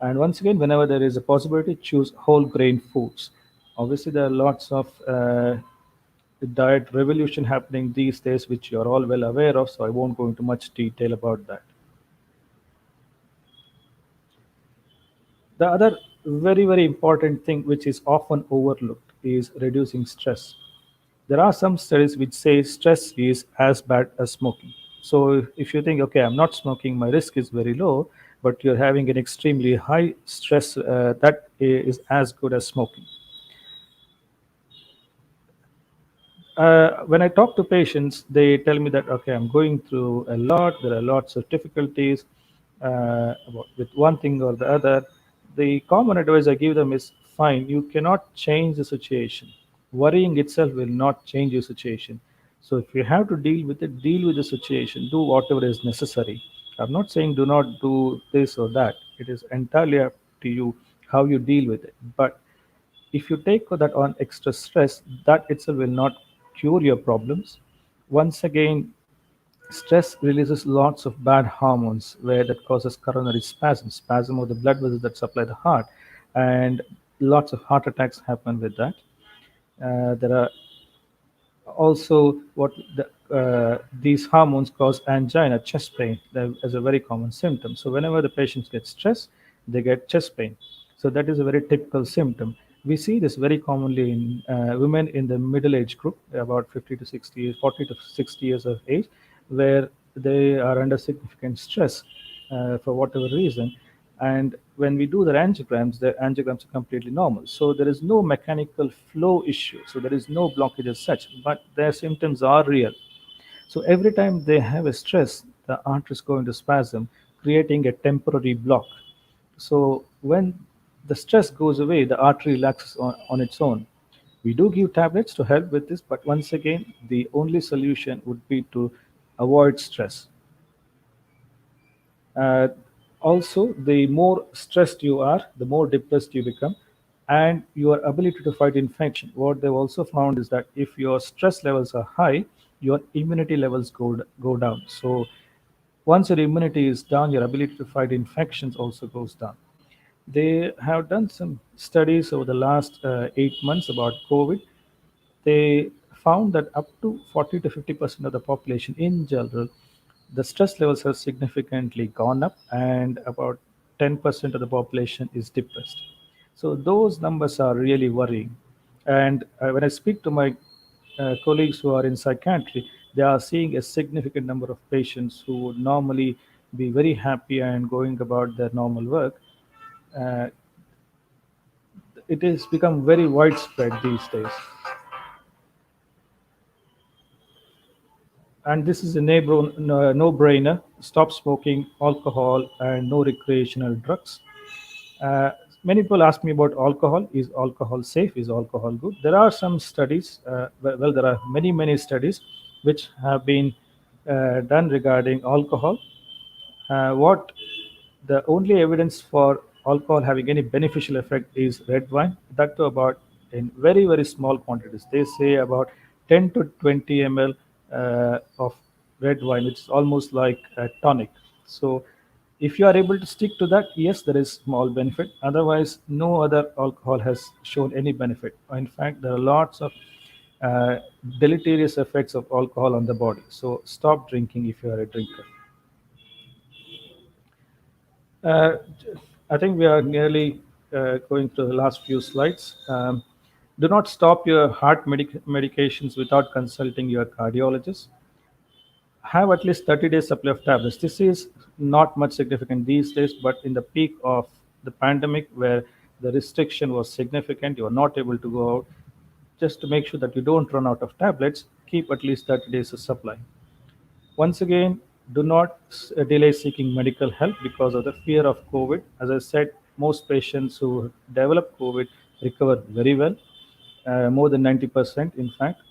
And once again, whenever there is a possibility, choose whole grain foods. Obviously, there are lots of diet revolution happening these days, which you're all well aware of, so I won't go into much detail about that. The other very, very important thing which is often overlooked is reducing stress. There are some studies which say stress is as bad as smoking. So if you think, okay, I'm not smoking, my risk is very low, but you're having an extremely high stress, that is as good as smoking. When I talk to patients, they tell me that, okay, I'm going through a lot, there are lots of difficulties with one thing or the other. The common advice I give them is fine, you cannot change the situation. Worrying itself will not change your situation. So if you have to deal with it, deal with the situation, do whatever is necessary. I'm not saying do not do this or that. It is entirely up to you how you deal with it. But if you take that on extra stress, that itself will not cure your problems. Once again, stress releases lots of bad hormones where that causes coronary spasm of the blood vessels that supply the heart, and lots of heart attacks happen with that. There are also these hormones cause angina, chest pain, as a very common symptom. So whenever the patients get stressed, they get chest pain. So that is a very typical symptom. We see this very commonly in women in the middle age group, about 50 to 60 years, 40 to 60 years of age, where they are under significant stress for whatever reason. And when we do the angiograms are completely normal. So there is no mechanical flow issue. So there is no blockage as such, but their symptoms are real. So every time they have a stress, the artery is going to spasm, creating a temporary block. So when the stress goes away, the artery relaxes on its own. We do give tablets to help with this, but once again, the only solution would be to avoid stress. Uh, Also, the more stressed you are, the more depressed you become, and your ability to fight infection. What they've also found is that if your stress levels are high, your immunity levels go down. So, once your immunity is down, your ability to fight infections also goes down. They have done some studies over the last 8 months about COVID. They found that up to 40 to 50% of the population in general, the stress levels have significantly gone up, and about 10% of the population is depressed. So those numbers are really worrying. And when I speak to my colleagues who are in psychiatry, they are seeing a significant number of patients who would normally be very happy and going about their normal work. Uh, it has become very widespread these days. And this is a no-brainer. Stop smoking, alcohol, and no recreational drugs. Uh, Many people ask me about alcohol. Is alcohol safe? Is alcohol good? There are some studies. Well, there are many studies which have been done regarding alcohol. What the only evidence for alcohol having any beneficial effect is red wine, that too about in very small quantities. They say about 10 to 20 ml of red wine, which is almost like a tonic. So if you are able to stick to that, yes, there is small benefit. Otherwise, no other alcohol has shown any benefit. In fact, there are lots of uh, deleterious effects of alcohol on the body. So stop drinking if you are a drinker. Uh, I think we are nearly going through the last few slides. Do not stop your heart medications without consulting your cardiologist. Have at least 30 days supply of tablets. This is not much significant these days, but in the peak of the pandemic where the restriction was significant, you are not able to go out, just to make sure that you don't run out of tablets, keep at least 30 days of supply. Once again, do not delay seeking medical help because of the fear of COVID. As I said, most patients who develop COVID recover very well, more than 90%. In fact,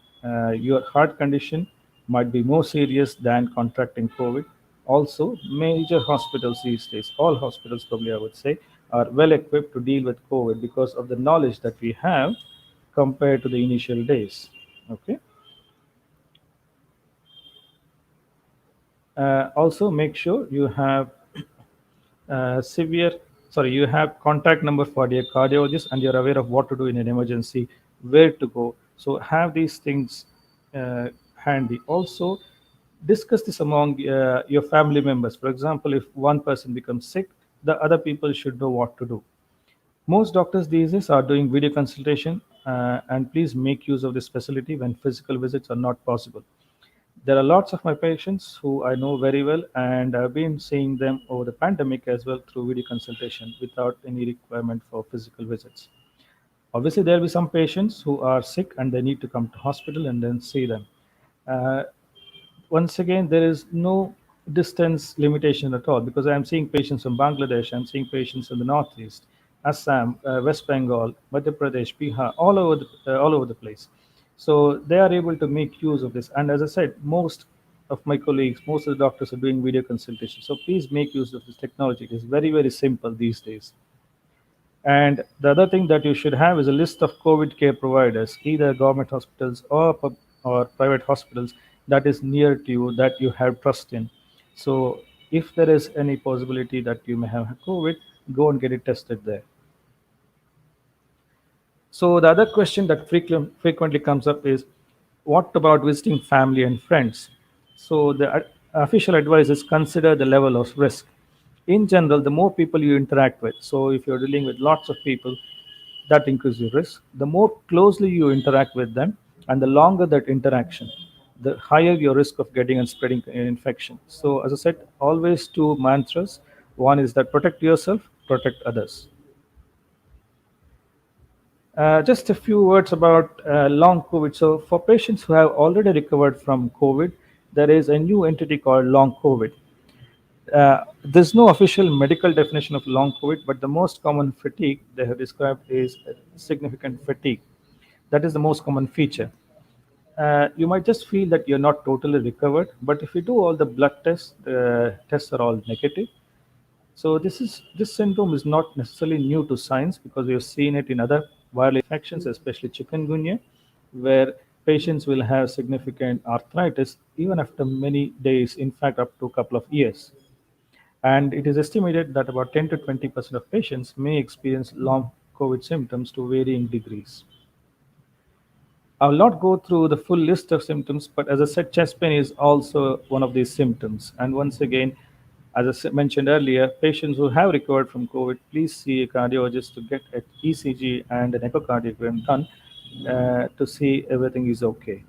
your heart condition might be more serious than contracting COVID. Also, major hospitals these days, all hospitals probably I would say, are well equipped to deal with COVID because of the knowledge that we have compared to the initial days. Okay. Also, make sure you have severe you have contact number for your cardiologist and you're aware of what to do in an emergency, where to go. So have these things handy. Also, discuss this among your family members. For example, if one person becomes sick, the other people should know what to do. Most doctors these days are doing video consultation, and please make use of this facility when physical visits are not possible. There are lots of my patients who I know very well, and I've been seeing them over the pandemic as well through video consultation without any requirement for physical visits. Obviously, there will be some patients who are sick and they need to come to hospital and then see them. Uh, Once again, there is no distance limitation at all because I'm seeing patients from Bangladesh, I'm seeing patients in the Northeast, Assam, West Bengal, Madhya Pradesh, Bihar, all over the place. So they are able to make use of this. And as I said, most of my colleagues, most of the doctors are doing video consultation. So please make use of this technology. It is very, very simple these days. And the other thing that you should have is a list of COVID care providers, either government hospitals or private hospitals that is near to you that you have trust in. So if there is any possibility that you may have COVID, go and get it tested there. So the other question that frequently comes up is, what about visiting family and friends? So the official advice is consider the level of risk. In general, the more people you interact with, so if you're dealing with lots of people, that increases your risk. The more closely you interact with them and the longer that interaction, the higher your risk of getting and spreading an infection. So as I said, always two mantras. One is that protect yourself, protect others. Just a few words about long COVID. So, for patients who have already recovered from COVID, there is a new entity called long COVID. There's no official medical definition of long COVID, but the most common fatigue they have described is significant fatigue. That is the most common feature. You might just feel that you're not totally recovered, but if you do all the blood tests, the tests are all negative. So this syndrome is not necessarily new to science because we have seen it in other viral infections, especially chikungunya, where patients will have significant arthritis even after many days, in fact, up to a couple of years. And it is estimated that about 10 to 20% of patients may experience long COVID symptoms to varying degrees. I will not go through the full list of symptoms, but as I said, chest pain is also one of these symptoms. And once again, as mentioned earlier, patients who have recovered from COVID, please see a cardiologist to get an ECG and an echocardiogram done to see everything is okay.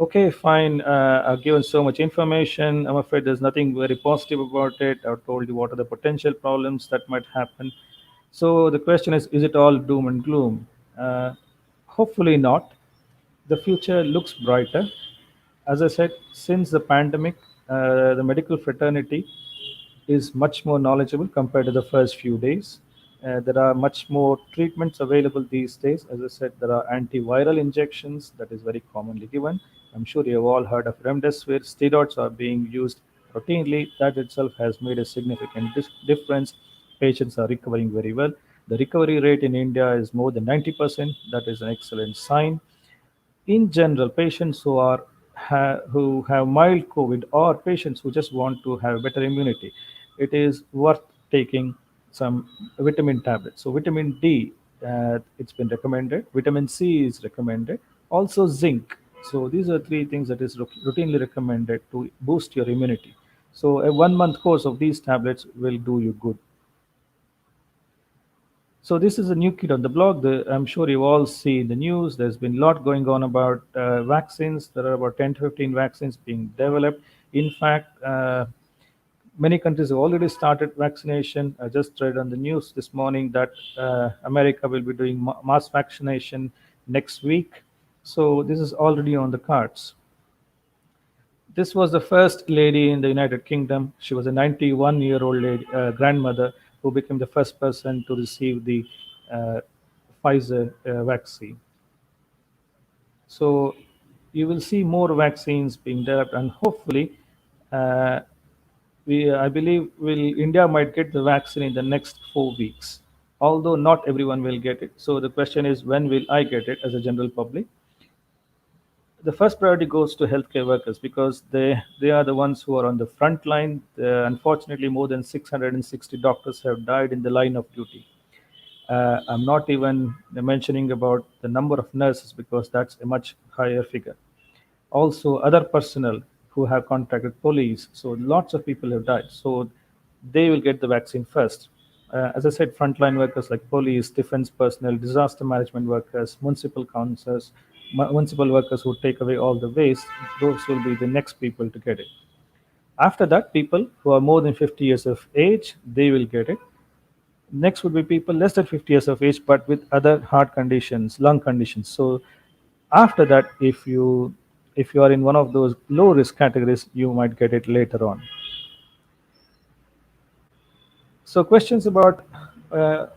Okay, fine. I've given so much information. I'm afraid there's nothing very positive about it. I've told you what are the potential problems that might happen. So the question is it all doom and gloom? Hopefully not. The future looks brighter. As I said, since the pandemic, the medical fraternity is much more knowledgeable compared to the first few days. There are much more treatments available these days. As I said, there are antiviral injections that is very commonly given. I'm sure you have all heard of remdesivir. Steroids are being used routinely. That itself has made a significant difference. Patients are recovering very well. The recovery rate in India is more than 90%. That is an excellent sign. In general, patients who have mild COVID or patients who just want to have better immunity, it is worth taking some vitamin tablets. So vitamin D, it's been recommended. Vitamin C is recommended. Also zinc. So these are three things that is routinely recommended to boost your immunity. So a 1 month course of these tablets will do you good. So this is a new kid on the block. I'm sure you've all seen the news. There's been a lot going on about vaccines. There are about 10 to 15 vaccines being developed. In fact, many countries have already started vaccination. I just read on the news this morning that America will be doing mass vaccination next week. So this is already on the cards. This was the first lady in the United Kingdom. She was a 91-year-old grandmother who became the first person to receive the uh, Pfizer vaccine. So you will see more vaccines being developed, and hopefully, uh, I believe, India might get the vaccine in the next 4 weeks. Although not everyone will get it. So the question is, when will I get it as a general public? The first priority goes to healthcare workers because they are the ones who are on the front line. Unfortunately, more than 660 doctors have died in the line of duty. I'm not even mentioning about the number of nurses because that's a much higher figure. Also, other personnel who have contracted, police. So lots of people have died. So they will get the vaccine first. As I said, frontline workers like police, defense personnel, disaster management workers, municipal councils, municipal workers who take away all the waste, those will be the next people to get it. After that, people who are more than 50 years of age, they will get it. Next would be people less than 50 years of age, but with other heart conditions, lung conditions. So after that, if you are in one of those low risk categories, you might get it later on. So questions about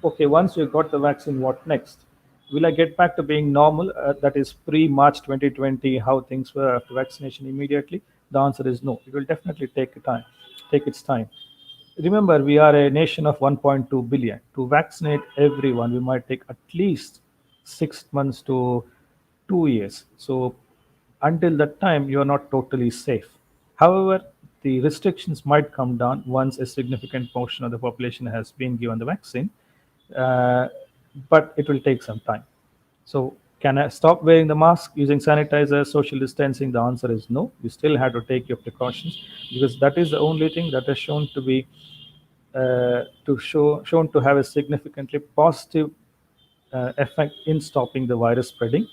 okay, once you got the vaccine, what next? Will I get back to being normal? That is pre-March 2020, how things were after vaccination immediately? The answer is no. It will definitely take its time. Remember, we are a nation of 1.2 billion. To vaccinate everyone, we might take at least 6 months to 2 years. So until that time, you are not totally safe. However, the restrictions might come down once a significant portion of the population has been given the vaccine, uh, but it will take some time. So, can I stop wearing the mask, using sanitizer, social distancing? The answer is no. You still have to take your precautions because that is the only thing that is shown to be shown to have a significantly positive effect in stopping the virus spreading.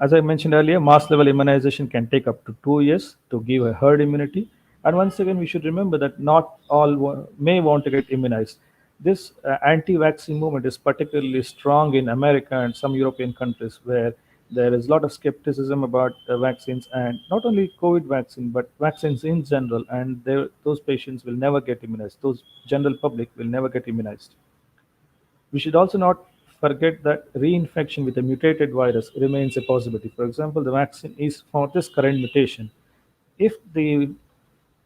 As I mentioned earlier, mass level immunization can take up to 2 years to give a herd immunity. And once again, we should remember that not all may want to get immunized. This anti vaccine movement is particularly strong in America and some European countries where there is a lot of skepticism about vaccines, and not only COVID vaccine, but vaccines in general. And those patients will never get immunized. Those general public will never get immunized. We should also not forget that reinfection with a mutated virus remains a possibility. For example, the vaccine is for this current mutation. If the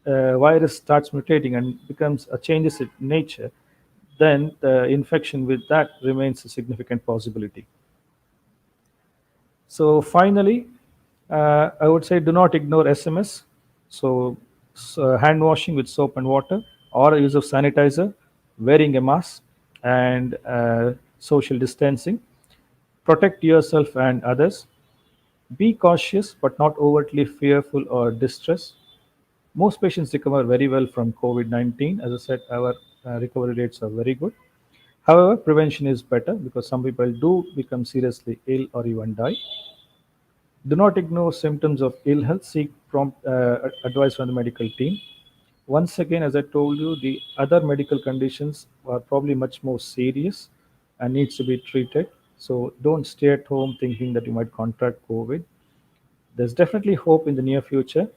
virus starts mutating and becomes a changes in nature, then the infection with that remains a significant possibility. So finally, I would say do not ignore SMS. So hand washing with soap and water, or use of sanitizer, wearing a mask, and social distancing. Protect yourself and others. Be cautious but not overtly fearful or distressed. Most patients recover very well from COVID 19. As I said, our recovery rates are very good. However, prevention is better because some people do become seriously ill or even die. Do not ignore symptoms of ill health. Seek prompt advice from the medical team. Once again, as I told you, the other medical conditions are probably much more serious and needs to be treated. So don't stay at home thinking that you might contract COVID. There's definitely hope in the near future.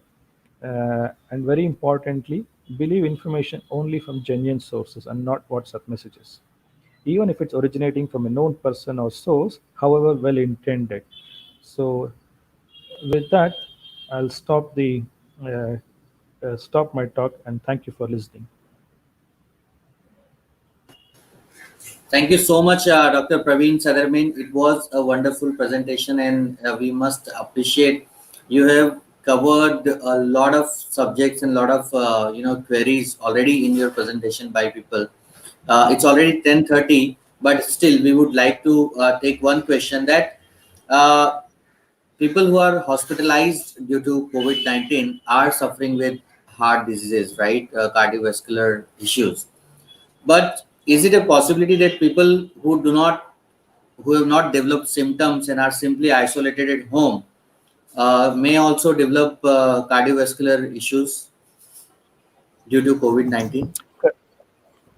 And very importantly, believe information only from genuine sources and not WhatsApp messages, even if it's originating from a known person or source, however well intended. So with that, I'll uh, stop my talk, and thank you for listening. Thank you so much, Dr. Praveen Sadarmin. It was a wonderful presentation, and we must appreciate you have covered a lot of subjects and a lot of queries already in your presentation by people. It's already 10:30, but still we would like to take one question that uh, people who are hospitalized due to COVID-19 are suffering with heart diseases, right? Cardiovascular issues. But is it a possibility that people who have not developed symptoms and are simply isolated at home may also develop cardiovascular issues due to COVID-19?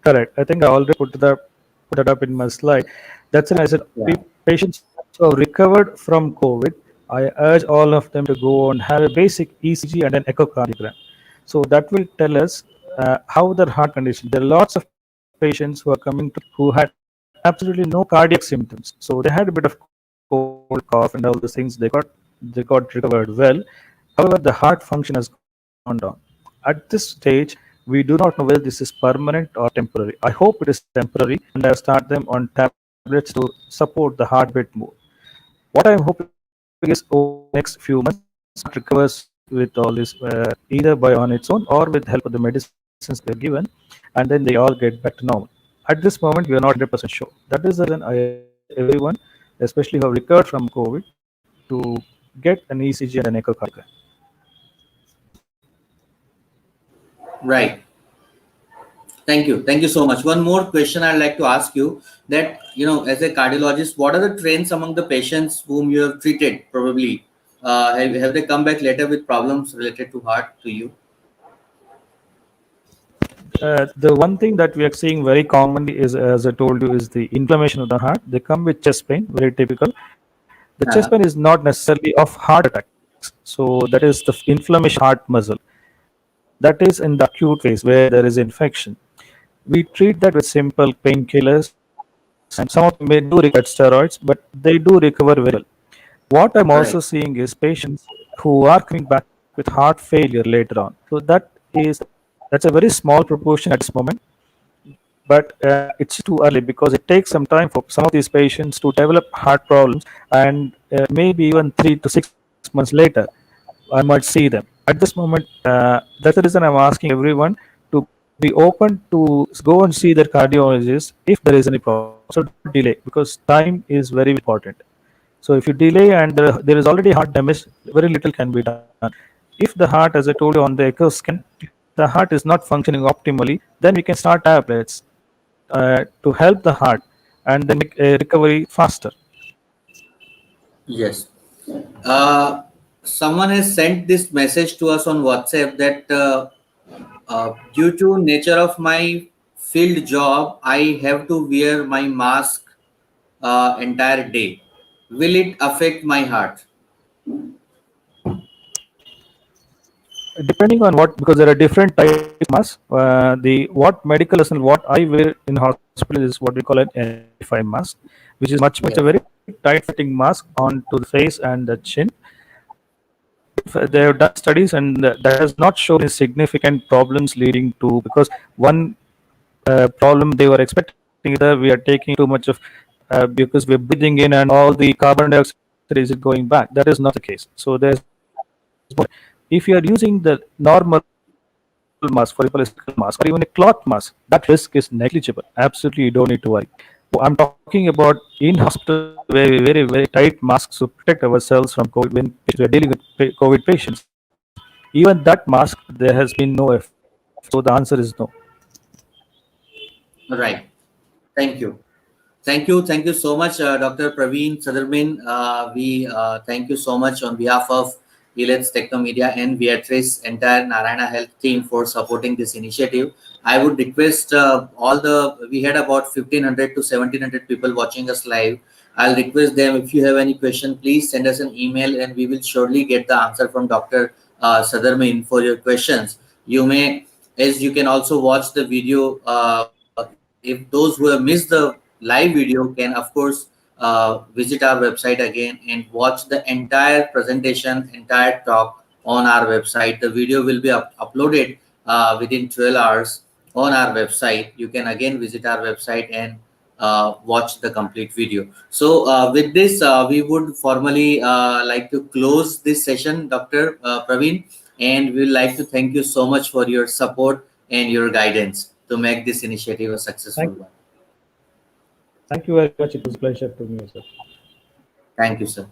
Correct. I think I already put that up in my slide. That's why I said Yeah. patients who have recovered from COVID, I urge all of them to go and have a basic ECG and an echocardiogram. So that will tell us how their heart condition. There are lots of patients who are coming to who had absolutely no cardiac symptoms. So they had a bit of cold, cough, and all those things. They got recovered well. However, the heart function has gone down. At this stage, we do not know whether this is permanent or temporary. I hope it is temporary, and I start them on tablets to support the heartbeat more. What I'm hoping is over the next few months, heart recovers with all this, either by on its own or with help of the medicines they're given, and then they all get back to normal. at this moment we are not 100% sure. That is the reason I advise everyone, especially who have recovered from COVID, to get an ECG and an echocardiogram. Right. Thank you so much. One more question I'd like to ask you, that, as a cardiologist, what are the trends among the patients whom you have treated? Probably, have they come back later with problems related to heart to you? The one thing that we are seeing very commonly is, as I told you, is the inflammation of the heart. They come with chest pain, very typical. The chest pain is not necessarily of heart attacks. So that is the inflammation heart muscle. That is in the acute phase where there is infection. We treat that with simple painkillers, and some of them may do require steroids, but they do recover very well. What I'm Right. also seeing is patients who are coming back with heart failure later on. So that's a very small proportion at this moment, but it's too early because it takes some time for some of these patients to develop heart problems, and maybe even 3 to 6 months later I might see them. At this moment, that's the reason I'm asking everyone to be open to go and see their cardiologist if there is any problem. So don't delay, because time is very important. So if you delay and there is already heart damage, very little can be done. If the heart, as I told you on the echo scan, if the heart is not functioning optimally, then we can start tablets to help the heart and then make a recovery faster. Yes. Uh, Someone has sent this message to us on WhatsApp that, due to nature of my field job, I have to wear my mask entire day. Will it affect my heart? Depending on what, because there are different types of masks. The what medical lesson, what I wear in hospital is what we call an N95 mask, which is much a Yes. very tight fitting mask onto the face and the chin. If they have done studies, and that has not shown any significant problems leading to, because one problem they were expecting is that we are taking too much of, because we're breathing in and all the carbon dioxide is going back. That is not the case. So there's more. If you are using the normal mask, for example, a surgical mask or even a cloth mask, that risk is negligible. Absolutely, you don't need to worry. I'm talking about in hospital where we very, very tight masks to protect ourselves from COVID when we are dealing with COVID patients. Even that mask, there has been no effect. So the answer is no. Right. Thank you. Thank you so much, Dr. Praveen Sadarmin. We thank you so much on behalf of Elets Technomedia and Beatrice entire Narayana Health team for supporting this initiative. I would request we had about 1500 to 1700 people watching us live. I'll request them, if you have any question, please send us an email and we will surely get the answer from Dr. Sadarmin for your questions. As you can also watch the video, if those who have missed the live video can, of course, visit our website again and watch the entire presentation, entire talk on our website. The video will be uploaded within 12 hours on our website. You can again visit our website and watch the complete video. So with this, we would formally like to close this session, Dr. Praveen, and we would like to thank you so much for your support and your guidance to make this initiative a successful Thank, one. thank you very much. It was a pleasure to me, sir. Thank you, sir.